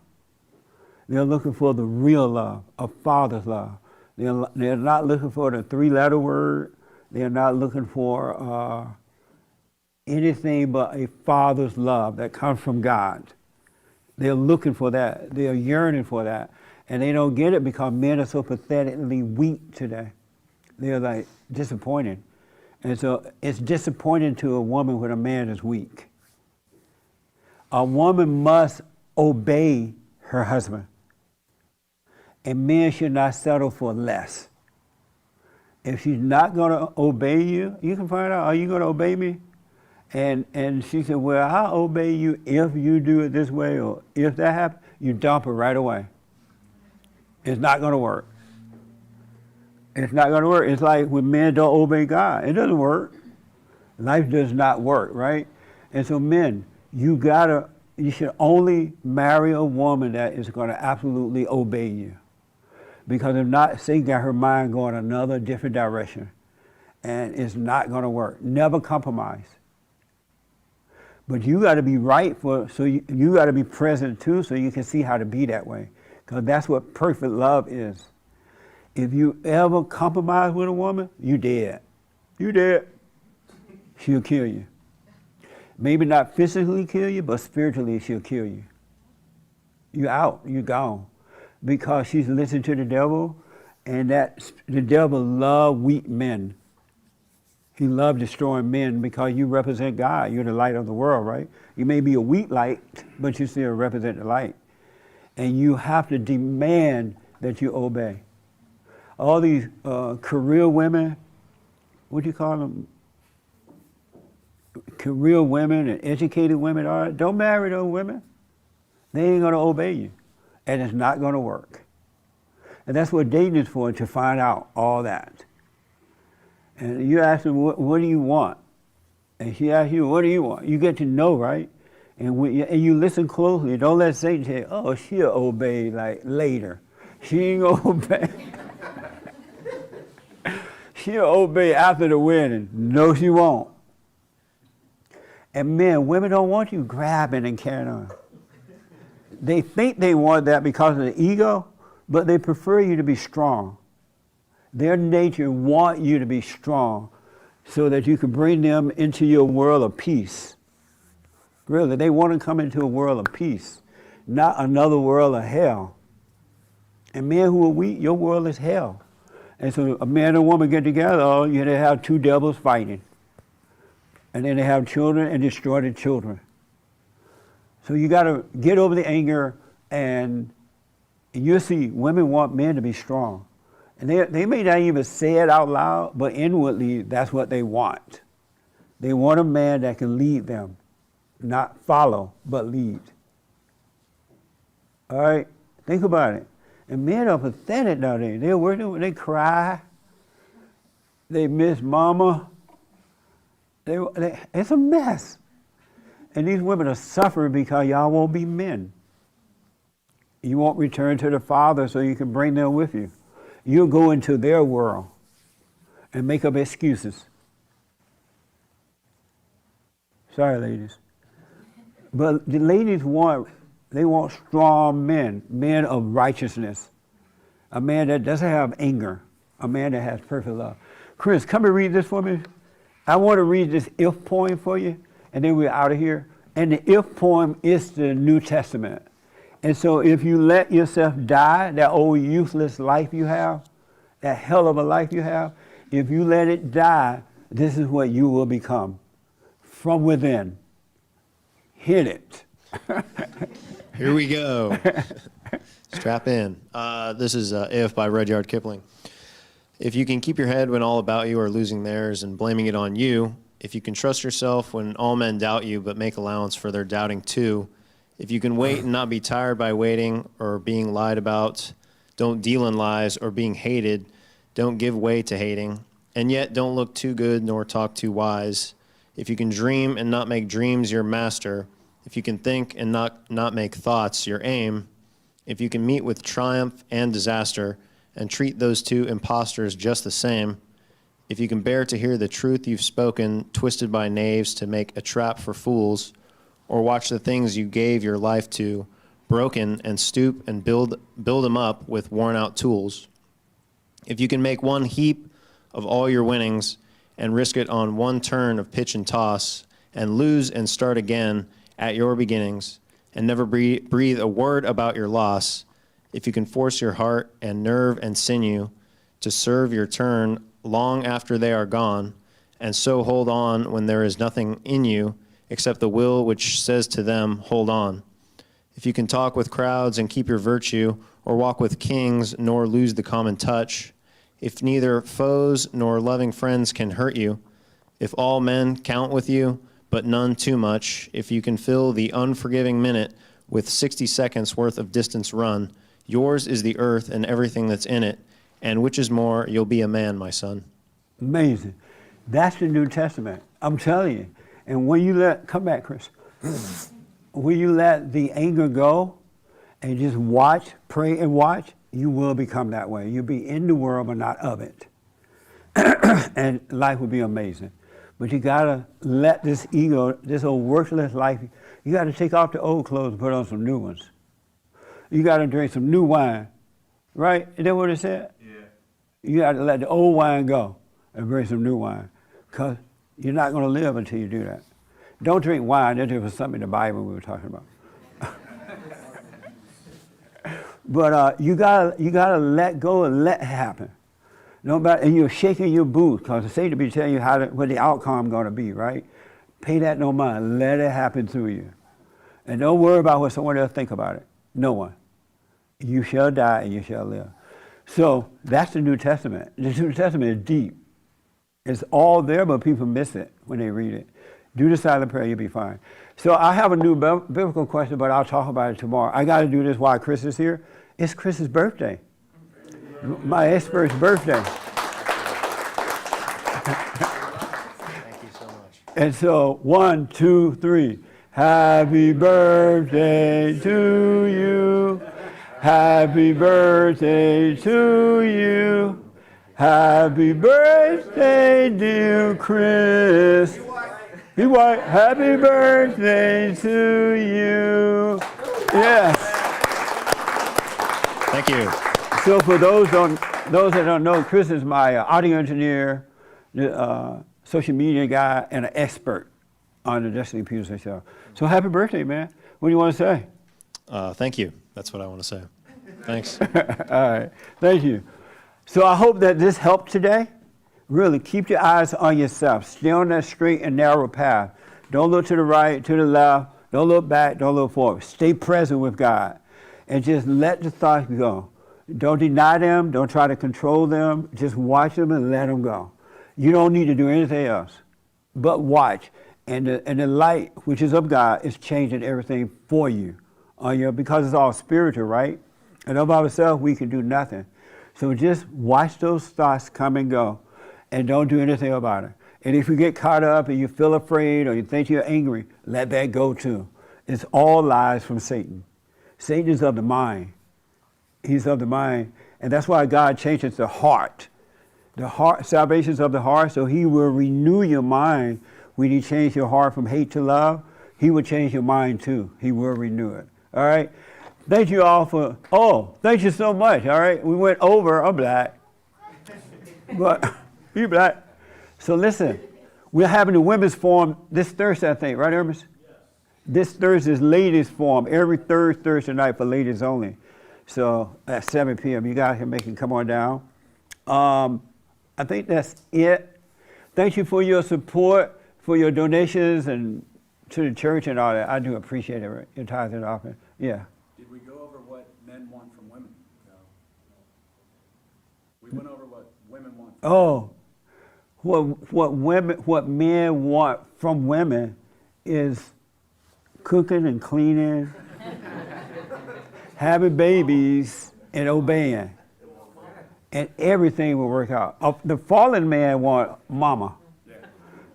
They're looking for the real love, a father's love. They're not looking for the three-letter word. They're not looking for anything but a father's love that comes from God. They're looking for that. They're yearning for that. And they don't get it because men are so pathetically weak today. They're like disappointed. And so it's disappointing to a woman when a man is weak. A woman must obey her husband. And men should not settle for less. If she's not going to obey you, you can find out, are you going to obey me? And she said, well, I'll obey you if you do it this way, or if that happens, you dump her right away. It's not going to work. It's not going to work. It's like when men don't obey God. It doesn't work. Life does not work, right? And so men, you should only marry a woman that is going to absolutely obey you. Because if not, Satan got her mind going another different direction. And it's not going to work. Never compromise. But you got to be right so you got to be present too, so you can see how to be that way. Because that's what perfect love is. If you ever compromise with a woman, you dead. You dead. She'll kill you. Maybe not physically kill you, but spiritually she'll kill you. You out. You gone. Because she's listening to the devil, and the devil loves weak men. He loves destroying men because you represent God. You're the light of the world, right? You may be a weak light, but you still represent the light. And you have to demand that you obey. All these career women, what do you call them? Career women and educated women, don't marry those women. They ain't going to obey you. And it's not going to work. And that's what dating is for, to find out all that. And you ask them, what do you want? And she asks you, what do you want? You get to know, right? And you listen closely. Don't let Satan say, oh, she'll obey like later. She ain't going to obey. She'll obey after the wedding. No, she won't. And men, women don't want you grabbing and carrying on. They think they want that because of the ego, but they prefer you to be strong. Their nature want you to be strong so that you can bring them into your world of peace. Really, they want to come into a world of peace, not another world of hell. And men who are weak, your world is hell. And so a man and a woman get together, you know, they have two devils fighting. And then they have children and destroy the children. So you got to get over the anger, and you'll see women want men to be strong. And they may not even say it out loud, but inwardly, that's what they want. They want a man that can lead them, not follow, but lead. All right? Think about it. And men are pathetic nowadays. They're working, they cry. They miss mama. It's a mess. And these women are suffering because y'all won't be men. You won't return to the Father so you can bring them with you. You'll go into their world and make up excuses. Sorry, ladies. But the ladies want strong men, men of righteousness. A man that doesn't have anger, a man that has perfect love. Chris, come and read this for me. I want to read this if poem for you, and then we're out of here. And the if poem is the New Testament. And so if you let yourself die, that old useless life you have, that hell of a life you have, if you let it die, this is what you will become from within. Hit it. Here we go. Strap in. This is If by Rudyard Kipling. If you can keep your head when all about you are losing theirs and blaming it on you, if you can trust yourself when all men doubt you but make allowance for their doubting too, if you can wait and not be tired by waiting or being lied about, don't deal in lies or being hated, don't give way to hating, and yet don't look too good nor talk too wise, if you can dream and not make dreams your master, if you can think and not make thoughts your aim, if you can meet with triumph and disaster and treat those two impostors just the same, if you can bear to hear the truth you've spoken twisted by knaves to make a trap for fools, or watch the things you gave your life to broken and stoop and build them up with worn out tools, if you can make one heap of all your winnings and risk it on one turn of pitch and toss and lose and start again at your beginnings and never breathe a word about your loss, if you can force your heart and nerve and sinew to serve your turn long after they are gone, and so hold on when there is nothing in you except the will which says to them, hold on. If you can talk with crowds and keep your virtue, or walk with kings nor lose the common touch, if neither foes nor loving friends can hurt you, if all men count with you, but none too much, if you can fill the unforgiving minute with 60 seconds worth of distance run, yours is the earth and everything that's in it, and which is more, you'll be a man, my son. Amazing. That's the New Testament. I'm telling you. And when you come back, Chris, when you let the anger go and just watch, pray and watch, you will become that way. You'll be in the world, but not of it. And life will be amazing. But you gotta let this ego, this old worthless life, you gotta take off the old clothes and put on some new ones. You gotta drink some new wine, right? Is that what it said? Yeah. You gotta let the old wine go and bring some new wine, because you're not gonna live until you do that. Don't drink wine. There was something in the Bible we were talking about. But you gotta let go and let it happen. And you're shaking your boots, because Satan be telling you what the outcome going to be, right? Pay that no mind. Let it happen through you. And don't worry about what someone else think about it. No one. You shall die and you shall live. So that's the New Testament. The New Testament is deep. It's all there, but people miss it when they read it. Do the silent prayer, you'll be fine. So I have a new biblical question, but I'll talk about it tomorrow. I got to do this while Chris is here. It's Chris's birthday. My expert's birthday. Thank you so much. And so 1, 2, 3. Happy birthday to you. Happy birthday to you. Happy birthday, dear Chris. Be white. Happy birthday to you. Yes. Thank you. So for those that don't know, Chris is my audio engineer, social media guy, and an expert on the Jesse Lee Peterson show. So happy birthday, man. What do you want to say? Thank you. That's what I want to say. Thanks. All right. Thank you. So I hope that this helped today. Really, keep your eyes on yourself. Stay on that straight and narrow path. Don't look to the right, to the left. Don't look back. Don't look forward. Stay present with God. And just let the thoughts go. Don't deny them. Don't try to control them. Just watch them and let them go. You don't need to do anything else but watch. And the light, which is of God, is changing everything for you. Because it's all spiritual, right? And of ourselves, we can do nothing. So just watch those thoughts come and go. And don't do anything about it. And if you get caught up and you feel afraid or you think you're angry, let that go too. It's all lies from Satan. Satan is of the mind. He's of the mind. And that's why God changes the heart. The heart, salvation is of the heart, so he will renew your mind. When he changed your heart from hate to love, he will change your mind too. He will renew it. All right? Thank you all thank you so much. All right? We went over, I'm black. But you black. So listen, we're having the women's forum this Thursday, I think, right, Hermes? Yes. This Thursday is ladies' forum, every third Thursday night for ladies only. So at 7 p.m., you guys can make it come on down. I think that's it. Thank you for your support, for your donations, and to the church and all that. I do appreciate it, right? Your tithes and offering. Yeah. Did we go over what men want from women? No. We went over what women want from What men want from women is cooking and cleaning, having babies, and obeying. And everything will work out. The fallen man wants mama.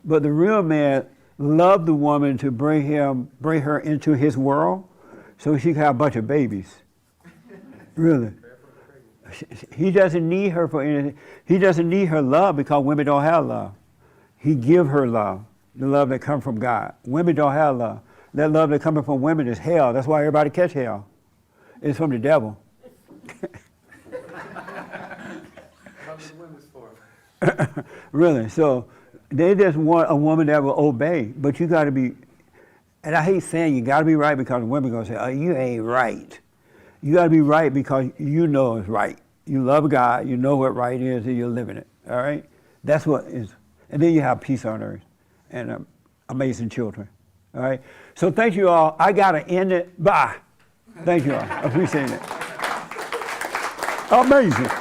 But the real man loved the woman to bring her into his world so she can have a bunch of babies. Really. He doesn't need her for anything. He doesn't need her love because women don't have love. He give her love, the love that comes from God. Women don't have love. That love that comes from women is hell. That's why everybody catch hell. It's from the devil. Really. So they just want a woman that will obey. But you got to be, and I hate saying you got to be right because women going to say, oh, you ain't right. You got to be right because you know it's right. You love God, you know what right is, and you're living it. All right? That's what is. And then you have peace on earth and amazing children. All right? So thank you all. I got to end it. Bye. Thank you all. I appreciate it. Amazing.